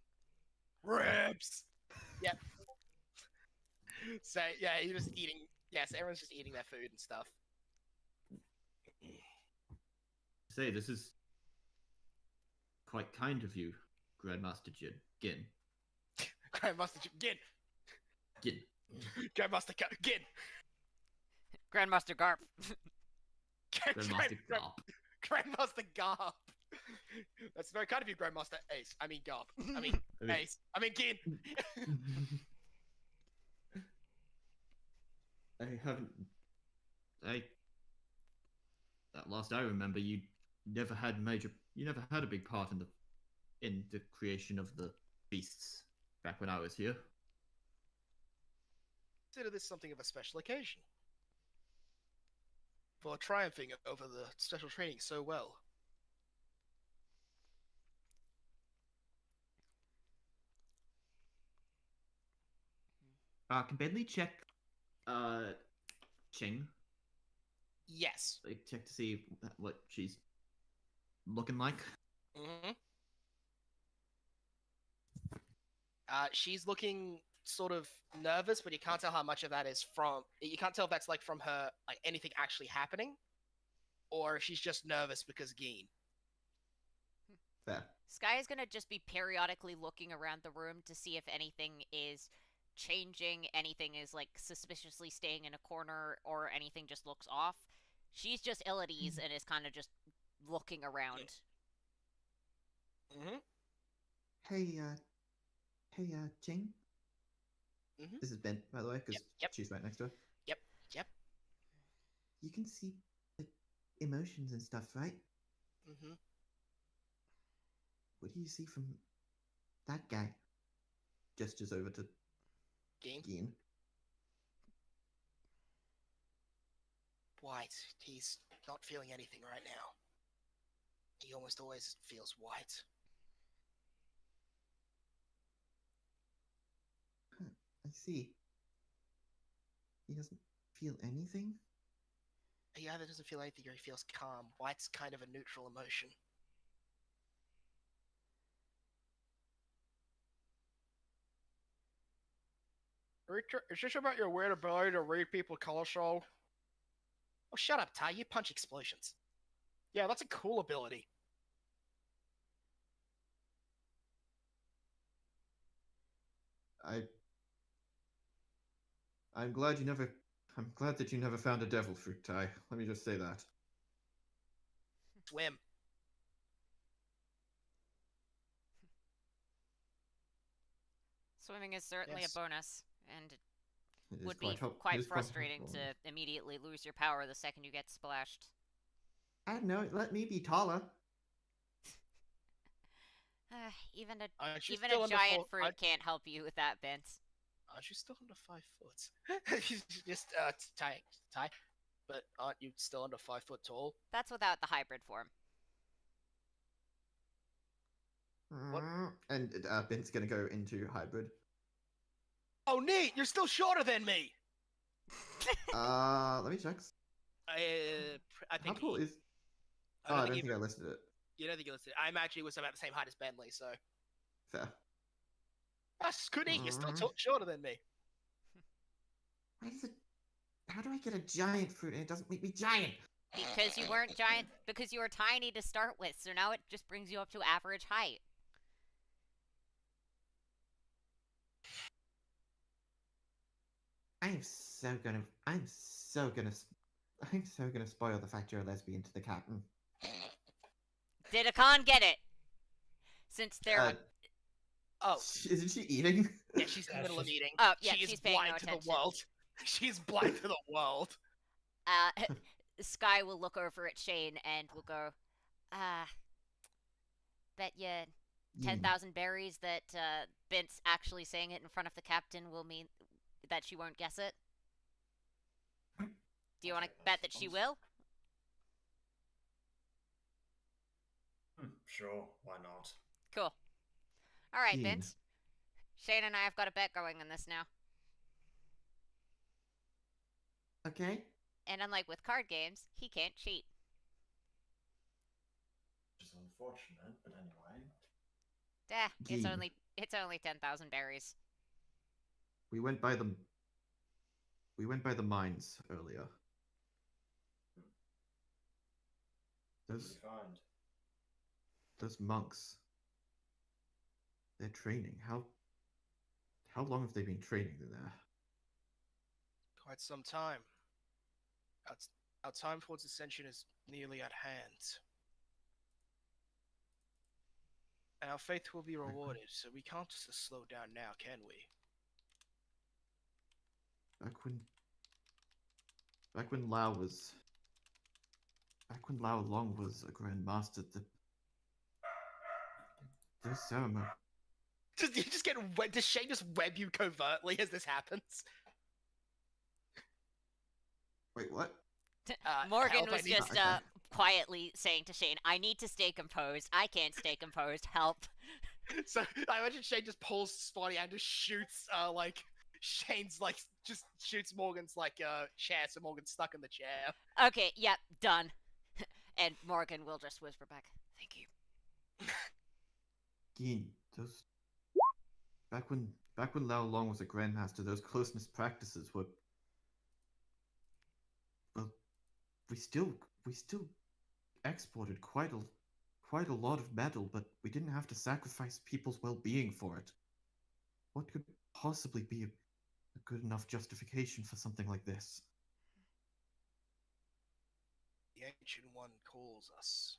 Ribs. Yep. So yeah, you're just eating. Yeah, so everyone's just eating their food and stuff. Say, this is quite kind of you, Grandmaster Gin. Grandmaster Gin. Gin. Grandmaster Gin. Grandmaster Garp. Grandmaster Garp. Grandmaster Garp. That's very kind of you, Grandmaster Ace. I mean Garp. I mean Ace. I mean Gin. I haven't. That last I remember, you never had a big part in the creation of the beasts back when I was here. Consider this something of a special occasion. For triumphing over the special training so well. Can Bentley check, Ching? Yes. Like, check to see what she's looking like. Mm-hmm. She's looking sort of nervous, but you can't tell how much of that is from. You can't tell if that's like from her, like anything actually happening, or if she's just nervous because Geen. Fair. Sky is gonna just be periodically looking around the room to see if anything is changing, anything is like suspiciously staying in a corner, or anything just looks off. She's just ill at ease and is kind of just looking around. Mm-hmm. Hey, Jing. Mhm. This is Ben, by the way, because Yep. she's right next to her. Yep. Yep. You can see like emotions and stuff, right? Mhm. What do you see from that guy? Gestures over to Game. Gin. White. He's not feeling anything right now. He almost always feels white. Huh, I see. He doesn't feel anything? He either doesn't feel anything or he feels calm. White's kind of a neutral emotion. Is this about your weird ability to read people color soul? Oh, shut up, Ty. You punch explosions. Yeah, that's a cool ability. I I'm glad you never I'm glad that you never found a devil fruit, Ty. Let me just say that. Swim. Swimming is certainly Yes. a bonus, and it It is would be it quite is quite frustrating helpful. to immediately lose your power the second you get splashed. I don't know, let me be taller. Even a Aren't you even a still under giant four? fruit can't help you with that, Vince. Aren't you still under 5 foot? Just Ty. But aren't you still under 5 foot tall? That's without the hybrid form. What? And Ben's gonna go into hybrid. Oh, neat! You're still shorter than me. Let me check. I How think. tall is? I Oh, don't I think don't you. think I listed it. You don't think you listed. I actually was about the same height as Bentley, so Fair. that's good. You're still Mm. shorter than me. Why does it? How do I get a giant fruit and it doesn't make me giant? Because you weren't giant, because you were tiny to start with, so now it just brings you up to average height. I'm so gonna. I'm so gonna spoil the fact you're a lesbian to the captain. Did Akan get it? Since they're Oh, Isn't she eating? yeah, she's in the Yeah, middle of she's- eating. Oh, yeah, She is she's paying no blind to the attention. world. She's blind to the world. Sky will look over at Shane and will go, bet you 10,000 berries that Vince actually saying it in front of the captain will mean that she won't guess it. Do you want to bet that she will? Sure, why not? Cool. All right, Keen. Vince. Shane and I have got a bet going in this now. Okay. And unlike with card games, he can't cheat. Which is unfortunate, but anyway. Keen. It's only 10,000 berries. We went by the. We went by the mines earlier. What did Those we find? those monks. They're training. How long have they been training in there? Quite some time. Our time towards ascension is nearly at hand. And our faith will be rewarded, so we can't just slow down now, can we? Back when Lao was. Back when Lao Long was a Grand Master, those ceremony. You just get does Shane just web you covertly as this happens? Wait, what? Morgan help, I was need- just Okay. quietly saying to Shane, I need to stay composed. I can't stay composed. Help. So I imagine Shane just pulls Spotty and just shoots Shane's just shoots Morgan's chair, so Morgan's stuck in the chair. Okay, yep, done. And Morgan will just whisper back, thank you. Gin, those. Back when Lao Long was a Grandmaster, those closeness practices were. Well, we still exported quite a lot of metal, but we didn't have to sacrifice people's well-being for it. What could possibly be a good enough justification for something like this? The Ancient One calls us.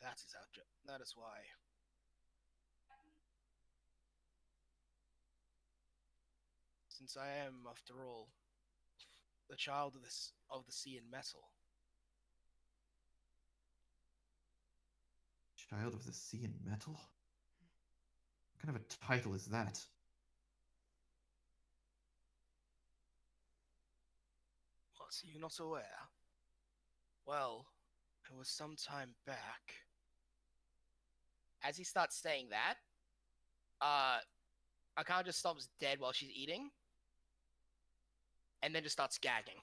That is why. Since I am, after all, the child of the sea and metal. Child of the Sea and Metal? What kind of a title is that? What, so you're not aware? Well, it was some time back. As he starts saying that, Akana just stops dead while she's eating, and then just starts gagging.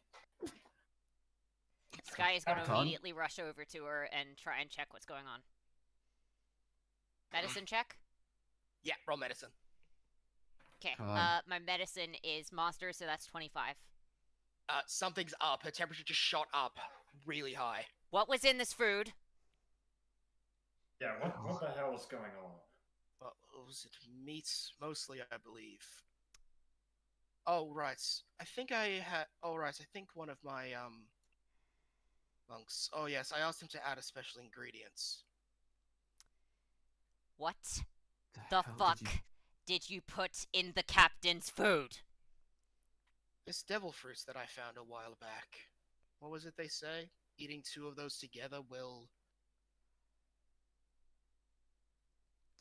Sky is going to Con? immediately rush over to her and try and check what's going on. Medicine check? Yeah, roll medicine. Okay. Con. My medicine is monster, so that's 25. Something's up. Her temperature just shot up really high. What was in this food? Yeah, what the hell is going on? What was it? Meat, mostly, I believe. Oh, right. I think I had... Oh, right. I think one of my, monks... Oh, yes. I asked him to add a special ingredients. What the hell fuck did you- did you put in the captain's food? This devil fruits that I found a while back. What was it they say? Eating 2 of those together will...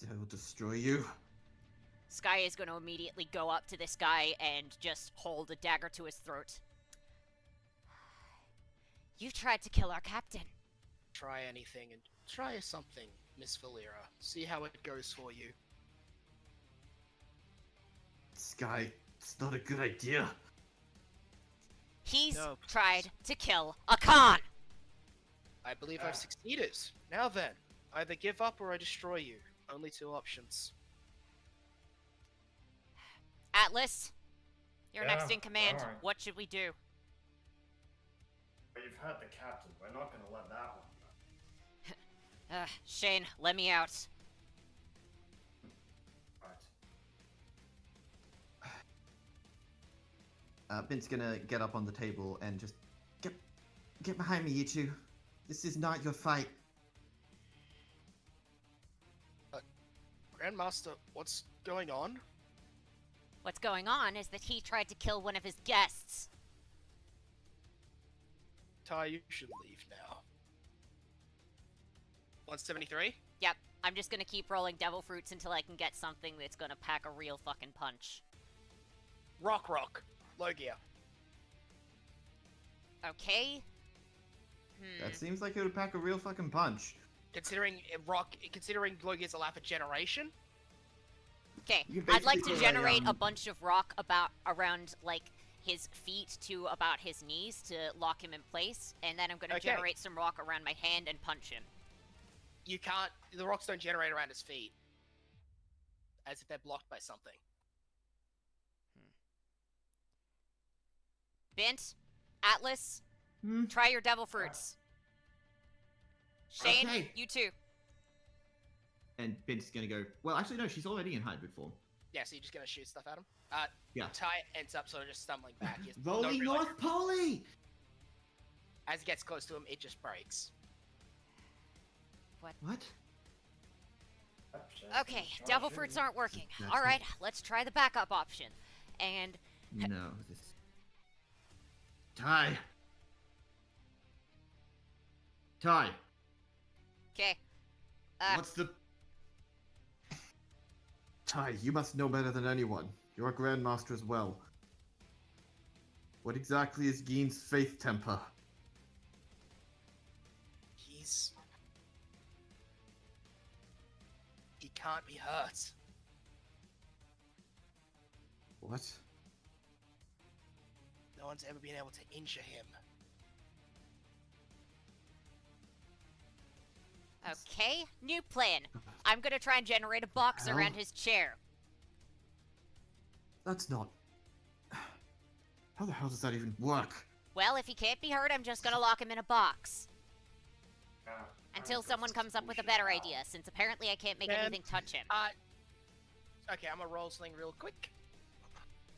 They will destroy you. Sky is going to immediately go up to this guy and just hold a dagger to his throat. You tried to kill our captain. Try anything and try something, Miss Valera. See how it goes for you. Sky, it's not a good idea. He's No, tried to kill a Khan. I believe I've succeeded. Now then, either give up or I destroy you. Only 2 options. Atlas, you're Yeah, next in command. alright. What should we do? But you've had the captain. We're not gonna let that one go. Shane, let me out. Right. Bint's gonna get up on the table and just get behind me, you two. This is not your fight. Grandmaster, what's going on? What's going on is that he tried to kill one of his guests. Ty, you should leave now. 173? Yep, I'm just gonna keep rolling devil fruits until I can get something that's gonna pack a real fucking punch. Rock. Logia. Okay? That seems like it would pack a real fucking punch. Considering Logia's allowed for generation? Okay, You can I'd like to basically generate say, a bunch of rock around, like, his feet to about his knees to lock him in place, and then I'm gonna Okay. generate some rock around my hand and punch him. You can't... The rocks don't generate around his feet. As if they're blocked by something. Bint, Atlas, Hmm? try your devil fruits. Shane, Okay. you too. And Bint's gonna go. Well, actually, no. She's already in hybrid form. Yeah, so you're just gonna shoot stuff at him? Yeah. Ty ends up sort of just stumbling back. He has no Rolling real North Pole. As he gets close to him, it just breaks. What? Okay, devil fruits aren't working. That's Alright, it. let's try the backup option. And No. This. Ty. okay. What's the? Ty, you must know better than anyone. You're a Grandmaster as well. What exactly is Gein's faith temper? He can't be hurt. What? No one's ever been able to injure him. Okay, new plan. I'm gonna try and generate a box Hell? around his chair. That's not... How the hell does that even work? Well, if he can't be hurt, I'm just gonna lock him in a box. Until someone comes up with a better idea, since apparently I can't make Man. anything touch him. Okay, I'm gonna roll something real quick.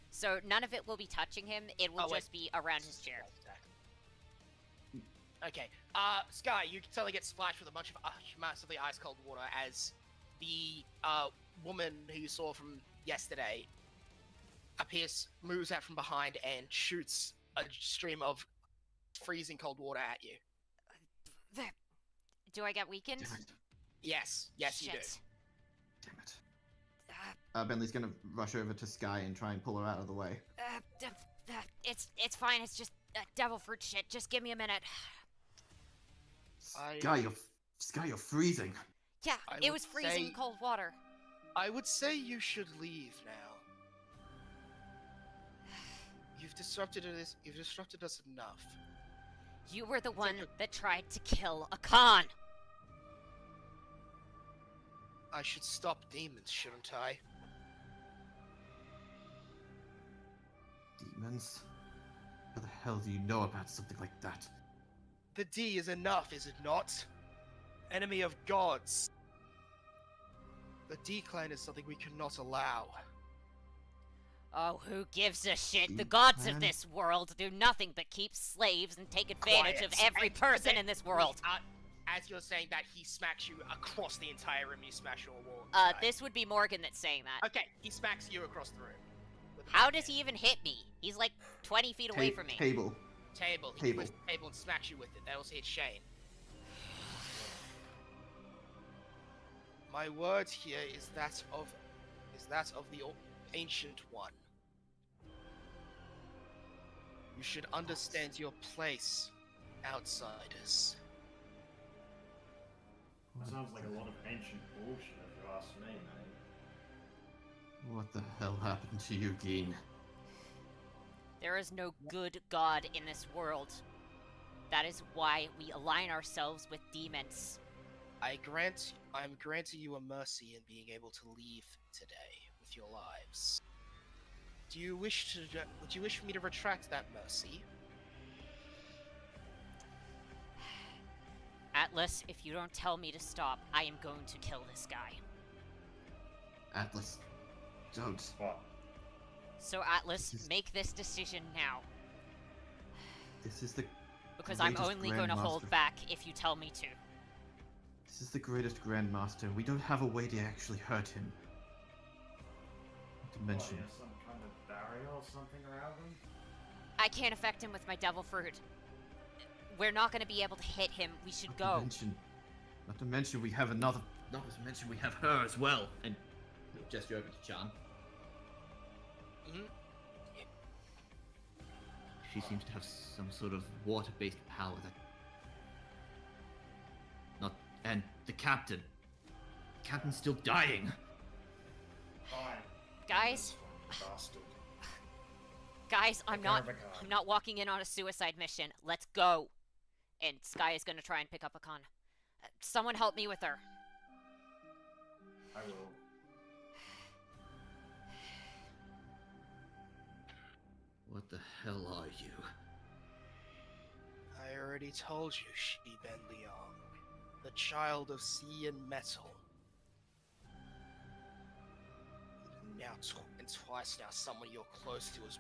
So none of it will be touching him, it will Oh, wait. just be around his chair. Okay, Sky, you suddenly get splashed with a bunch of massively ice-cold water as the, woman who you saw from yesterday, appears, moves out from behind and shoots a stream of freezing cold water at you. There. Do I get weakened? Damn it. Yes, you do. Shit. Damn it. Uh, Bentley's gonna rush over to Sky and try and pull her out of the way. it's fine. It's just devil fruit shit. Just give me a minute. Sky, you're freezing. Yeah, I it would was freezing say- cold water. I would say you should leave now. You've disrupted us enough. You were the like one a- that tried to kill a Khan. I should stop demons, shouldn't I? Demons? How the hell do you know about something like that? The D is enough, is it not? Enemy of gods. The D clan is something we cannot allow. Oh, who gives a shit? The Deep gods of man. this world do nothing but keep slaves and take advantage of Quiet. every And person then in this world. as you're saying that, he smacks you across the entire room. You smash your wall. This would be Morgan that's saying that. Okay, he smacks you across the room. with the How back does hand. he even hit me? He's like 20 feet away from me. Table. Table. He Table. lifts the table and smacks you with it. That also hits Shane. My word here is that of the ancient one. You should understand your place, outsiders. That sounds like a lot of ancient bullshit, if you ask me, mate. What the hell happened to you, Geen? There is no good god in this world. That is why we align ourselves with demons. I am granting you a mercy in being able to leave today with your lives. Would you wish for me to retract that mercy? Atlas, if you don't tell me to stop, I am going to kill this guy. Atlas, don't. What? So Atlas, This is- make this decision now. This is the Because I'm Greatest only going to hold Grandmaster. back if you tell me to. this is the greatest Grandmaster. We don't have a way to actually hurt him. Not to What, mention, you have some kind of barrier or something around him? I can't affect him with my devil fruit. We're not going to be able to hit him. We should go. not to mention we have another. Not to mention we have her as well. And he'll gesture over to Chan. Mhm. She seems to have some sort of water-based power that... Not... And the captain. The captain's still dying. Fine. Guys, Bastard. guys, I'm Take care not of the guy. I'm not walking in on a suicide mission. Let's go. And Sky is going to try and pick up a con. Someone help me with her. I will. What the hell are you? I already told you, Shi Ben Liang, the child of sea and metal. Now, twice now, someone you're close to has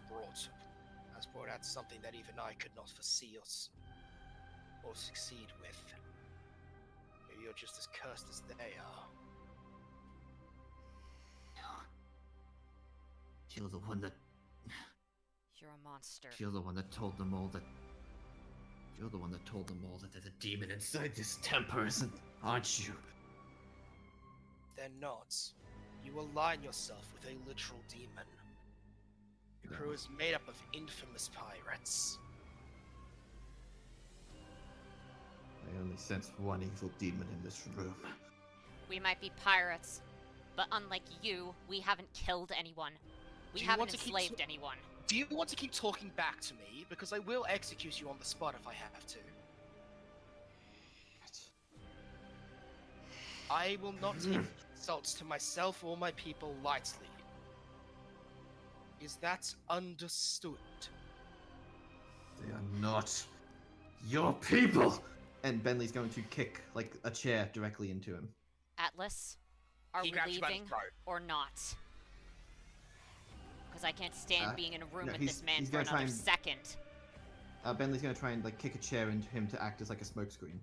brought out something that even I could not foresee or succeed with. You're just as cursed as they are. You're the one that... You're a monster. You're the one that told them all that... You're the one that told them all that there's a demon inside this temple, aren't you? They're not. You align yourself with a literal demon. Your crew is made up of infamous pirates. I only sense one evil demon in this room. We might be pirates, but unlike you, we haven't killed anyone. We Do you haven't want to keep enslaved anyone. Do you want to keep talking back to me? Because I will execute you on the spot if I have to. I will not take insults to myself or my people lightly. Is that understood? They are not your people. And Bentley's going to kick like a chair directly into him. Atlas, are He we grabs you by the leaving throat. or not? Because I can't stand being in a room no, with he's- this man he's for gonna try another and- second. Bentley's going to try and like kick a chair into him to act as like a smokescreen.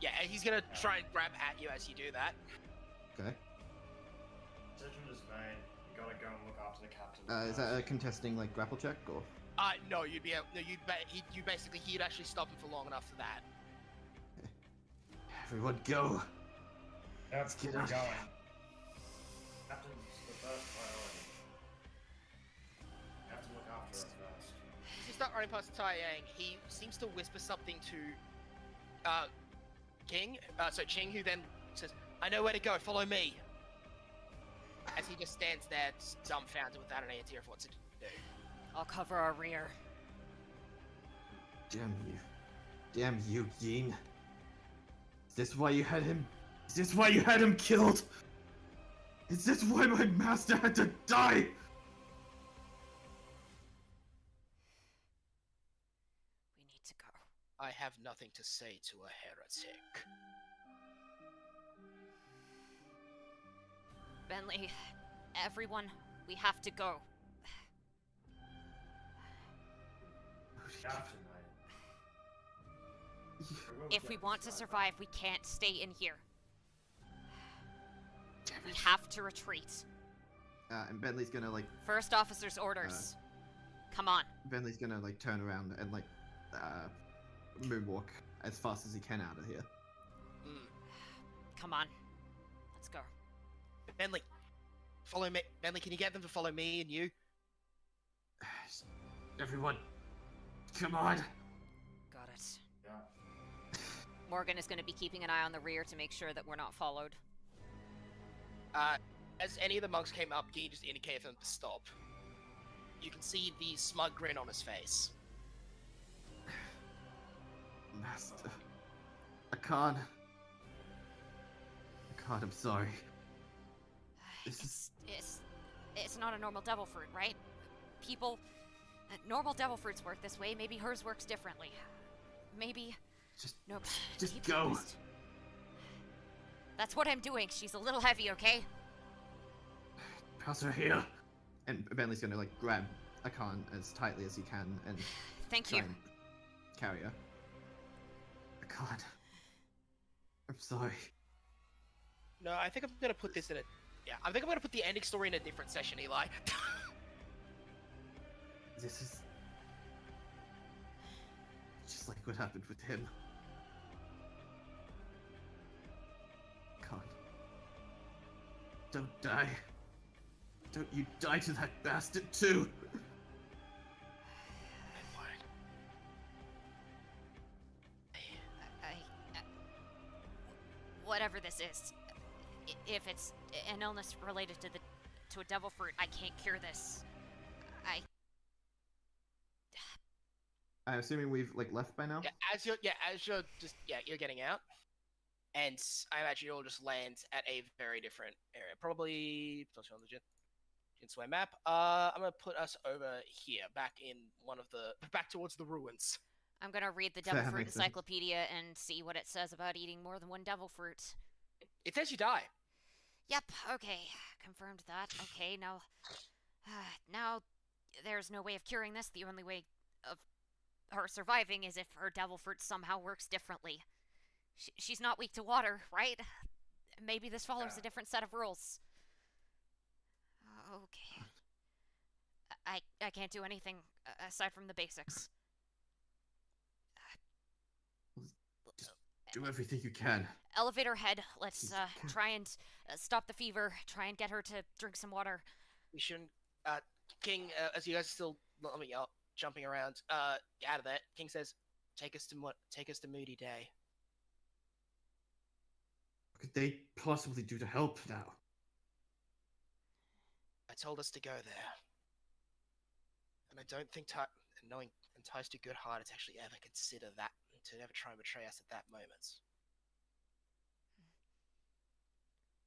Yeah, he's gonna try and grab at you as you do that. Okay. Decision is made. You gotta go and look after the captain. Is that a contesting like grapple check or? No, you'd be able. No, you basically he'd actually stop him for long enough for that. Everyone go. Let's get we're out. going. Captain's the first priority. We have to look after her first. As you start running past Tai Yang, he seems to whisper something to Ching, who then says, "I know where to go. Follow me." As he just stands there, just dumbfounded without an idea of what to do. I'll cover our rear. Damn you. Damn you, Yin. Is this why you had him? Is this why you had him killed? Is this why my master had to die? We need to go. I have nothing to say to a heretic. Bentley, everyone, we have to go. Captain, If we want to survive, we can't stay in here. Damn We it. have to retreat. And Bentley's gonna like First officer's orders. Come on. Bentley's gonna like turn around and like moonwalk as fast as he can out of here. Come on. Let's go. Bentley, follow me. Bentley, can you get them to follow me and you? Everyone, come on. Got it. yeah. Morgan is going to be keeping an eye on the rear to make sure that we're not followed. As any of the monks came up, Gee just indicated for them to stop. You can see the smug grin on his face. Master. Akan. Akan, I'm sorry. This is... It's not a normal devil fruit, right? People... normal devil fruits work this way. Maybe hers works differently. Maybe... Just, Nope. just Keep go. focused. That's what I'm doing. She's a little heavy, okay? Pass her here. And Bentley's gonna like grab Akan as tightly as he can and Thank try you. and carry her. Akan. I'm sorry. No, I think I'm gonna put this in a... Yeah, I think I'm gonna put the ending story in a different session, Eli. This is... just like what happened with him. Akan. Don't die. Don't you die to that bastard too! Whatever this is, if it's an illness related to a devil fruit, I can't cure this. I'm assuming we've like left by now? You're getting out. And I imagine you'll just land at a very different area. Probably touch on the Jinsway map. I'm gonna put us over here, back towards the ruins. I'm gonna read the devil That fruit makes sense. encyclopedia and see what it says about eating more than one devil fruit. It says you die. Yep, okay. Confirmed that. Okay, now... now, there's no way of curing this. The only way of her surviving is if her devil fruit somehow works differently. She's not weak to water, right? Maybe this follows a different set of rules. Okay. I can't do anything aside from the basics. Do everything you can. Elevator head. Let's Jesus Christ. try and stop the fever. Try and get her to drink some water. We shouldn't. King, as you guys are still jumping around, out of that, King says, "Take us to Moody Day." What could they possibly do to help now? I told us to go there, and I don't think knowing Ty's too good hearted to actually ever consider that, to ever try and betray us at that moment.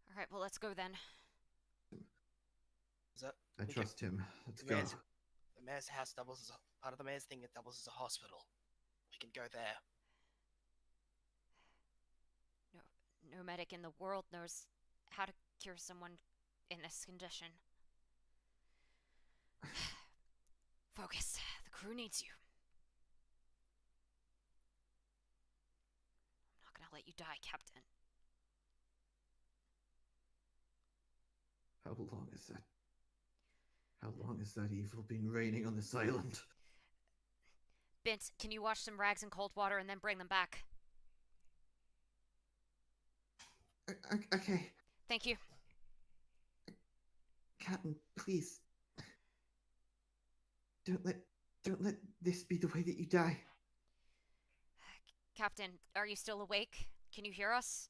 All right, well, let's go then. Is that I Okay. trust him. Let's the go. mayor's house doubles as part of the mayor's thing? It doubles as a hospital. We can go there. No medic in the world knows how to cure someone in this condition. Focus. The crew needs you. I'm not gonna let you die, Captain. How long is that? How long has that evil been reigning on this island? Bint, can you wash some rags in cold water and then bring them back? Okay, Thank you. Captain, please. Don't let this be the way that you die. Captain, are you still awake? Can you hear us?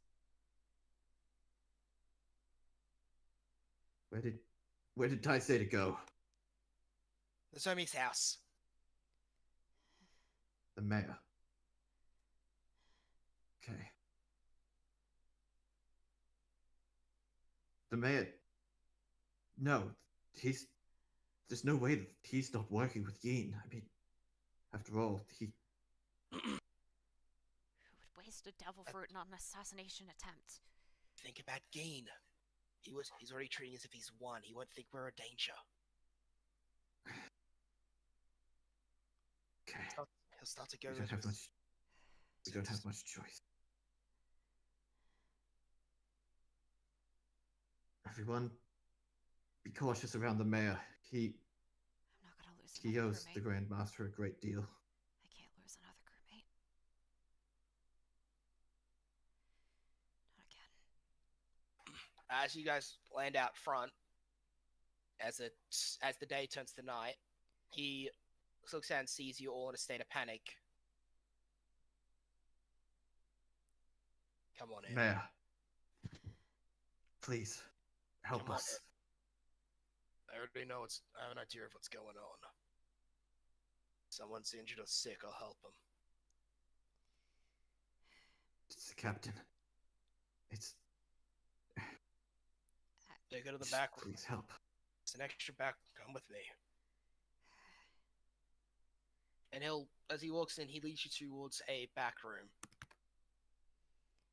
Where did Ty say to go? The Zomi's house. The mayor. Okay. The mayor. No, there's no way that he's not working with Yin. I mean, after all, he. Who would waste a devil fruit on an assassination attempt? Think about Geen. He's already treating us as if he's won. He won't think we're a danger. Okay. He'll start to go. We don't have much. We don't have much choice. Everyone, be cautious around the mayor. I'm not gonna lose He another owes crewmate. the Grand Master a great deal. I can't lose another crewmate. Not again. As you guys land out front, as the day turns to night, he looks out and sees you all in a state of panic. Come on in. Mayor, please help Come on us. I already know I have an idea of what's going on. Someone's injured or sick, I'll help them. It's the captain. It's. They go to the back room. Please help. It's an extra back. Come with me. And as he walks in, he leads you towards a back room.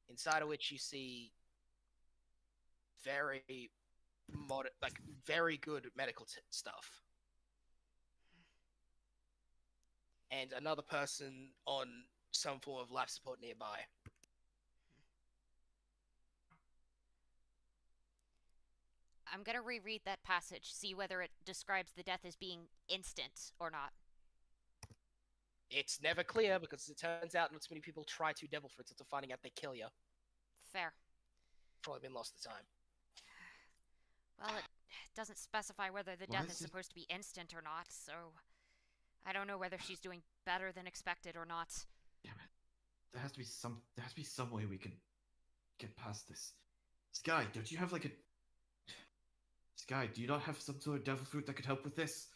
Inside of which you see very modern, very good medical stuff. And another person on some form of life support nearby. I'm gonna reread that passage, see whether it describes the death as being instant or not. It's never clear because it turns out not too many people try to devil fruits until finding out they kill you. Fair. Probably been lost the time. Well, it doesn't specify whether the Why death is is it- supposed to be instant or not, so I don't know whether she's doing better than expected or not. Damn it. There has to be some way we can get past this. Sky, don't you have like a. Sky, do you not have some sort of devil fruit that could help with this?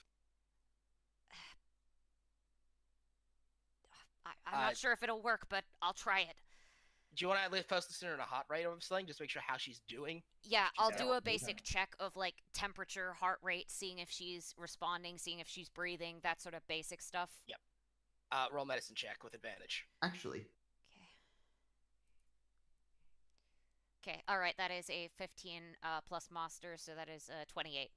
I'm not sure if it'll work, but I'll try it. Do you want to first listen to her heart rate or something? Just make sure how she's doing. Yeah, I'll Yeah. do a basic check of like temperature, heart rate, seeing if she's responding, seeing if she's breathing, that sort of basic stuff. Yep. Roll medicine check with advantage. Actually, Okay, alright, that is a 15 plus master, so that is 28.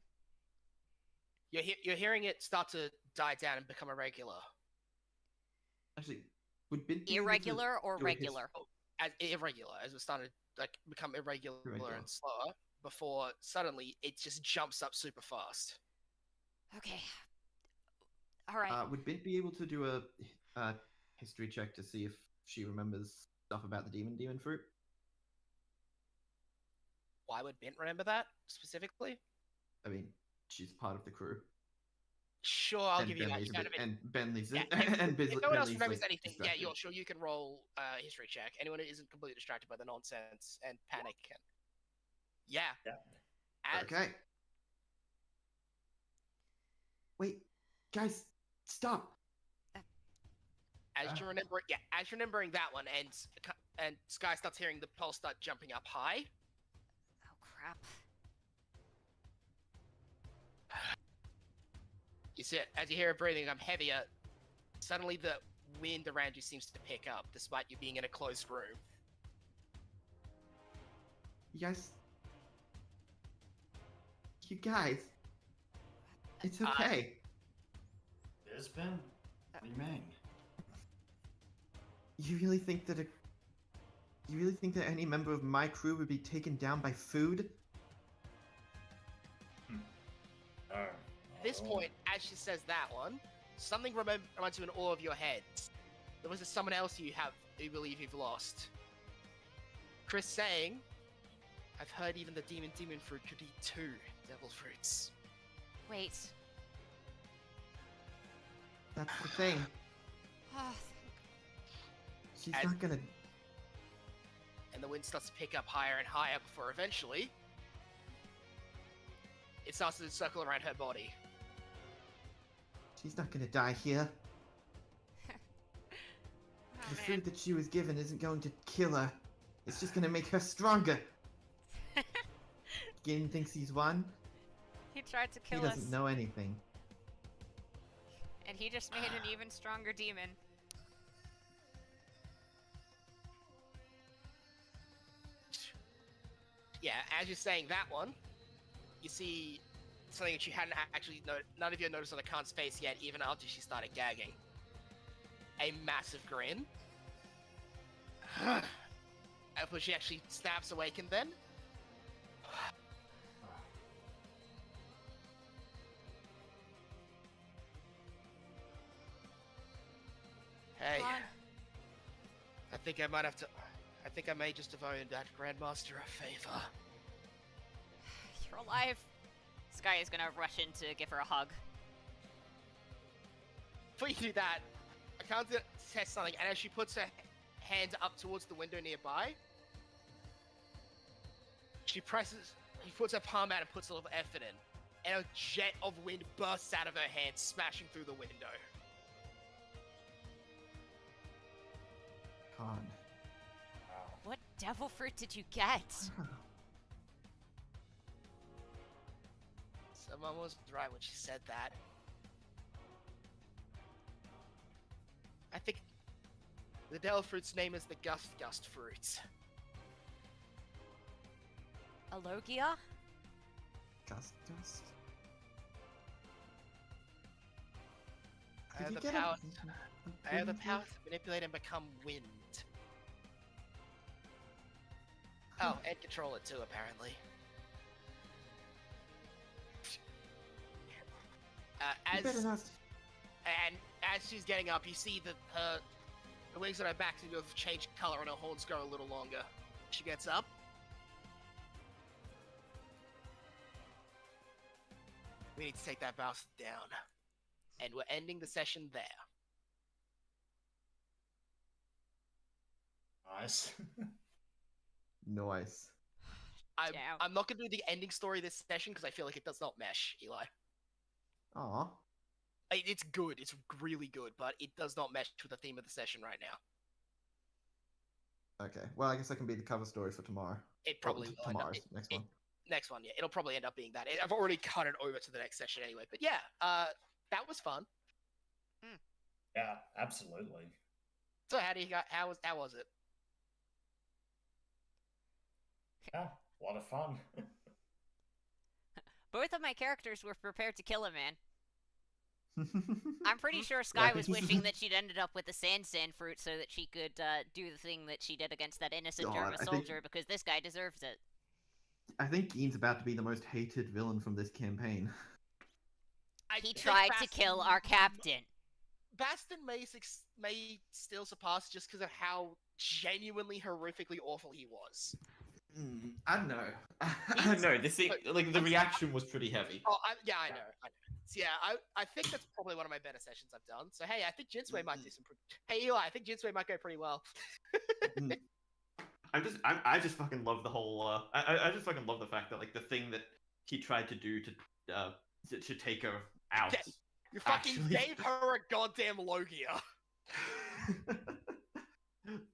You're hearing it start to die down and become irregular. would Bint be able to Irregular or do a his- regular? As irregular, as it started become irregular Irregular. and slower, before suddenly it just jumps up super fast. Okay. Alright. Would Bint be able to do a history check to see if she remembers stuff about the demon fruit? Why would Bint remember that specifically? I mean, she's part of the crew. Sure, I'll and give you that. Bentley's You a kind bit- of and Bentley's yeah, and if no one else Bentley's, remembers like, anything, yeah, distracted. sure, you can roll a history check. Anyone who isn't completely distracted by the nonsense and panic can. Yeah. Yeah. Okay. Wait, guys, stop. As you're remembering that one, and Sky starts hearing the pulse start jumping up high. Oh, crap. You see it as you hear her breathing become heavier. Suddenly, the wind around you seems to pick up, despite you being in a closed room. You guys, it's okay. It's been. What do you mean? You really think that any member of my crew would be taken down by food? Oh, this point, as she says that one, something reminds you in all of your heads. There was someone else you believe you've lost. Chris saying, I've heard even the demon fruit could eat 2 devil fruits. Wait. That's the thing. Oh, She's not gonna. And the wind starts to pick up higher and higher before eventually it starts to circle around her body. She's not gonna die here. oh, The man. food that she was given isn't going to kill her. It's just gonna make her stronger. Gin thinks he's won. He tried to He kill us, doesn't know anything. and he just made an even stronger demon. Yeah, as you're saying that one, you see something that you hadn't actually none of you had noticed on the Khan's face yet, even after she started gagging. A massive grin. After she actually snaps awake and then. Hey, Come on. I think I might have to. I think I may just have owed that Grandmaster a favor. You're alive. Sky is gonna rush in to give her a hug. Before you do that, I can't test something, and as she puts her hand up towards the window nearby, she puts her palm out and puts a little effort in, and a jet of wind bursts out of her hand, smashing through the window. Khan. What devil fruit did you get? Someone was right when she said that. I think the devil fruit's name is the Gust fruit. A Logia? Gust. I have Did you the get power. a I have the green power fruit? to manipulate and become wind. Oh, and control it too, apparently. You better not. And as she's getting up, you see that the wings on her back seem to have changed color and her horns grow a little longer. She gets up. We need to take that mouse down. And we're ending the session there. Nice. Nice. Damn. I'm not going to do the ending story this session because I feel like it does not mesh, Eli. Aw. It's good. It's really good, but it does not mesh with the theme of the session right now. Okay. Well, I guess that can be the cover story for tomorrow. It probably will end up- tomorrow's next one. Next one, yeah. It'll probably end up being that. I've already cut it over to the next session anyway. But yeah, that was fun. Yeah, absolutely. So how was it? Yeah, a lot of fun. Both of my characters were prepared to kill a man. I'm pretty sure Yeah, I Sky think was this is- wishing that she'd ended up with the sand fruit so that she could do the thing that she did against that innocent God, German I think- soldier, because this guy deserves it. I think Gein's about to be the most hated villain from this campaign. I He think tried to kill our captain. Baston may still surpass just because of how genuinely horrifically awful he was. I don't know. I don't know. This thing, like the reaction was pretty heavy. Oh, I know. So, yeah, I think that's probably one of my better sessions I've done. So hey, I think Jinsui might do some. Hey Eli, I think Jinsui might go pretty well. I just fucking love the whole. I just fucking love the fact that like the thing that he tried to do to take her out. Yeah, you fucking Actually- gave her a goddamn Logia.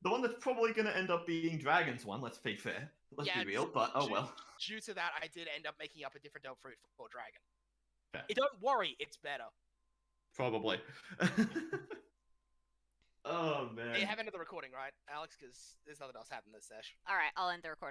The one that's probably gonna end up being Dragon's one. Let's be fair. Let's Yeah, be real. But oh well. Due to that, I did end up making up a different devil fruit for Dragon. Fair. Don't worry, it's better. Probably. Oh man. You have ended the recording, right, Alex? Because there's nothing else happened this session. Alright, I'll end the recording.